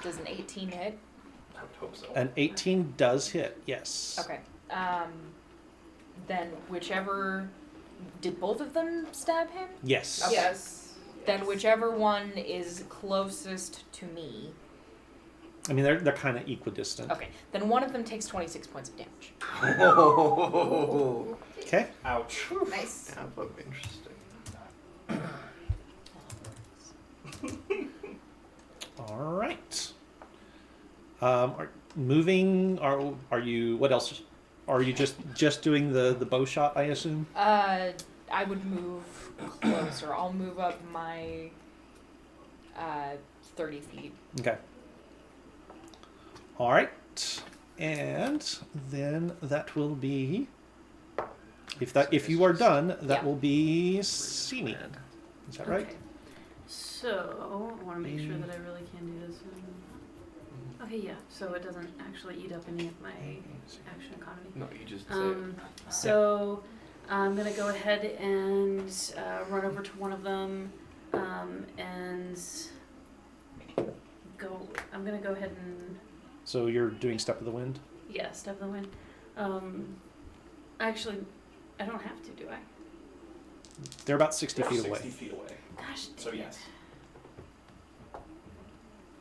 Does an 18 hit? I would hope so. an 18 does hit. Yes. Okay. Then whichever. Did both of them stab him? Yes. Yes. Then whichever one is closest to me. I mean, they're kind of equidistant. Okay. Then one of them takes 26 points of damage. Oh. Okay. Ouch. Nice. That would be interesting. All right. Are you? What else? Are you just doing the bow shot? I assume. I would move closer. I'll move up my 30 feet. Okay. All right. And then that will be. If you are done, that Yeah. will be Simi. Is that right? Okay. So, I want to make sure that I really can do this. Okay, yeah. So it doesn't actually eat up any of my action economy. No, you just say So I'm gonna go ahead and run over to one of them, and go. I'm gonna go ahead and So you're doing Step of the Wind. step in the wind. Actually, I don't have to, do I? They're about 60 feet 60 away. feet away. Gosh. So dang yes. it.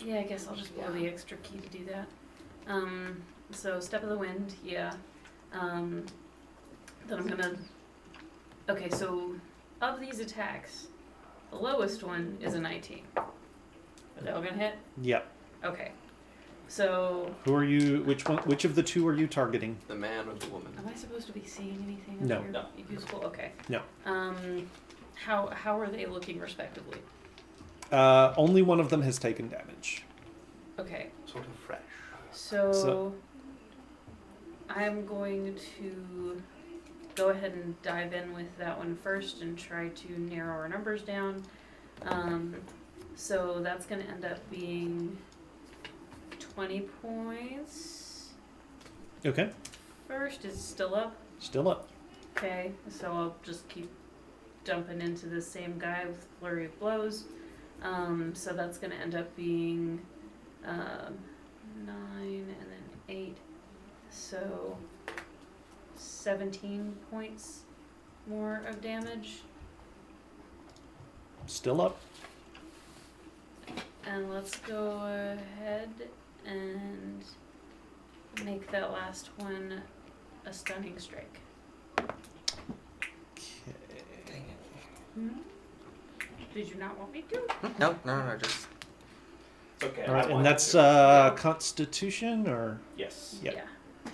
Yeah, I guess I'll just blow the extra key to do that. So step of the wind, yeah. Then I'm gonna. Okay, so of these attacks, the lowest one is a 19. Are they all gonna hit? Yep. Okay. So Who are you? Which of the two are you targeting? the man or the woman. am I supposed to be seeing anything? No. Up here? No. Useful. Okay. No. How are they looking respectively? Only one of them has taken damage. Okay. Sort of fresh. So, So- I'm going to go ahead and dive in with that one first and try to narrow our numbers down. So that's going to end up being 20 points. Okay. First, is it still up? Still up. Okay, so I'll just keep dumping into the same guy with flurry of blows. So that's going to end up being 9 and then 8. So 17 points more of damage. Still up. And let's go ahead and make that last one a stunning strike. Okay. Did you not want me to? No, just It's okay. All right, I and wanted that's to. Constitution or Yes. Yep. Yeah.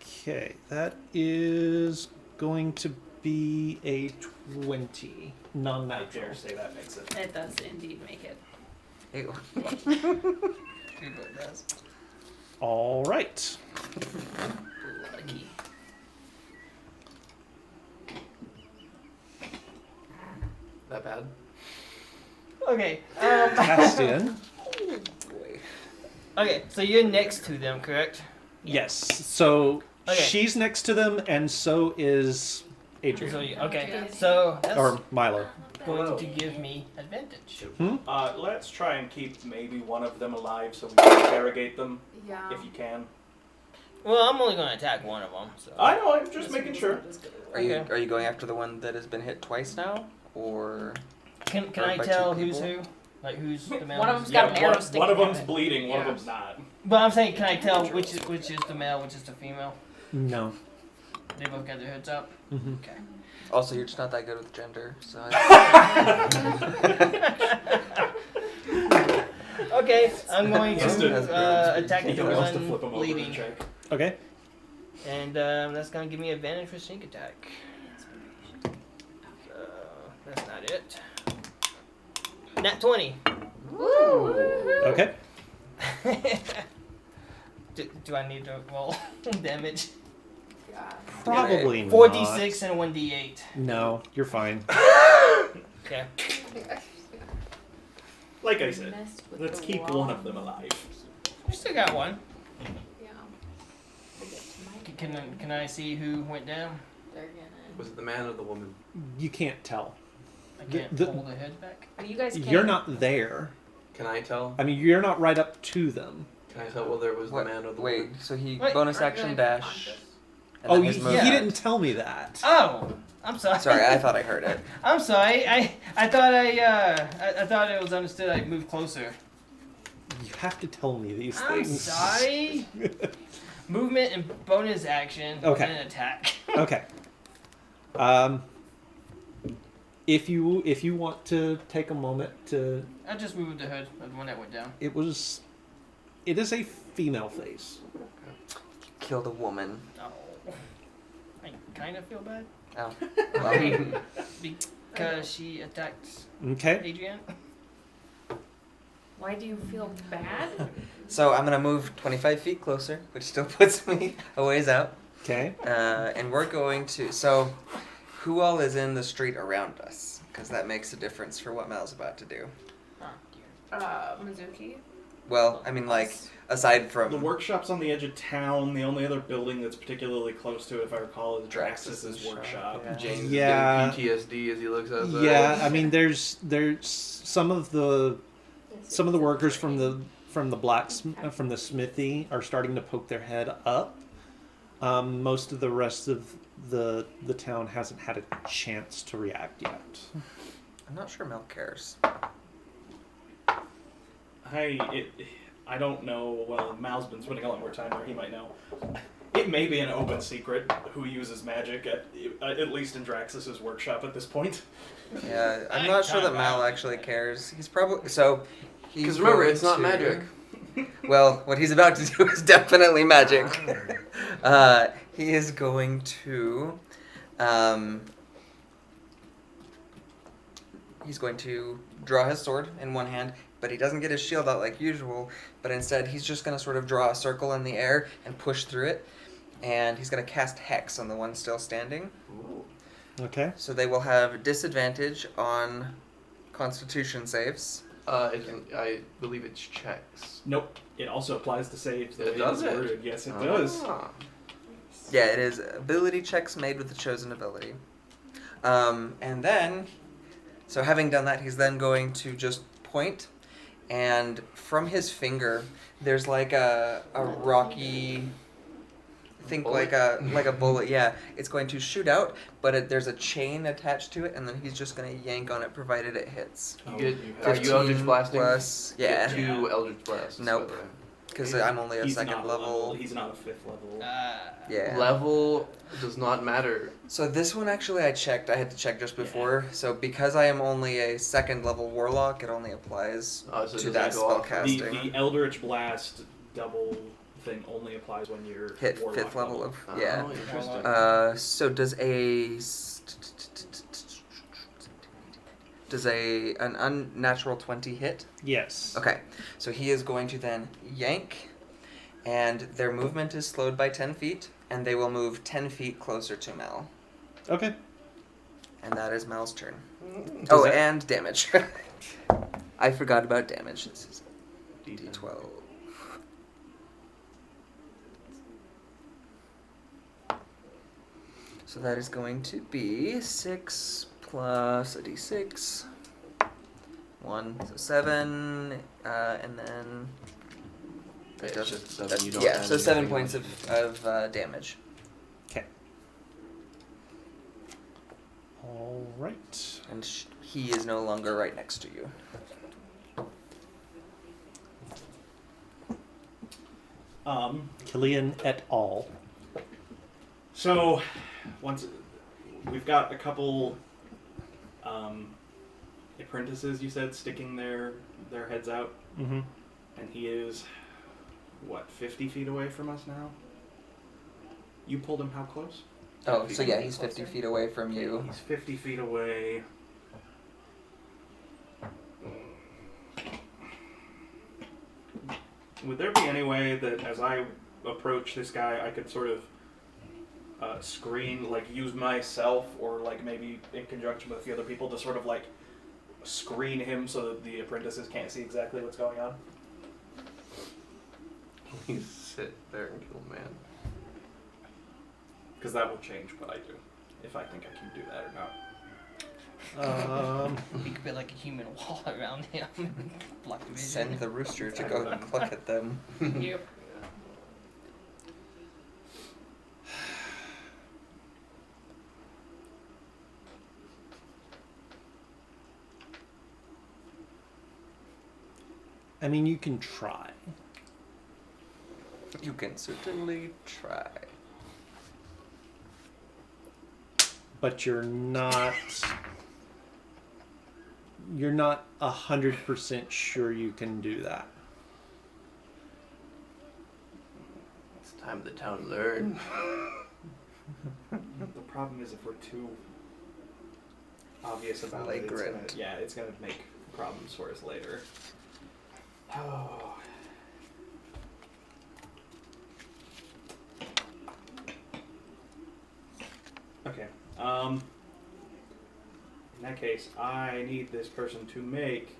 okay. That is going to be a 20, I non-natural. dare say that makes it. It does indeed make it. ew. All right. Lucky. That bad? Okay. Castian. Okay, so you're next to them, correct? Yes. So Okay. she's next to them, and so is Adrian So okay, so that's or Milo. going to give me advantage. Let's try and keep maybe one of them alive so we can interrogate them Yeah. if you can. Well, I'm only going to attack one of them. So. I know. I'm just making sure. Are you going after the one that has been hit twice now, or Can Or I by tell two who's people? who? Like who's the male? One of them's got an arrow sticking one of out them's of it. bleeding. One of Yeah. them's not. But I'm saying, can I tell which is the male, which is the female? No. They both got their heads up. Mm-hmm. Okay. also you're just not that good with gender? So Okay, I'm going Just to a- attack the He wants to flip one him over and bleeding, check. Okay. and that's going to give me advantage for sneak attack. So that's not it. Nat 20. Okay. do I need to roll damage? God. Probably not. 4d6 and 1d8. No, you're fine. Okay. Like I said, Messed with let's the keep wrong- one of them alive. We still got one. Yeah. Can I see who went down? They're gonna. Was it the man or the woman? You can't tell. I can't The- pull the heads back. Well, you guys can. You're not there. Can I tell? I mean, you're not right up to them. Can I tell whether it was What- the man or the wait, woman? so he Wait, bonus Are action they dash. conscious? And Oh, then he his movement. didn't tell me that. Oh, I'm sorry. Sorry, I thought I heard it. I'm sorry. I thought I thought it was understood. I'd move closer. You have to tell me these I'm things. sorry. Movement and bonus action. Okay. And an attack. Okay. If you want to take a moment to, I just moved the hood of the one that went down. it is a female face. Killed a woman. Oh, I kind of feel bad Oh. Well, because she attacked Okay. Adrian. Why do you feel bad? so I'm gonna move 25 feet closer, which still puts me a ways out. Okay. And we're going to. So, who all is in the street around us? Because that makes a difference for what Mal's about to do. Oh dear. Mizuki. Well, I mean, like, aside from. The workshop's on the edge of town. The only other building that's particularly close to it, if I recall, is Draxus's Draxus's shop, workshop. yeah. James Yeah. is getting PTSD as he looks outside. Yeah, I mean, there's some of the workers from the from the smithy are starting to poke their head up. Most of the rest of the town hasn't had a chance to react yet. I'm not sure Mel cares. I don't know. Well, Mal's been spending a lot more time there. He might know. It may be an open secret who uses magic at least in Draxus's workshop at this point. Yeah, I'm not sure that Mal actually cares. He's probably. So. Because remember, going it's not to- magic. Well, what he's about to do is definitely magic. He is going to. He's going to draw his sword in one hand, but he doesn't get his shield out like usual. But instead, he's just going to sort of draw a circle in the air and push through it. and he's going to cast Hex on the one still standing. Ooh. Okay. So they will have disadvantage on Constitution saves. I believe it's checks. Nope. It also applies to saves. The It way does it's it? worded. Yes, it does. Ah. Yeah, it is ability checks made with the chosen ability. And then, so having done that, he's then going to just point, and from his finger, there's like a rocky, think Bullet? like a bullet. Yeah, it's going to shoot out, but there's a chain attached to it, and then he's just going to yank on it, provided it hits. You get have- are you Eldritch 15 Blasting? plus, You get yeah, 2 Eldritch Blasts. Nope. because I'm only a He's second not level. He's not a 5th level. Yeah. Level does not matter. So this one actually I checked. I had to check just before. So because I am only a second level warlock, it only applies So to does that go off? spellcasting. The Eldritch Blast double thing only applies when you're Hit warlock 5th level of Oh, yeah. interesting. So does an unnatural 20 hit? Yes. Okay, so he is going to then yank, and their movement is slowed by 10 feet, and they will move 10 feet closer to Mel. Okay. And that is Mel's turn. Does Oh, that- and damage. I forgot about damage. This is D12. So that is going to be 6 plus a D6. 1, so 7, and then... It's does- just 7, that- you don't yeah, add so 7 anything points else. of damage. Okay. All right. And he is no longer right next to you. Killian et al. So, once we've got a couple apprentices, you said, sticking their heads out, Mm-hmm. and he is what, 50 feet away from us now? You pulled him how close? Oh, so yeah, he's 50 feet away from you. He's 50 feet away. Would there be any way that as I approach this guy, I could sort of screen, like use myself, or like maybe in conjunction with the other people to sort of like screen him so that the apprentices can't see exactly what's going on? Please sit there and kill man. Because that will change what I do, if I think I can do that or not. You could put like a human wall around him. Block the vision. Send the rooster to go and cluck at them. Yep. I mean, you can try. You can certainly try. But you're not 100% sure you can do that. It's time the town learn. The problem is if we're too obvious about it, Flagrant. it's gonna make problems for us later. Oh. Okay. In that case, I need this person to make.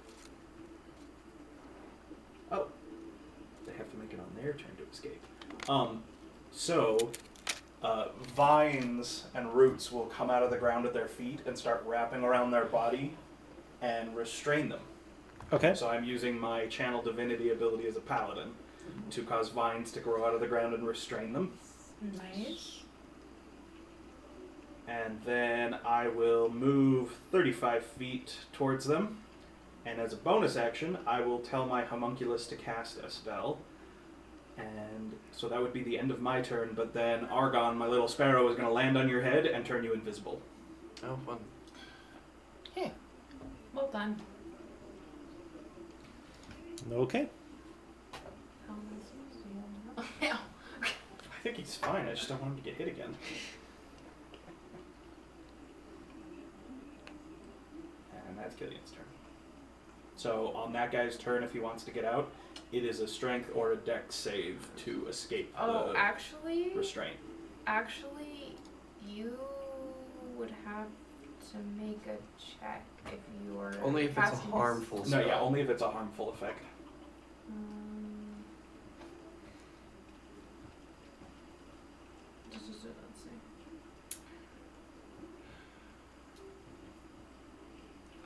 Oh, they have to make it on their turn to escape. So, vines and roots will come out of the ground at their feet and start wrapping around their body and restrain them. Okay. So I'm using my channel divinity ability as a paladin to cause vines to grow out of the ground and restrain them. Nice. And then I will move 35 feet towards them. And as a bonus action, I will tell my homunculus to cast a spell. And so that would be the end of my turn, but then Argon, my little sparrow, is going to land on your head and turn you invisible. Oh, fun. Well done. Okay. How am I supposed to do that? I think he's fine, I just don't want him to get hit again. And that's Killian's turn. So on that guy's turn, if he wants to get out, it is a strength or a dex save to escape Oh, the actually, restraint. you would have to make a check if you were Only if it's a casting this- harmful No, spell. yeah, only if it's a harmful effect. Let's see.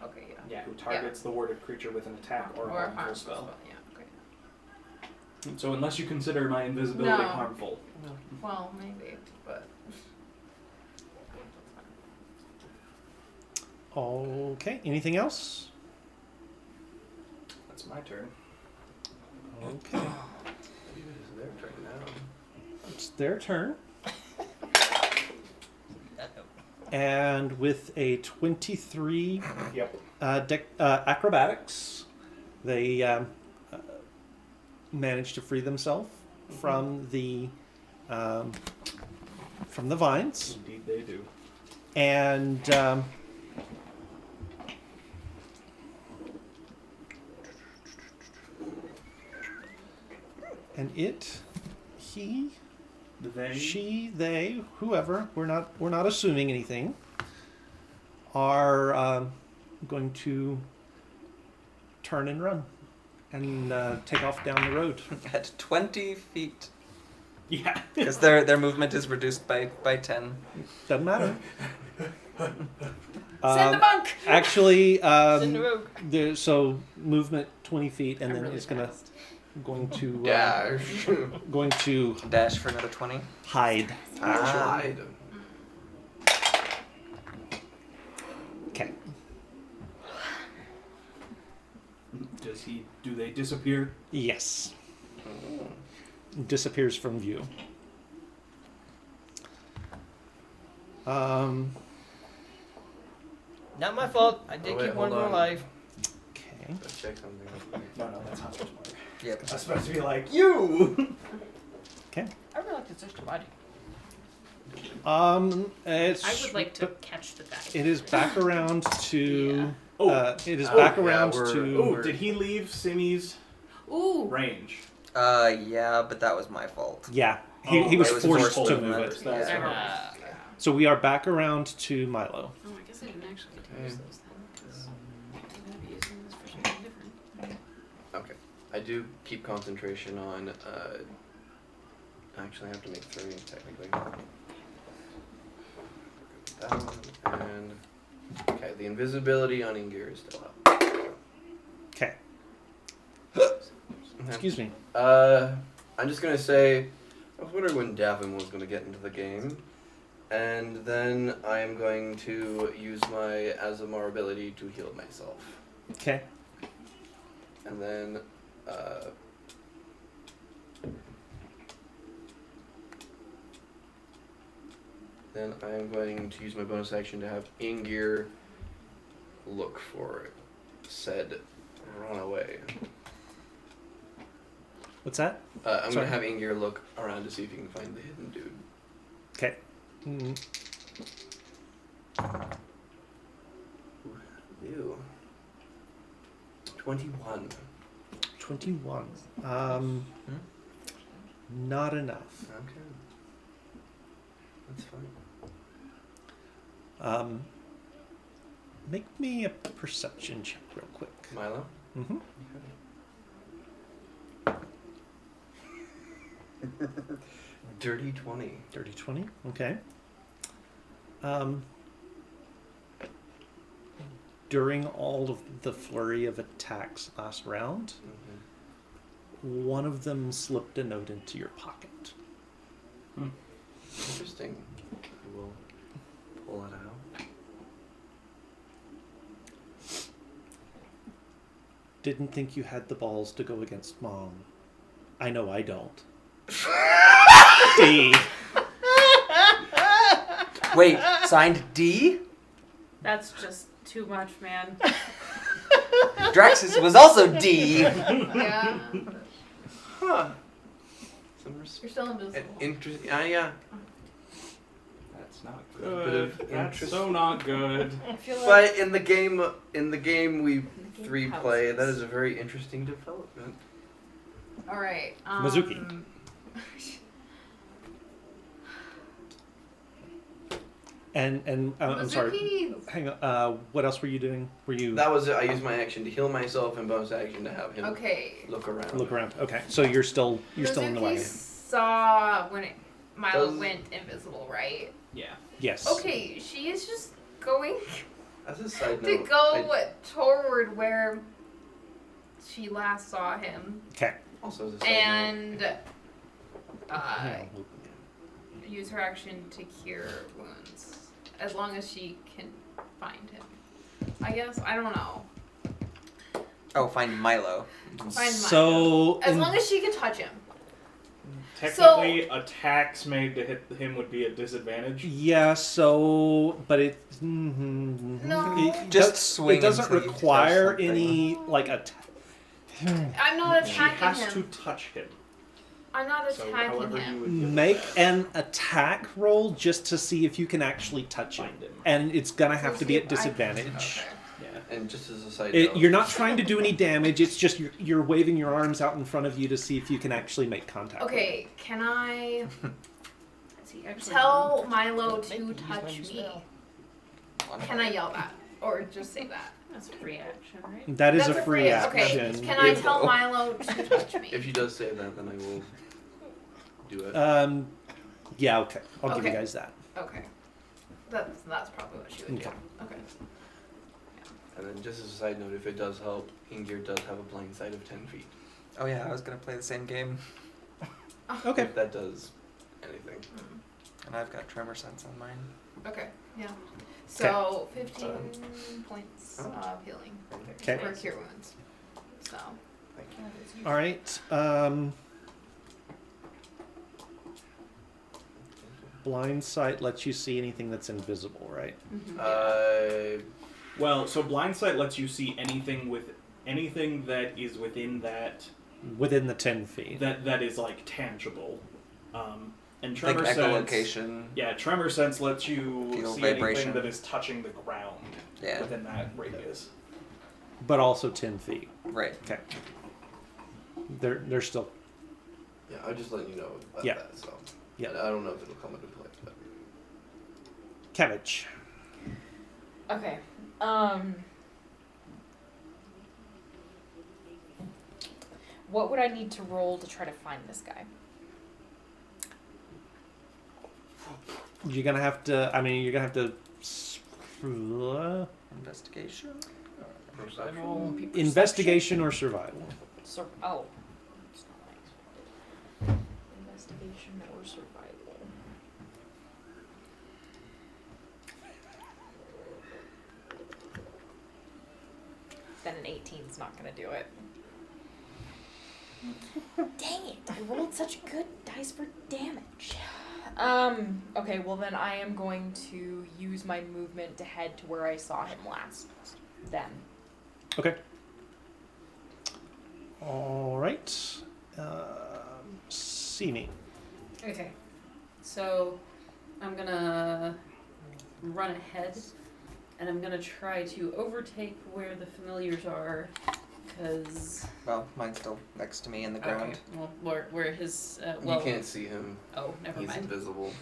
Okay, yeah. Yeah, who targets the warded creature with an attack or a harmful spell. Yeah, okay. So unless you consider my invisibility No. harmful. Well, maybe, but. Okay. Anything else? That's my turn. Okay. It's their turn now. It's their turn. And with a 23 Yep. acrobatics, they manage to free themselves from the vines, Indeed they do. and he, They. she, they, whoever, we're not assuming anything, are going to turn and run and take off down the road. At 20 feet. Yeah. Because their movement is reduced by 10. Doesn't matter. Send the monk! Actually, Send the rogue. so movement 20 feet, and I'm then really it's going to Dash. going to Dash for another 20. hide. Tried. Okay. Do they disappear? Yes. Disappears from view. Not my fault. I did Oh, wait, keep one hold more on. alive. Okay. Let's check something real quick. No, that's not supposed to work. Yep. That's supposed to be like, you! I really like the system. I do. It's. I would like to catch the guy. It is back around to. Oh, it is back yeah, around we're- to. oh, did he leave Simi's Ooh. range? Yeah, but that was my fault. Yeah, he Oh, was it was forced forced to to move move. it. That's Yeah. right. So we are back around to Milo. Oh, I guess I didn't actually get to use those then, because I'm going to be using this for something different. Okay. I do keep concentration on. Actually, I have to make 3 technically. That one and. Okay, the invisibility on Ingir is still up. Okay. Excuse me. I'm just gonna say, I was wondering when Davin was gonna get into the game, and then I am going to use my Azamar ability to heal myself, Okay. and then, then I am going to use my bonus action to have Ingir look for said runaway. What's that? I'm Sorry. gonna have Ingir look around to see if he can find the hidden dude. Okay. Mm, Ew. 21. 21. Not enough. Okay. That's fine. Make me a perception check real quick. Milo? Mm-hmm. Dirty 20. Dirty 20. Okay. During all of the flurry of attacks last round, one of them slipped a note into your pocket. Interesting. We'll pull it out. Didn't think you had the balls to go against Mom. I know I don't. D. Wait, signed D? That's just too much, man. Draxus was also D. Yeah. Huh. You're still invisible. Yeah. That's not Bit of good. That's interest. so not good. I feel like But in the game we 3 play. That is a very interesting development. All right. Mizuki. And I'm sorry. Mizuki. Hang on. What else were you doing? Were you That was it. I used my action to heal myself and bonus action to have him Okay. look around. look around? Okay, so you're still in the Mizuki wagon. saw when Milo Does- went invisible, right? Yeah. Yes. Okay, she is just going As a side to note, go toward where she last saw him, Okay. also as a side note, and Yeah. use her action to cure wounds, as long as she can find him. I guess I don't know. Oh, find Milo. Find Milo. So As in- long as she can touch him. Technically, attacks made to hit him would be a disadvantage. yeah. So, but it. No. It Just does- swing It doesn't until you require touch something. any like I'm not She attacking has him. to touch him. I'm not So attacking however you him. would do Make that. an attack roll just to see if you can actually touch him, Find him. and it's gonna have So to be see at if I can- disadvantage. okay. Yeah. and just as a side It, note, you're not trying to do any damage. It's just you're waving your arms out in front of you to see if you can actually make contact. Okay, can I Is he actually tell Milo Maybe to use my touch new me? spell. Can I yell that? Or just say that? That's a free action, right? That is That's a free Okay, action. can I If- tell Milo to touch me? if he does say that, then I will do it. Yeah. Okay. I'll give you Okay. guys that. Okay. That's probably what she would do. Okay. Okay. And then just as a side note, if it does help, Ingir does have a blind sight of 10 feet. Oh yeah, I was gonna play the same game, Okay. If that does anything. and I've got tremor sense on mine. Okay, yeah. So 15 points of healing Okay. for cure wounds. So All right. Blind sight lets you see anything that's invisible, right? Well, so blind sight lets you see anything that is within that Within the 10 feet. that is like tangible. And Like tremor sense. echolocation. Yeah, tremor sense lets you Feel see vibration. anything that is touching the ground Yeah. within that radius. But also 10 feet. Right. Okay. They're still. Yeah, I'll just let you know about Yeah. that. So Yeah. I don't know if it'll come into play. But. Cabbage. Okay. What would I need to roll to try to find this guy? You're gonna have to. I mean, you're gonna have to. Investigation. Survival. Investigation or survival. It's not what I expected. Investigation or survival. Then an 18's not gonna do it. Dang it! I rolled such good dice for damage. Okay, well then I am going to use my movement to head to where I saw him last. Then. Okay. All right. See me. Okay. So I'm gonna run ahead and I'm gonna try to overtake where the familiars are, because Well, mine's still next to me in the ground. well, where his You can't see him. Oh, never He's mind. invisible.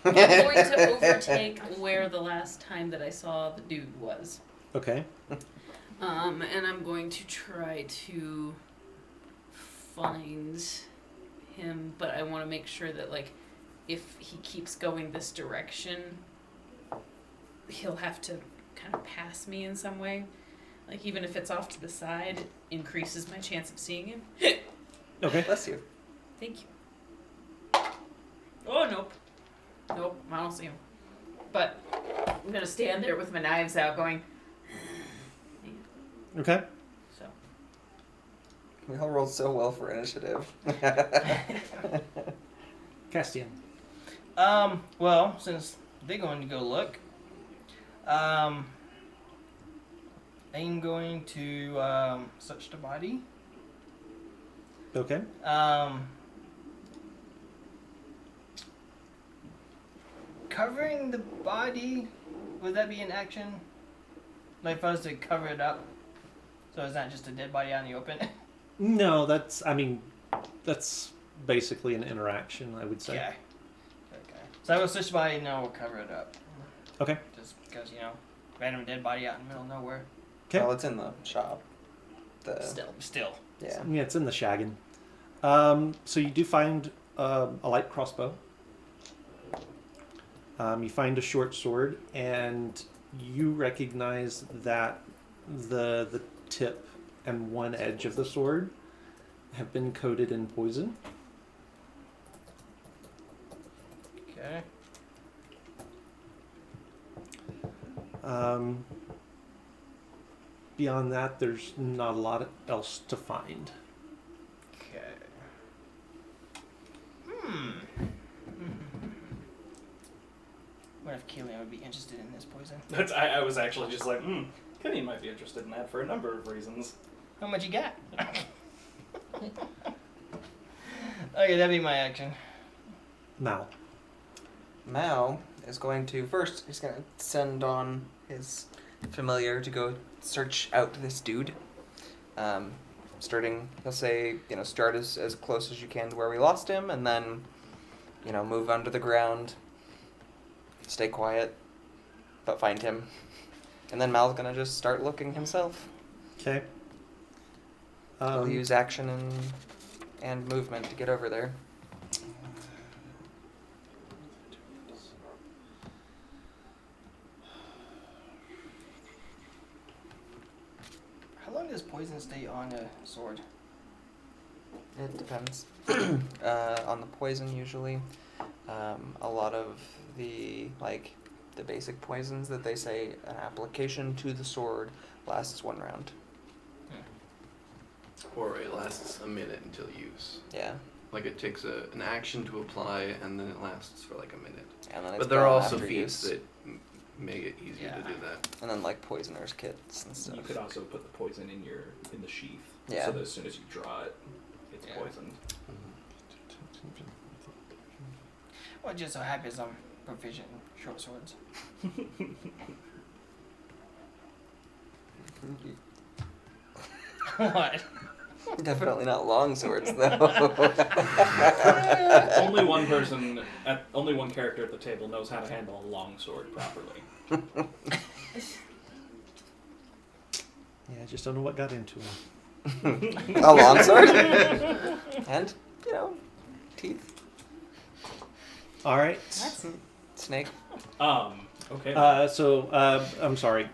I'm going to overtake where the last time that I saw the dude was. Okay. And I'm going to try to find him, but I want to make sure that, like, if he keeps going this direction, he'll have to kind of pass me in some way. Like, even if it's off to the side, it increases my chance of seeing him. Okay. Bless you. Thank you. Oh, nope. Nope, I don't see him. But I'm going to stand there with my knives out going, Okay. so. We all rolled so well for initiative. Castian. Well, since they're going to go look, I'm going to search the body. Okay. Covering the body, would that be an action? Like if I was to cover it up, so So is that just a dead body out in the open? No, that's basically an interaction, I would say. Okay. So I will switch body and then we'll cover it up. Okay. Just because, random dead body out in the middle of nowhere. Okay. Well, it's in the shop. Still. Yeah. Yeah, it's in the shaggin. So you do find a light crossbow. You find a short sword, and you recognize that the tip and one edge of the sword have been coated in poison. Okay. Beyond that, there's not a lot else to find. Okay. What if Killian would be interested in this poison? I was actually just like, Kenny might be interested in that for a number of reasons. How much you got? Okay, that'd be my action. Mal. Mal is going to first. He's going to send on his familiar to go search out this dude. Starting, he'll say, start as close as you can to where we lost him, and then, move under the ground. Stay quiet, but find him. And then Mal's gonna just start looking himself. Okay. He'll use action and movement to get over there. How long does poison stay on a sword? It depends. On the poison, usually. A lot of the basic poisons that they say an application to the sword lasts 1 round. Or it lasts a minute until use. Yeah. Like it takes an action to apply, and then it lasts for like a minute. And then it's but there are gone also after feats use. that make it easier to do that. And then poisoners kits and stuff. You could also put the poison in the sheath, Yeah. so that as soon as you draw it, it's poisoned. Well, just so happens I'm proficient in short swords. What? Definitely not long swords, though. Only one character at the table knows how to handle a long sword properly. Yeah, I just don't know what got into him. A long sword? And, teeth. All right. Snake. Okay. I'm sorry.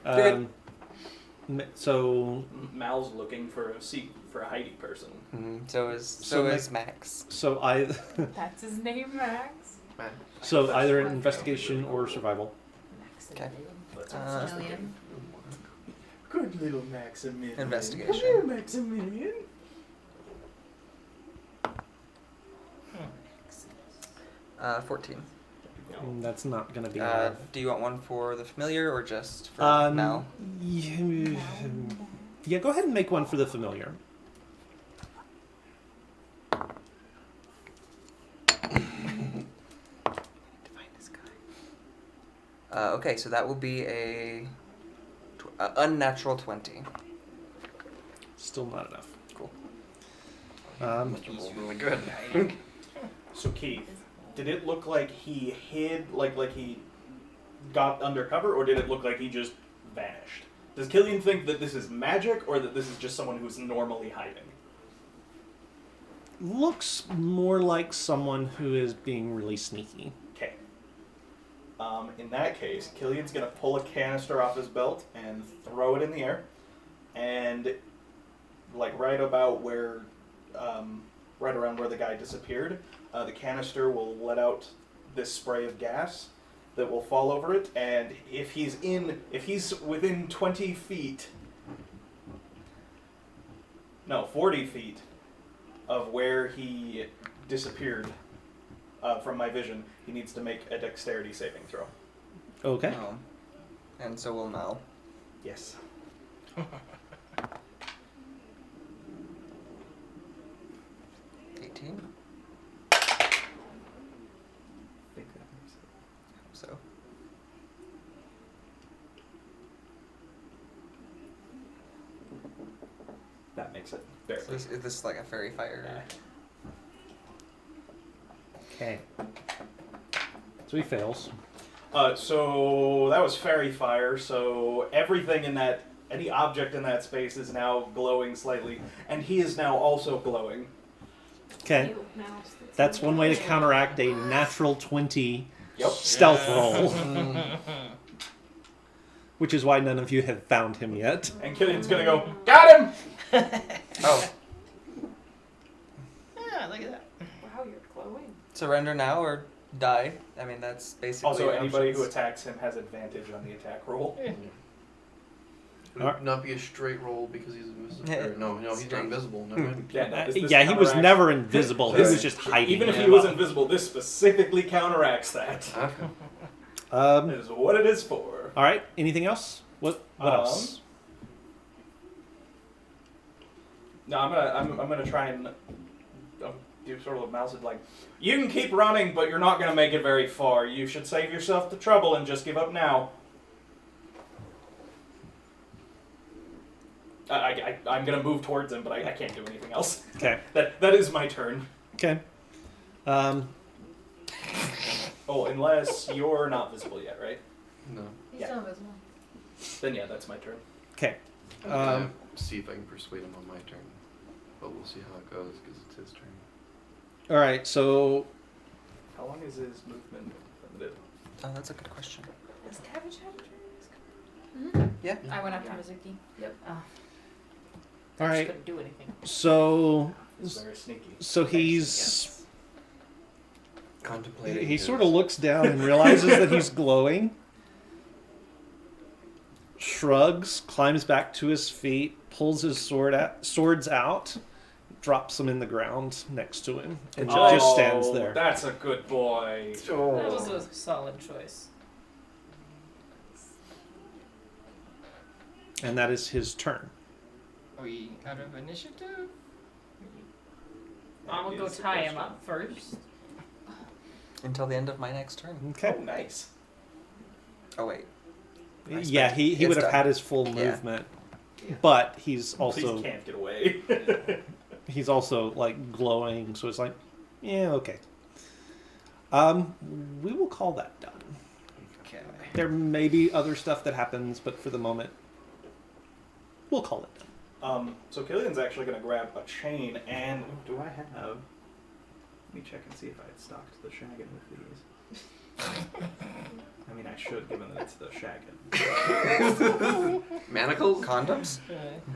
So Mal's looking for a Heidi person. Mm-hmm. So is Max. So That's his name, Max. So either an investigation or survival. Okay. Maximilian. Good little Maximilian. Investigation. Hello, Maximilian. 14. That's not going to be. Do you want one for the familiar or just for Mal? Yeah, go ahead and make one for the familiar. Okay, so that will be a unnatural 20. Still not enough. Cool. He's really good. So Keith, did it look like he hid, like he got undercover, or did it look like he just vanished? Does Killian think that this is magic, or that this is just someone who's normally hiding? Looks more like someone who is being really sneaky. Okay. In that case, Killian's gonna pull a canister off his belt and throw it in the air, and right about where, right around where the guy disappeared, the canister will let out this spray of gas that will fall over it, and if he's within 20 feet, no, 40 feet of where he disappeared from my vision, he needs to make a dexterity saving throw. Okay. And so will Mal. Yes. 18. So. That makes it barely. So is this like a fairy fire? Okay. So he fails. So that was fairy fire. So everything in that, any object in that space is now glowing slightly, and he is now also glowing. Okay. Ew, mouse. That's one way to counteract a natural 20 Yep. stealth roll, which is why none of you have found him yet. And Killian's gonna go, got him! Oh, Yeah, look at that. Wow, you're glowing. surrender now or die. I mean, that's basically. Also, your anybody who options. attacks him has advantage on the attack roll. Would it not be a straight roll because he's invisible? Yeah. Or no, he's not invisible. Never mind. Yeah, no, this He was counteracts- never invisible. He was just hiding. Even if it. he was invisible, this specifically counteracts that. Okay. That is what it is for. All right. Anything else? What else? No, I'm gonna try and do sort of a mouse like, you can keep running, but you're not gonna make it very far. You should save yourself the trouble and just give up now. I'm gonna move towards him, but I can't do anything else. Okay. That is my turn. Okay. Oh, unless you're not visible yet, right? No. He's Yeah. still invisible. Then yeah, that's my turn. Okay. I'm gonna see if I can persuade him on my turn. But we'll see how it goes because it's his turn. All right. So How long is his movement limited? Oh, that's a good question. Does Cabbage have a turn? Yeah. I went after Mizuki. Yep. all I just right. couldn't do anything. So It's very sneaky. he's Contemplating. he his- sort of looks down and realizes that he's glowing. Shrugs, climbs back to his feet, pulls his swords out, drops them in the ground next to him, and just stands there. That's a good boy. That was a solid choice. And that is his turn. Are we out of initiative? I'm gonna go tie him up first. Until the end of my next turn. Okay. Oh, nice. Oh wait. I Yeah, spent- he it's would have done. had his full Yeah. movement, but he's also Please can't get away. he's also like glowing, so it's like, yeah, okay. We will call that done. Okay. There may be other stuff that happens, but for the moment, we'll call it done. So Killian's actually going to grab a chain, and do I have? Let me check and see if I had stocked the Shaggin with these. I mean, I should, given that it's the Shaggin. Manacles? Condoms?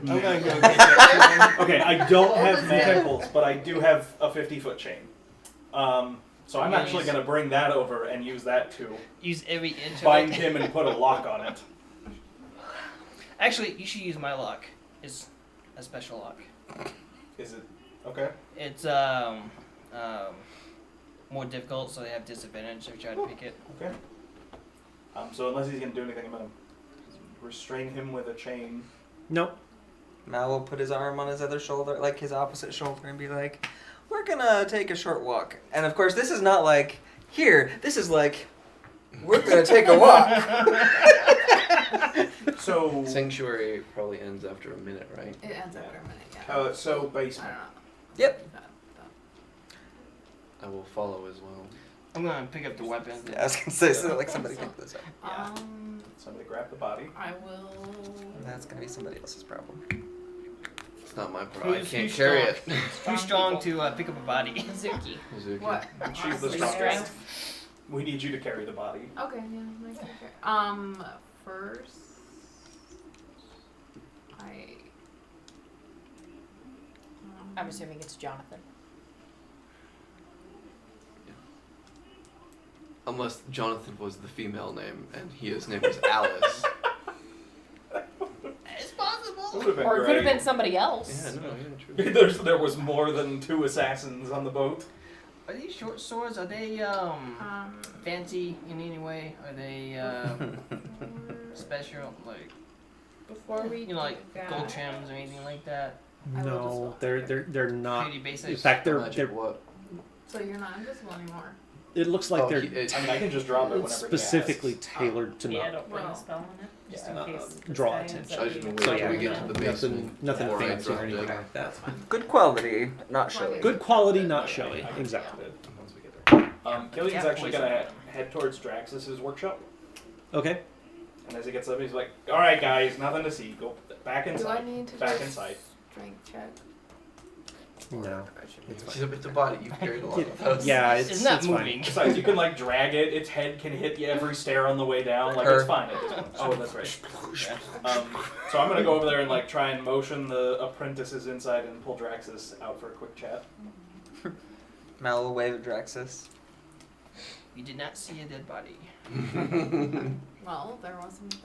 I'm gonna go get that. Okay, I don't have manacles, but I do have a 50-foot chain. So I'm actually going to bring that over and use that to Use every inch of bind it. him and put a lock on it. Actually, you should use my lock. It's a special lock. Is it okay? It's more difficult, so they have disadvantage if you try to pick it. Okay. So unless he's going to do anything, I'm going to restrain him with a chain. Nope. Mal will put his arm on his other shoulder, like his opposite shoulder, and be like, "We're gonna take a short walk." And of course, this is not like here. This is like, we're gonna take a walk. So, Sanctuary probably ends after a minute, right? It ends after a minute, yeah. so I don't basement. know. Yep. I will follow as well. I'm gonna pick up the weapon. Yeah, I was gonna say, so like somebody pick this up. Yeah. Somebody grab the body. I will. That's gonna be somebody else's problem. It's not my problem. I Who's can't strong? carry it. Too strong to pick up a body. Mizuki. Mizuki. What? And she's the Honestly, strongest. We need you to carry the body. Okay, yeah, nice to hear. First, I'm assuming it's Jonathan. Unless Jonathan was the female name and his name was Alice. It's possible. That would have been Or it could have great. been somebody else. Yeah, no, yeah, true. There was more than 2 assassins on the boat. Are these short swords? Are they fancy in any way? Are they special, like Before we like do that, gold trims or anything like that? I will No, just walk they're not. Pretty basic. In fact, they're Magic what? so you're not invisible anymore. It looks like Oh, they're I mean, I can just drop it whenever he specifically asks. tailored to Yeah, not don't bring Well, a spell on it, just in yeah, case. this draw guy ends attention. up I just being wait So, a yeah, till we weirdo. get to the nothing, basement. nothing before I fancy or drop anything it. like that. Good quality, not showy. Good quality, not Okay, showy. I can Exactly. drop it once we get there. Killian's Yeah, actually poison. gonna head towards Draxus's workshop, Okay. and as he gets up, he's like, "All right, guys, nothing to see. Go back Do I inside. need to Back do a inside." strength check? No. I should It's She's a bit the body. You've carried a lot of those. Yeah, It's not it's fine. moving. Besides, you can like drag it. Its head can hit you every stair on the way down. Like it's fine at this point. Oh, that's right. So I'm gonna go over there and like try and motion the apprentices inside and pull Draxus out for a quick chat. Mal will wave at Draxus. You did not see a dead body. Well, there wasn't.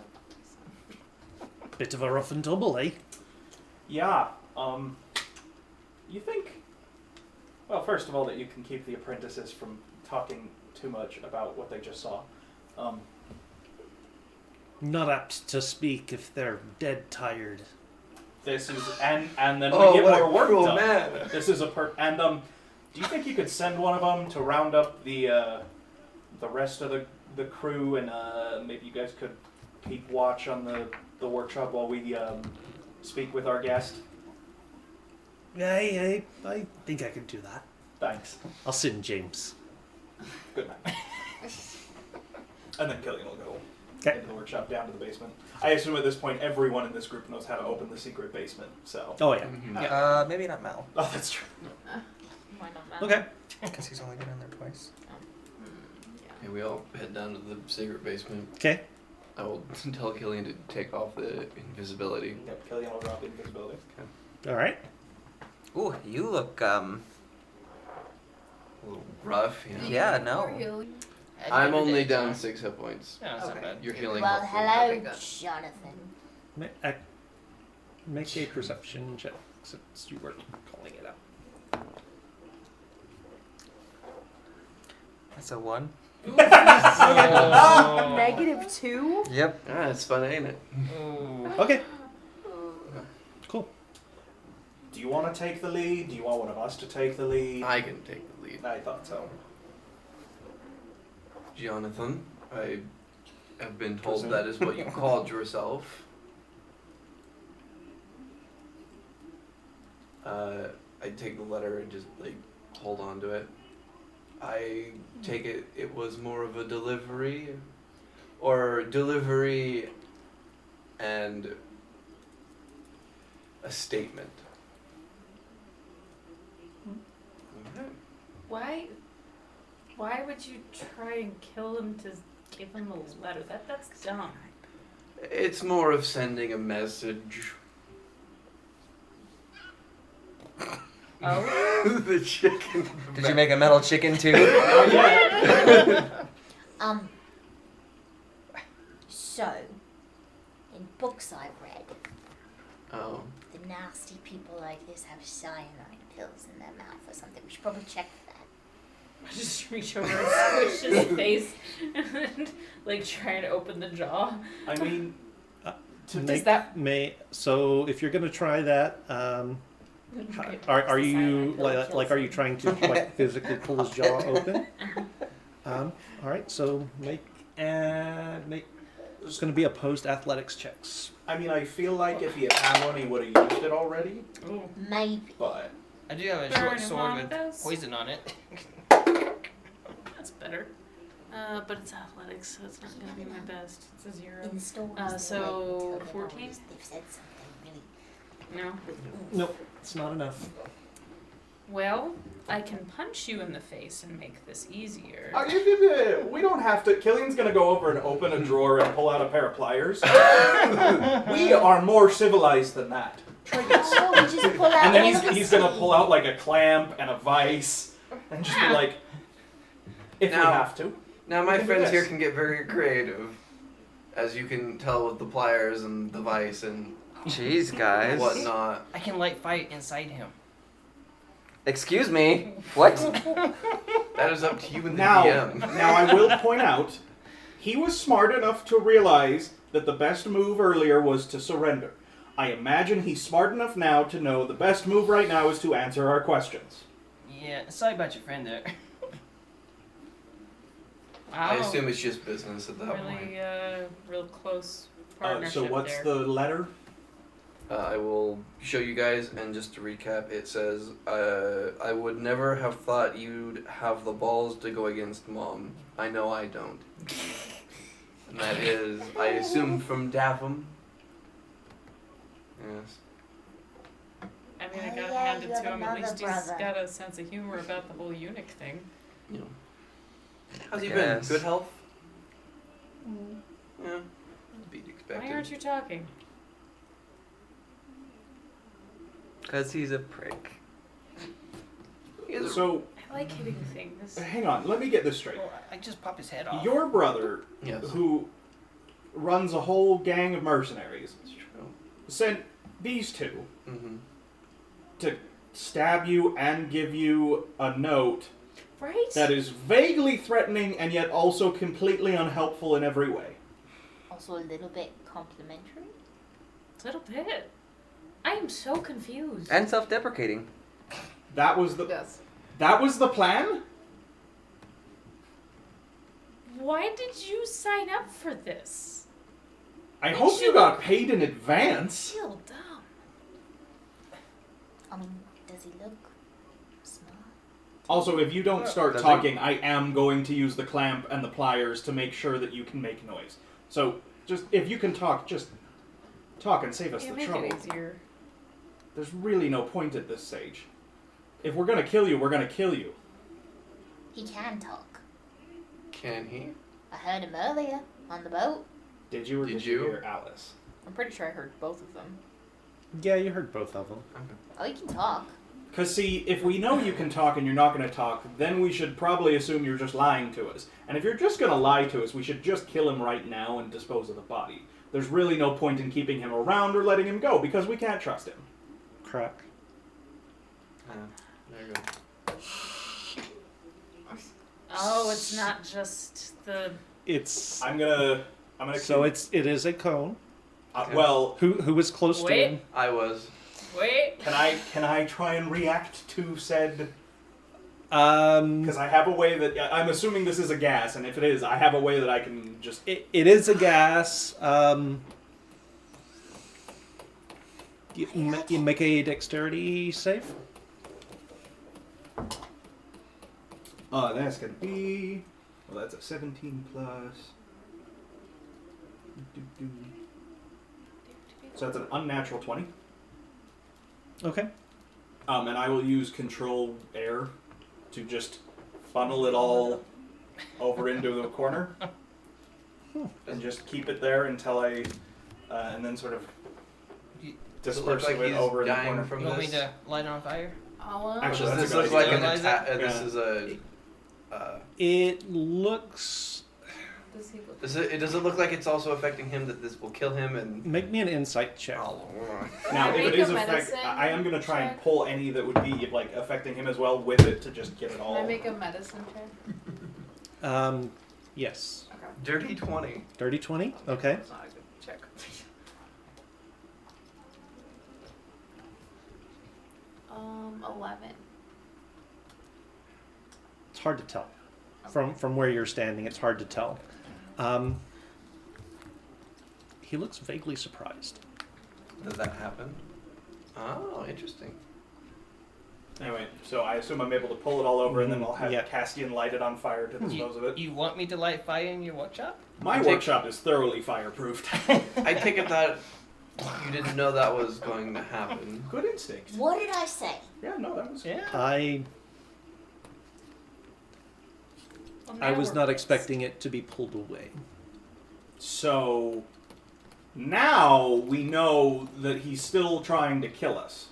Bit of a rough and tumble, eh? Yeah. You think? Well, first of all, that you can keep the apprentices from talking too much about what they just saw. Not apt to speak if they're dead tired. This is and then we Oh, get what more a work cruel done. man. This is a do you think you could send one of them to round up the rest of the crew and maybe you guys could keep watch on the workshop while we speak with our guest? I think I can do that. Thanks. I'll send James. Good man. And then Killian will go 'Kay. into the workshop down to the basement. I assume at this point everyone in this group knows how to open the secret basement. So. Oh, yeah. Maybe not Mal, Oh, that's true. Why not that? Okay. because he's only been in there twice. Okay, we all head down to the secret basement. Okay. I will tell Killian to take off the invisibility. Yep, Killian will drop the invisibility. All right. Ooh, you look, A little rough, you know. yeah, no. I'm only down 6 hit points. No, it's not Okay. bad. You're healing. Well, helpful. hello, Okay, good. Jonathan. Make a perception check since you were calling it out. That's a 1. -2? Yep. Ah, it's fun, ain't it? Ooh. Okay. Cool. Do you want to take the lead? Do you want one of us to take the lead? I can take the lead. I thought so. Jonathan, I have been told Presume. that is what you called yourself. I take the letter and just like hold on to it. I take it was more of a delivery and a statement. Okay. Why would you try and kill him to give him a letter? That's dumb. It's more of sending a message. Oh? The chicken. Did you make a metal chicken too? So, in books I've read, Oh. the nasty people like this have cyanide pills in their mouth or something. We should probably check for that. I just reach over and squish his face and like try to open the jaw. I mean, Does so if you're gonna try that, are you like are you trying to like physically pull his jaw open? All right, so make it's gonna be opposed athletics checks. I mean, I feel like if he had had one, he would have used it already. Ooh. Maybe. But I do have a Burn short him sword on with those. poison on it. That's better. But it's athletics, so it's not gonna be my best. It's a 0. In the stories, So, they like to tell them 14? always They've said something really. No. Nope, it's not enough. Well, I can punch you in the face and make this easier. we don't have to. Killian's gonna go over and open a drawer and pull out a pair of pliers. We are more civilized than that. Try this. Oh, we just pull out And then all the he's gonna seeds. pull out like a clamp and a vice and just be like, if we Now- have to. Now my We can do friends here this. can get very creative, as you can tell with the pliers and the vice and Jeez, guys. whatnot. I can light fight inside him. Excuse me. What? That is up to you and the Now, DM. now I will point out, he was smart enough to realize that the best move earlier was to surrender. I imagine he's smart enough now to know the best move right now is to answer our questions. Yeah, sorry about your friend there. I Wow. assume it's just business at that point. Really, real close partnership So what's there. the letter? I will show you guys, and just to recap, it says, I would never have thought you'd have the balls to go against Mom. I know I don't. And that is, I assume, from Dapham. Yes. I mean, I Oh, gotta yeah, hand it you to have him. At another least he's brother. got a sense of humor about the whole eunuch thing. You know. How's he Yes. been? Good health? Yeah. To be expected. Why aren't you talking? Because he's a prick. So, I like hitting things. hang on. Let me get this straight. Well, I just pop his head off. Your brother, Yes. who runs a whole gang of mercenaries, That's true. sent these two Mm-hmm. to stab you and give you a note Right? that is vaguely threatening and yet also completely unhelpful in every way. Also a little bit complimentary. A little bit. I am so confused. And self-deprecating. That was the Yes. that was the plan? Why did you sign up for this? I Did hope you you got paid in advance. Feel dumb. I mean, does he look smart? Also, if you don't start Does talking, I am going to use the clamp and the pliers to make sure that you can make noise. So, just if you can talk, just talk and save us Yeah, the make trouble. it easier. There's really no point at this stage. If we're gonna kill you, we're gonna kill you. He can talk. Can he? I heard him earlier on the boat. Did you or Did did you you? hear Alice? I'm pretty sure I heard both of them. Yeah, you heard both of them. Oh, he can talk. Because, see, if we know you can talk and you're not going to talk, then we should probably assume you're just lying to us. And if you're just going to lie to us, we should just kill him right now and dispose of the body. There's really no point in keeping him around or letting him go, because we can't trust him. Correct. There you go. Oh, it's not just the. It's I'm gonna so it is a cone. well, Who was close to Wait. him? I was. Wait. can I try and react to said? Um, Because I have a way that I'm assuming this is a gas, and if it is, I have a way that I can just. it is a gas. You make a dexterity save. That's gonna be. Well, that's a 17 plus. So that's an unnatural 20. Okay. And I will use control air to just funnel it all over into the corner. And just keep it there until I. And then sort of Does it look disperse like it he's over in the dying corner. from You want me this? to light it on fire? Actually, Does that's this a good look like idea. an attack? This Yeah. is a. It looks. Does he look? Does it look like it's also affecting him, that this will kill him and? Make me an insight check. Oh, Now, Can I if it make is a affect, medicine I am gonna try and check? pull any that would be like affecting him as well with it to just get it all. Can I make a medicine check? Yes. Okay. dirty 20. Dirty 20. Okay. That's not a good check. 11. It's hard to tell. From where you're standing, it's hard to tell. He looks vaguely surprised. Did that happen? Oh, interesting. Anyway, so I assume I'm able to pull it all over, and then I'll have Yeah. Castian light it on fire to dispose of it. You want me to light fire in your workshop? My workshop is thoroughly fireproofed. I take it that you didn't know that was going to happen. Good instinct. What did I say? Yeah, no, that was. Yeah. I Well, I now was we're not close. expecting it to be pulled away. So now we know that he's still trying to kill us.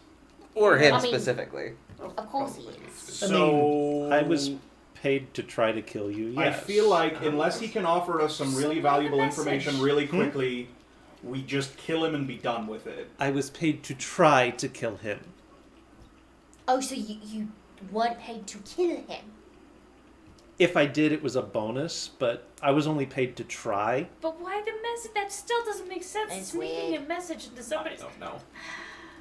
Or him I mean- specifically. Of course he Probably. is. I So I was paid to try to kill you. Yes. I feel like unless he can offer us some really Send valuable the message. information really quickly, we just kill him and be done with it. I was paid to try to kill him. Oh, so you weren't paid to kill him? If I did, it was a bonus, but I was only paid to try. But why the message? That still doesn't make sense. It's Sneaking weird. a message into I somebody's. don't know.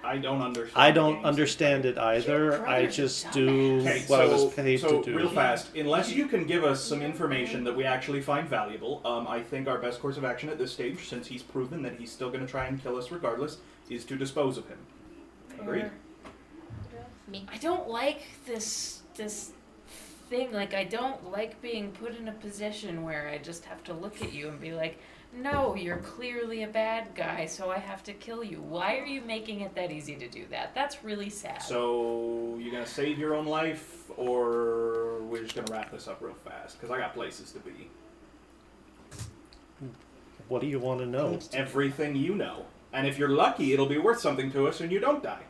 I don't understand. I the don't games. understand it either. I just do Okay, what I so, was paid so to do. real fast, unless you can give us some information that we actually find valuable, I think our best course of action at this stage, since he's proven that he's still going to try and kill us regardless, is to dispose of him. Agreed? I don't like this thing. Like, I don't like being put in a position where I just have to look at you and be like, no, you're clearly a bad guy, so I have to kill you. Why are you making it that easy to do that? That's really sad. So, you going to save your own life, or we're just going to wrap this up real fast? Because I got places to be. What do you want to know? Everything you know. And if you're lucky, it'll be worth something to us and you don't die.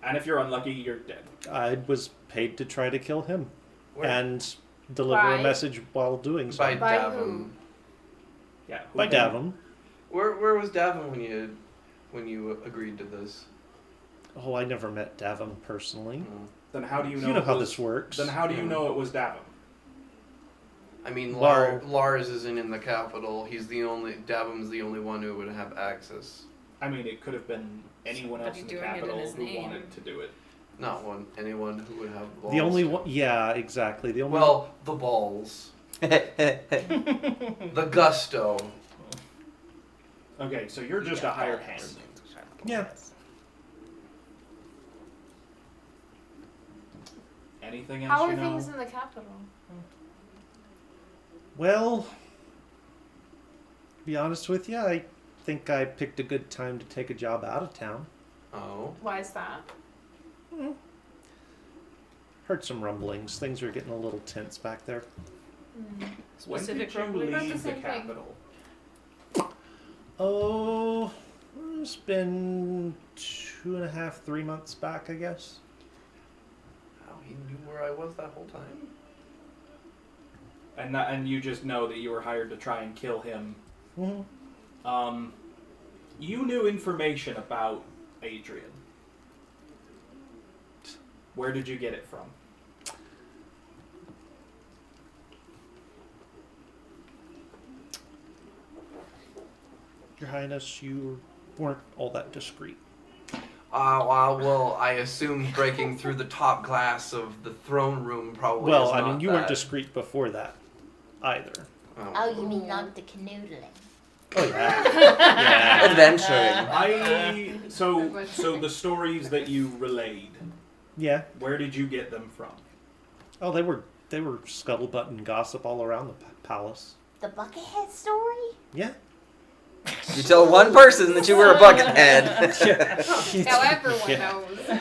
And if you're unlucky, you're dead. I was paid to try to kill him Where? and deliver By- a message while doing so. By By Davin. who? Yeah. By Davin. Where was Davin when you agreed to this? Oh, I never met Davin personally. Then how do you know? You know it how was- this works. Then how do you know it was Davin? I mean, Well- Lars isn't in the capital. Davin's the only one who would have access. I mean, it could have been anyone else Somebody in the doing it in capital his who name. wanted to do it. Not anyone who would have balls. The only one, yeah, exactly. The only Well, the balls. The gusto. Okay, so you're just a hired hand. yeah. Anything else How you are know? things in the capital? Well, to be honest with you, I think I picked a good time to take a job out of town. Oh. Why is that? Heard some rumblings. Things are getting a little tense back there. When Specific did you rumbling? That's the leave the same thing. capital? Oh, it's been 2.5, 3 months back, I guess. How he knew where I was that whole time? And you just know that you were hired to try and kill him. Mm-hmm. You knew information about Adrian. Where did you get it from? Your Highness, you weren't all that discreet. Well, I assume breaking through the top glass of the throne room probably Well, is I not mean, you weren't that. discreet before that, either. Oh, you mean like the canoodling? Oh yeah. Adventuring. So the stories that you relayed, Yeah. where did you get them from? Oh, they were scuttlebutt and gossip all around the palace. The Buckethead story? Yeah. You tell one person that you were a buckethead. Now everyone Yeah. knows.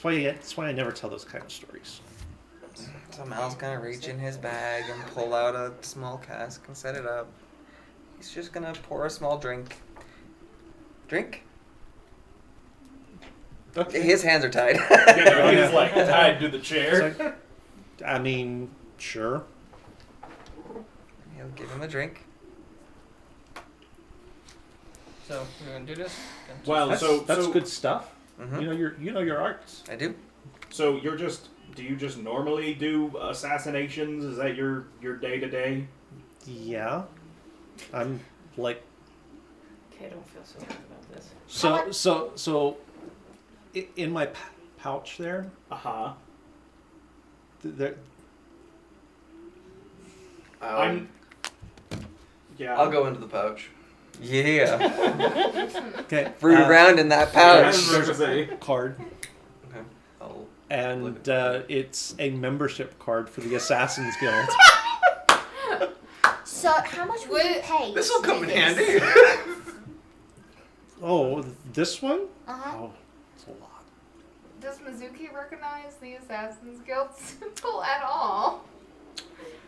That's why I never tell those kind of stories. So Mal's gonna reach in his bag and pull out a small cask and set it up. He's just gonna pour a small drink. Drink? His hands are tied. He's like tied to the chair. It's like, I mean, sure. He'll give him a drink. So we're gonna do this. Well, That's so good stuff. Mm-hmm. You know your arts. I do. So do you just normally do assassinations? Is that your day to day? Yeah. I'm like Okay, I don't feel so good about this. so in my pouch there. There. I'm. Yeah. I'll go into the pouch. Yeah. Okay. Root around in that pouch. There's a card. Okay. I'll And it's a membership card for the Assassin's Guild. So, how much will you pay? This will to come do in this? handy. Oh, this one? Uh-huh. Oh, it's a lot. Does Mizuki recognize the Assassin's Guild symbol at all?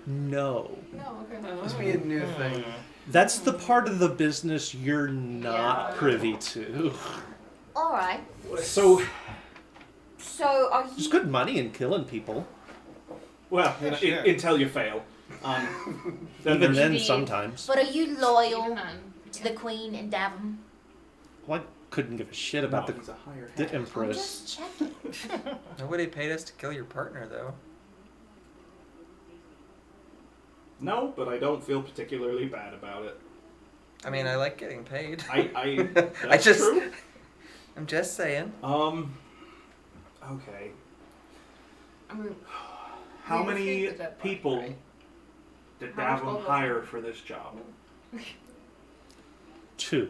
No. No, okay. Must be a new thing. That's the part of the business you're not Yeah. privy to. Alright. So, So, are There's you... good money in killing people. well, Yeah, sure. until you fail. Then Even there's- then, Indeed. sometimes. But are you loyal Even then. to the Queen and Davin? Well, I couldn't give a shit about No, he's a hired the hand. I'm Empress. just checking. Nobody paid us to kill your partner, though. No, but I don't feel particularly bad about it. I mean, I like getting paid. I I that's just- true. I'm just saying. Okay. I mean, How we many retrieved the dead body, people right? did How much Davum gold was hire for this job? 2.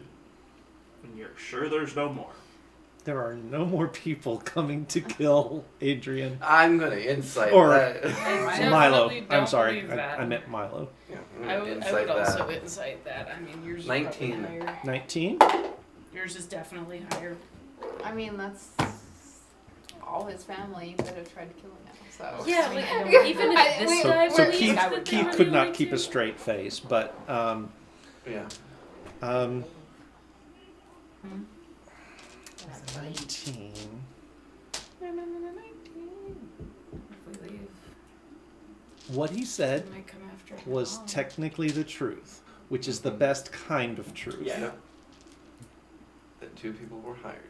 And you're sure there's no more? There are no more people coming to kill Adrian. I'm gonna insight Or- that. I Milo. definitely I'm don't sorry. believe that. I meant Milo. Yeah, I'm I gonna would insight also that. incite that. I mean, yours is 19. probably higher. 19? Yours is definitely higher. I mean, that's all his family that have tried to kill him now. So Yeah, I mean, like, I don't- even if I- this we- guy So believes Keith, that there Keith were could not only keep a 2. straight face, but Yeah. 19. If we leave, What he said they might come after him. was Oh. technically the truth, which is the best kind of truth. Yeah. That 2 people were hired.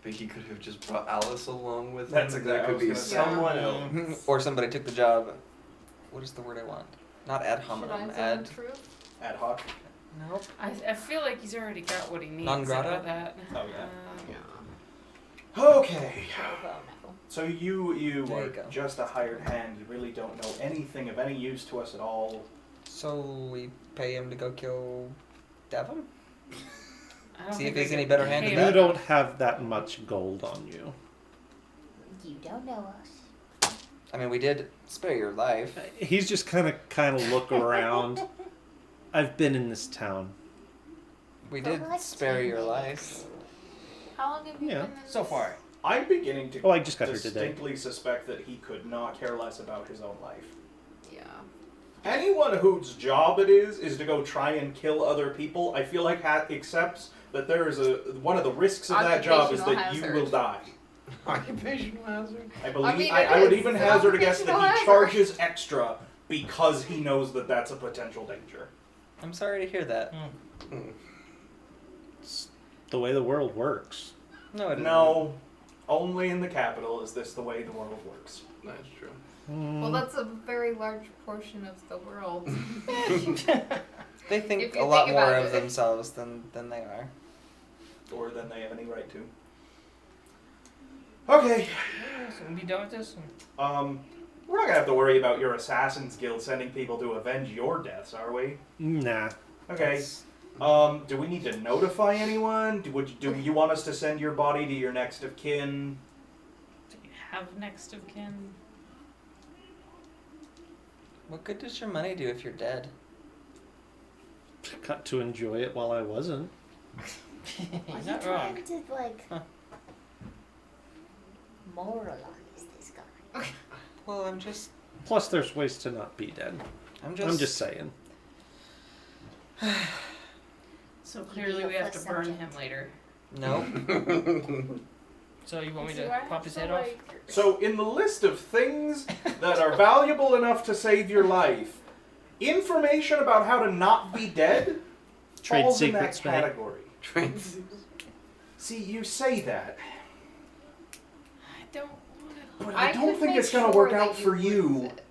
But he could have just brought Alice along with That's him. exactly- I There was could be gonna say. someone else. Or somebody took the job. What is the word I want? Not ad Should hominem. I Ad. say the truth? Ad hoc. Nope. I feel like he's already got what he needs Non grata? out of that. Oh, yeah. Yeah. Okay. Well, no. So you There are you go. just a hired hand. You really don't know anything of any use to us at all. So we pay him to go kill Devon? I don't See think if he's we any could better pay handed him. than You don't have that much gold on you. You don't know us. I mean, we did spare your life. He's just kind of look around. I've been in this town. We For did like spare 10 your minutes. life. How long have you Yeah. been in So this? far. I'm beginning to Oh, I just got here today. distinctly suspect that he could not care less about his own life. Yeah. Anyone whose job it is to go try and kill other people, I feel like accepts that there is one of the risks of that job is that Occupational you will hazard. die. Occupational hazard. I believe. mean, I it would is. even It's an hazard a guess that occupational he hazard. charges extra because he knows that that's a potential danger. I'm sorry to hear that. It's the way the world works. No, it No, only in the capital is this the way the world works. That's true. Well, that's a very large portion of the world. They think If you a lot think more about of it. themselves than they are. Or than they have any right to. Okay. So we be done with this? We're not gonna have to worry about your Assassin's Guild sending people to avenge your deaths, are we? Nah. Okay. Do we need to notify anyone? Do you want us to send your body to your next of kin? Do you have next of kin? What good does your money do if you're dead? Got to enjoy it while I wasn't. Are You're you not trying wrong. to like Huh. moralize this guy? Well, I'm just Plus, there's ways to not be dead. I'm just saying. So clearly we have to burn him later. No. So you want me Do to I pop have his to, head off? like- So, in the list of things that are valuable enough to save your life, information about how to not be dead Trade falls in that secrets, mate. category. Trains. See, you say that, I don't want to. but I don't could think make it's gonna sure work that out for use you. it.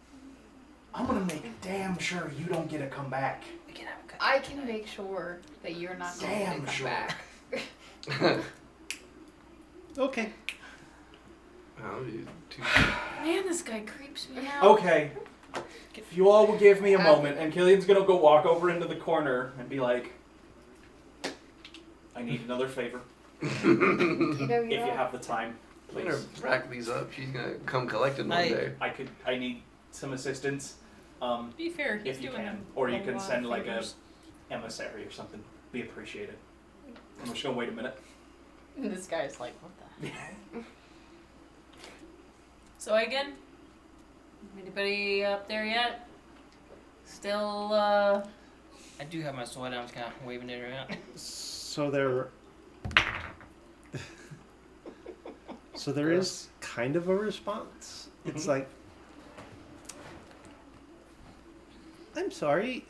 I'm gonna make damn sure you don't get to come back. I can make sure that you're not going Damn to come sure. back. Okay. How do you do? Man, this guy creeps me out. Okay. If you all will give me a moment, and Killian's gonna go walk over into the corner and be like, I need another favor. You know, If you have the time, I'm gonna please. rack these up. She's gonna come collect it one I- day. I need some assistance. Be fair, he's If you doing can. them Or you a can lot of send like a favors. emissary or something. Be appreciated. I'm just gonna wait a minute. And this guy's like, what the hell? So again, anybody up there yet? Still, I do have my sword. I'm just kind of waving it around. So there. So there is kind of a response. It's like, I'm sorry,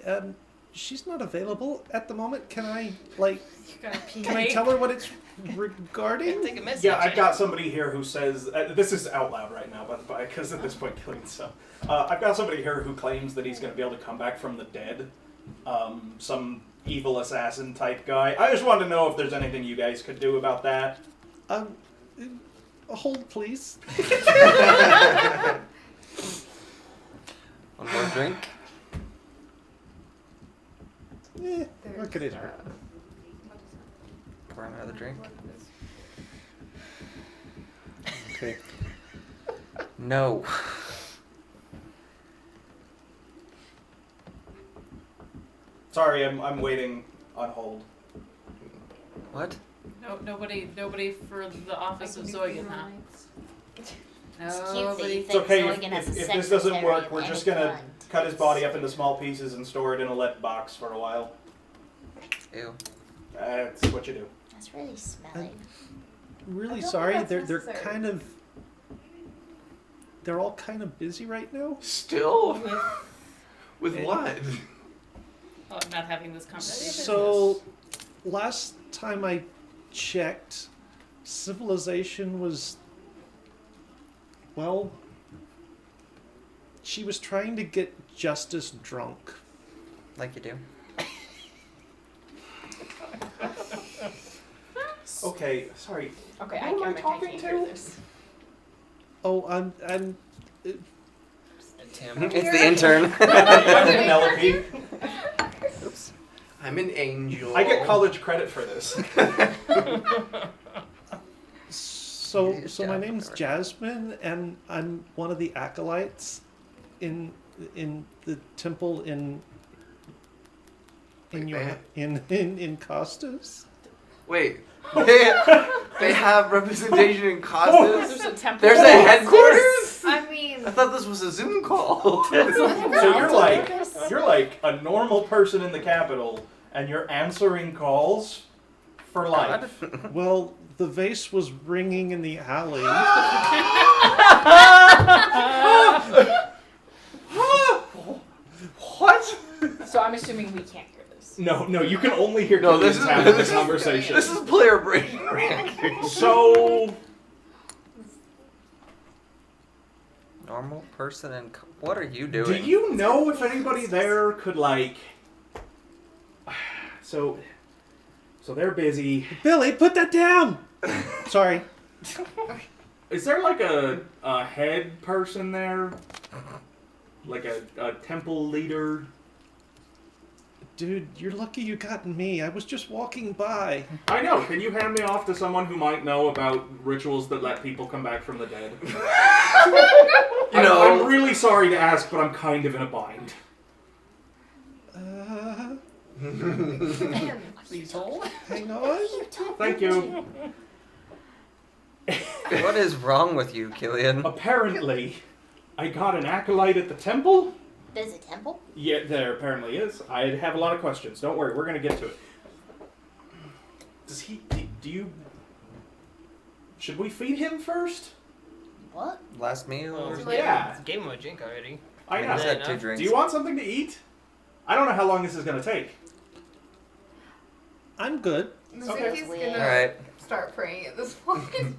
she's not available at the moment. Can I you gotta pee. can I tell her what it's regarding? Take a message. Yeah, I've got somebody here who says this is out loud right now, but because at this point, Killian. So I've got somebody here who claims that he's going to be able to come back from the dead some evil assassin type guy. I just wanted to know if there's anything you guys could do about that. Hold, please. One more drink. What could it hurt? Pour another drink. Okay. No. Sorry, I'm waiting on hold. What? No, nobody for the office of Zoigan, huh? It's cute that you Nobody. It's okay Zoigan has a if this doesn't secretary work. We're and just a gonna friend. cut his body up into small pieces and store it in a lead box for a while. Ew. That's what you do. That's really smelly. Really I don't sorry. think They're that's necessary. kind of. They're all kind of busy right now. Still? With what? Oh, I'm not having this conversation. So, last time I checked, civilization was. Well. She was trying to get Justice drunk. Like you do. Okay, sorry. Okay, Who am I I talking can't hear to? this. Oh, I'm. Tim. It's the intern. Penelope. Oops. I'm an angel. I get college credit for this. So my name's Jasmine, and I'm one of the acolytes in the temple in Costas. Wait. They have representation in Costas? There's a temple. There's a headquarters? I mean, I thought this was a Zoom call. So you're like a normal person in the capital, and you're answering calls for life. Well, the vase was ringing in the alley. What? So I'm assuming we can't hear this. No, you can only hear No, this Killian's is having this this conversation. This is player brain reacting. So Normal person and what are you do doing? you know if anybody there could like? So they're busy. Billy, put that down. Sorry. Is there like a head person there? Like a temple leader? Dude, you're lucky you got me. I was just walking by. I know. Can you hand me off to someone who might know about rituals that let people come back from the dead? I'm really sorry to ask, but I'm kind of in a bind. Please hold. Hang on. Thank you. What is wrong with you, Killian? Apparently, I got an acolyte at the temple. There's a temple? Yeah, there apparently is. I have a lot of questions. Don't worry, we're gonna get to it. Do you... Should we feed him first? What? Last meal? Well, or we Yeah. gave him a drink already. I I know. just had enough. 2 drinks. Do you want something to eat? I don't know how long this is gonna take. I'm good. Mizuki's Okay. gonna Alright. start praying at this point.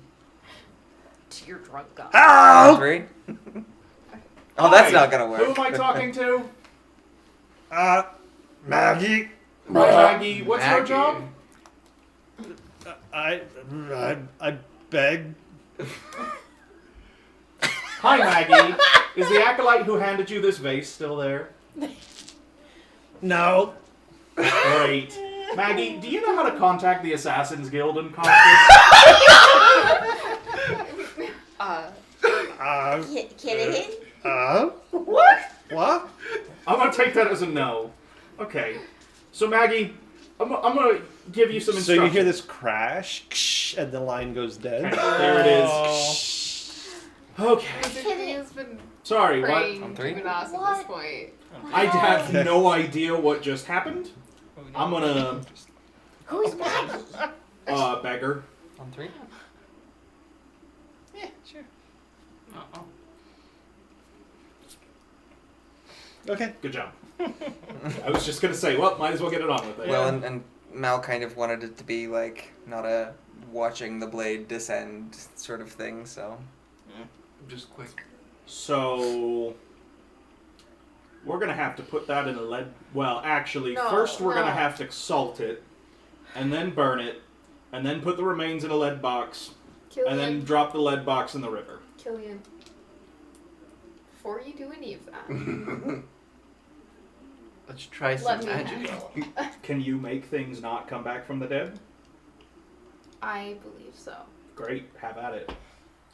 To your drunk god. Ow! 3? Oh, that's Hi, not gonna work. Who am I talking to? Maggie. Maggie. What's your Maggie. job? I beg. Hi, Maggie. Is the acolyte who handed you this vase still there? No. Great. Maggie, do you know how to contact the Assassin's Guild in Costas? Killian? What? I'm gonna take that as a no. Okay. So Maggie, I'm gonna give you some So instructions. you hear this crash, and the line goes dead. There it is. Okay. Mizuki has been Sorry, what? praying On to 3? Unas at this What? point. I have no idea what just happened. I'm gonna Who's Maggie? beggar. On 3? Yeah, sure. Uh-oh. Okay. Good job. I was just gonna say, well, might as well get it on with it. Well, and Mal kind of wanted it to be like not a watching the blade descend sort of thing, so. Just quick. So We're gonna have to put that in a lead. Well, actually, No, first we're gonna no. have to salt it, and then burn it, and then put the remains in a lead box, and then Killian, drop the lead box in the river. Killian. Before you do any of that, Let's try let some me magic. handle. Can you make things not come back from the dead? I believe so. Great, have at it.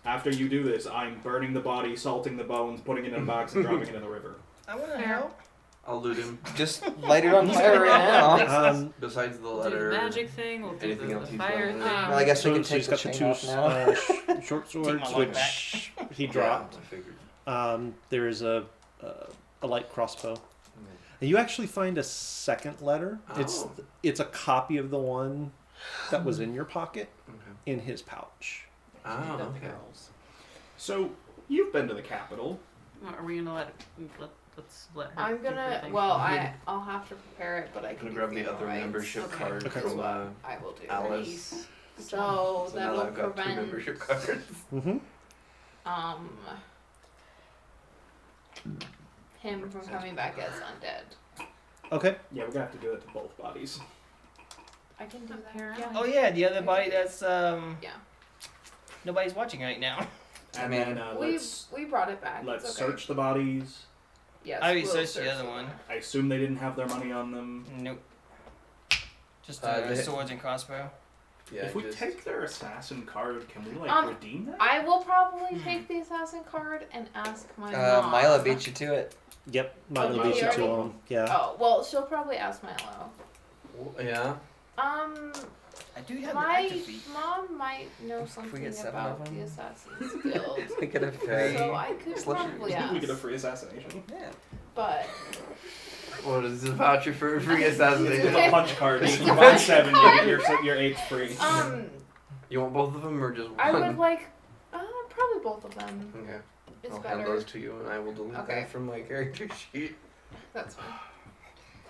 After you do this, I'm burning the body, salting the bones, putting it in a box, and dropping it in the river. I want to Fair. help. I'll loot him. Just light it on fire right now. Besides the We'll do letter. the magic thing. We'll do anything the else he's fire done. thing. Well, I guess we So, can so take he's the got the chain two off now. short Take swords, my light which he dropped. Yeah, I figured. There is a light crossbow. And you actually find a second letter. Oh. It's a copy of the one that was in your pocket Okay. in his pouch. Oh, okay. So, you've been to the capital. Are we gonna let's let her? I'm do her gonna. thing? Well, I'll have to prepare it, but I I'm can gonna do grab the funeral other rites. membership Okay. card Okay. from I will do. Alice. So So now that'll I've got two prevent membership cards. Mm-hmm. him from coming back as undead. Okay. Yeah, we're gonna have to do it to both bodies. I can do that. Apparently. Yeah. Oh yeah, the other body that's Yeah. nobody's watching right now. And I mean, then We brought it back. let's it's okay. search the bodies. Yes. I we'll researched search the other them. one. I assume they didn't have their money on them. Nope. Just They- swords and crossbow. Yeah, If we just- take their assassin card, can we redeem that? I will probably take the assassin card and ask my mom. Mila beat you to it. Yep. Milo Oh, beat you already? to him. Yeah. Oh well, she'll probably ask Milo. Yeah. I do have the My active feat. mom might know we something get 7 about of them? the Assassin's Guild, We could have very. so I could Slushy. probably we get a ask. free assassination. Yeah. But What is this voucher for free It's assassination? a punch card. If you buy 7, you're 8 free. You want both of them or just one? I would like probably both of them. Okay. It's I'll hand better. those to you and I will delete Okay. that from my character sheet. That's fine.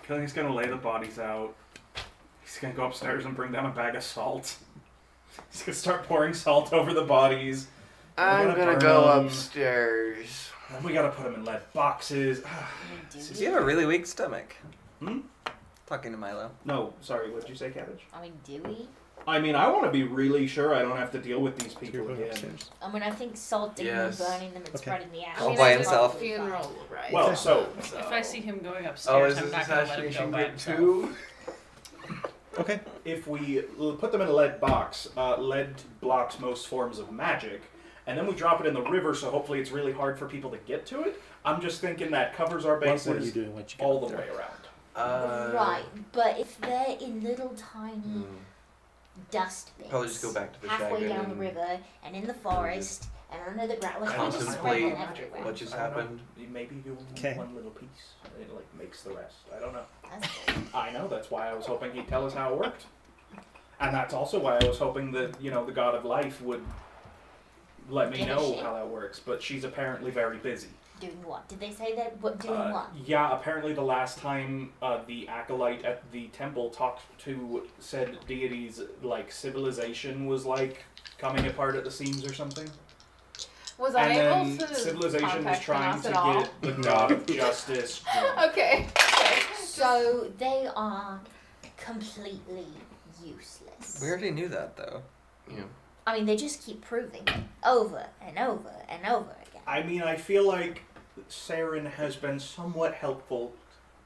Killing's gonna lay the bodies out. He's gonna go upstairs and bring down a bag of salt. He's gonna start pouring salt over the bodies. I'm gonna gonna burn go 'em. upstairs. And we gotta put them in lead boxes. You have a really weak stomach. Hmm? Talking to Milo. No, sorry, what did you say, Cabbage? I mean, do we? I mean, I want to be really sure I don't have to deal with these You're people going again. upstairs. I mean, I think salting Yes. and burning them, it's Okay. right in the ass. All by I himself. Funeral, right? Well, so If I see him going Oh, upstairs, is I'm this not gonna let him go assassination by grade himself. 2? Okay. if we put them in a lead box, lead blocks most forms of magic, and then we drop it in the river, so hopefully it's really hard for people to get to it. I'm just thinking that covers our What are you bases doing? What you got all the there? way around. Right, but if they're in little tiny dust bits, Probably just go back to the halfway shagon down the and- river and in the forest and under the ground, like we just spread Contemplate them everywhere. what just I don't know. happened. You maybe do Okay. one little piece. It like makes the rest. I don't know. That's good. I know. That's why I was hoping he'd tell us how it worked, and that's also why I was hoping that the God of Life would let me know Finish it. how that works. But she's apparently very busy. Doing what? Did they say that? What doing what? Yeah, apparently the last time the acolyte at the temple talked to said deities, like civilization was like coming apart at the seams or something. Was I And able then to civilization was contact trying Hanas to at all? get the god of justice drunk. Okay. So they are completely useless. We already knew that though. Yeah. I mean, they just keep proving it over and over and over again. I mean, I feel like Saren has been somewhat helpful,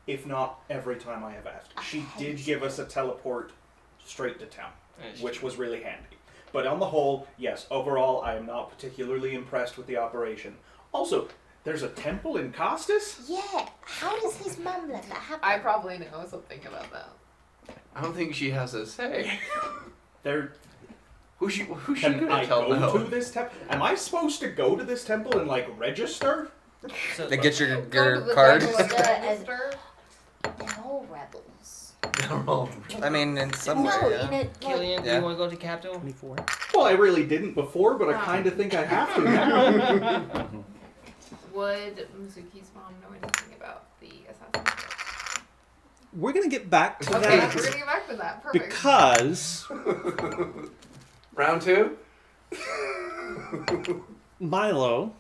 if not every time I have asked. She did give us a teleport straight to town, which was really handy. But on the whole, yes, overall, I am not particularly impressed with the operation. Also, there's a temple in Costas? Yeah, how does his mum let that happen? I probably know something about that. I don't think she has a say. There, Who's she can gonna I tell go no? to this temple? Am I supposed to go to this temple and, like, register? So, They get your Go to the card. jungle and As- register. They're all rebels. I mean, in some way, no, yeah. in a like, Killian, do Yeah. you want to go to capital? 24. Well, I really didn't before, but I kind of think I have to now. Would Mizuki's mom know anything about the assassin? We're gonna get back to Okay, that we're gonna get back to that. Perfect. because Round 2? Milo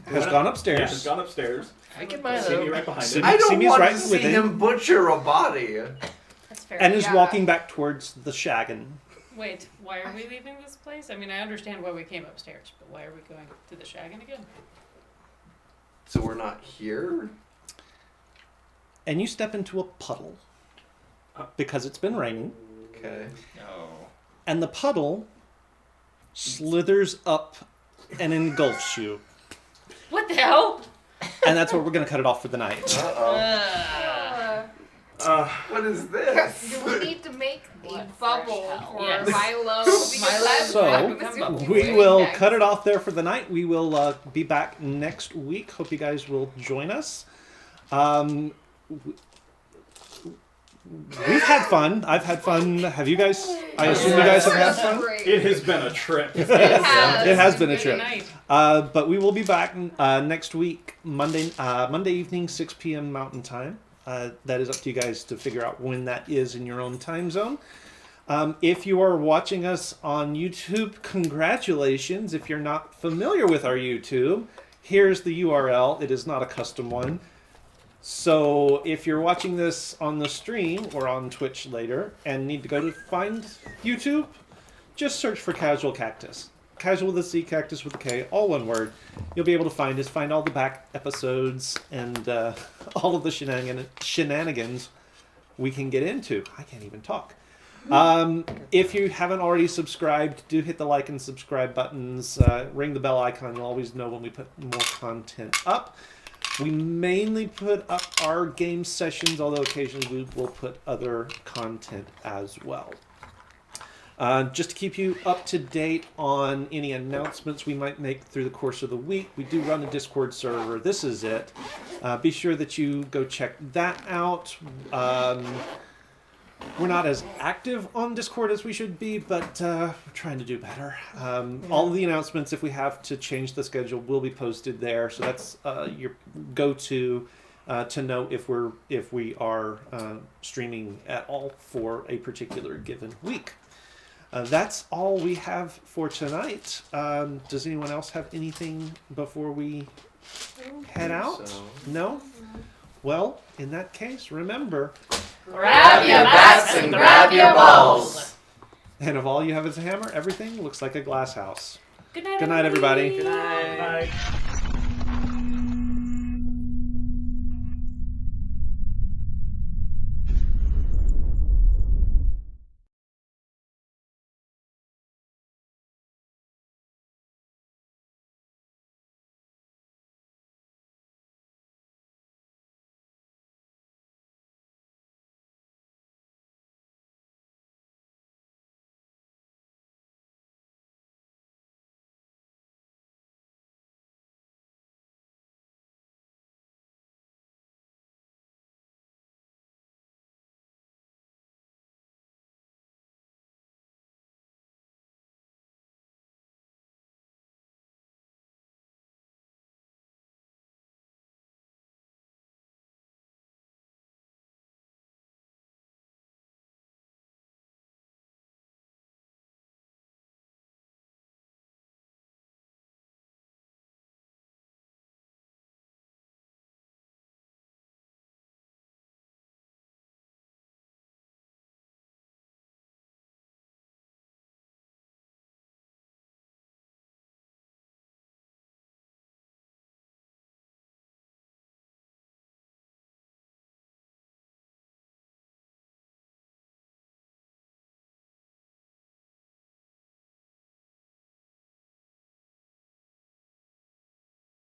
has gone Yeah, upstairs. has gone upstairs. I can buy See me them. right behind See- it. I don't Simi's want right to with see him. him butcher a body. That's fair. And is Yeah. walking back towards the shaggin. Wait, why are we leaving this place? I mean, I understand why we came upstairs, but why are we going to the shaggin again? So we're not here? And you step into a puddle because it's been raining. Okay. No. And the puddle slithers up and engulfs you. What the hell? And that's where we're going to cut it off for the night. Uh-oh. What is this? Do we need to make a What bubble fresh hell. for Yes. Milo? Because that's So, what I'm assuming we we're will next. cut it off there for the night. We will be back next week. Hope you guys will join us. We've had fun. I've had fun. Have you guys? I assume you guys have had fun. Great. It has been a trip. It has. It has been a Good trip. night. But we will be back next week, Monday evening, 6 p.m. Mountain Time. That is up to you guys to figure out when that is in your own time zone. If you are watching us on YouTube, congratulations. If you're not familiar with our YouTube, here's the URL. It is not a custom one. So if you're watching this on the stream or on Twitch later and need to go to find YouTube, just search for Casual Cactus. Casual with a C, Cactus with a K, all one word. You'll be able to find us, find all the back episodes and all of the shenanigans we can get into. I can't even talk. If you haven't already subscribed, do hit the like and subscribe buttons. Ring the bell icon. You'll always know when we put more content up. We mainly put up our game sessions, although occasionally we will put other content as well. Just to keep you up to date on any announcements we might make through the course of the week, we do run a Discord server. This is it. Be sure that you go check that out. We're not as active on Discord as we should be, but we're trying to do better. All of the announcements, if we have to change the schedule, will be posted there. So that's your go-to to know if we are streaming at all for a particular given week. That's all we have for tonight. Does anyone else have anything before we head out? So. No? Well, in that case, remember... Grab your bats and grab your balls. And if all you have is a hammer, everything looks like a glass house. Good night, Good night, everybody. Good night. Bye.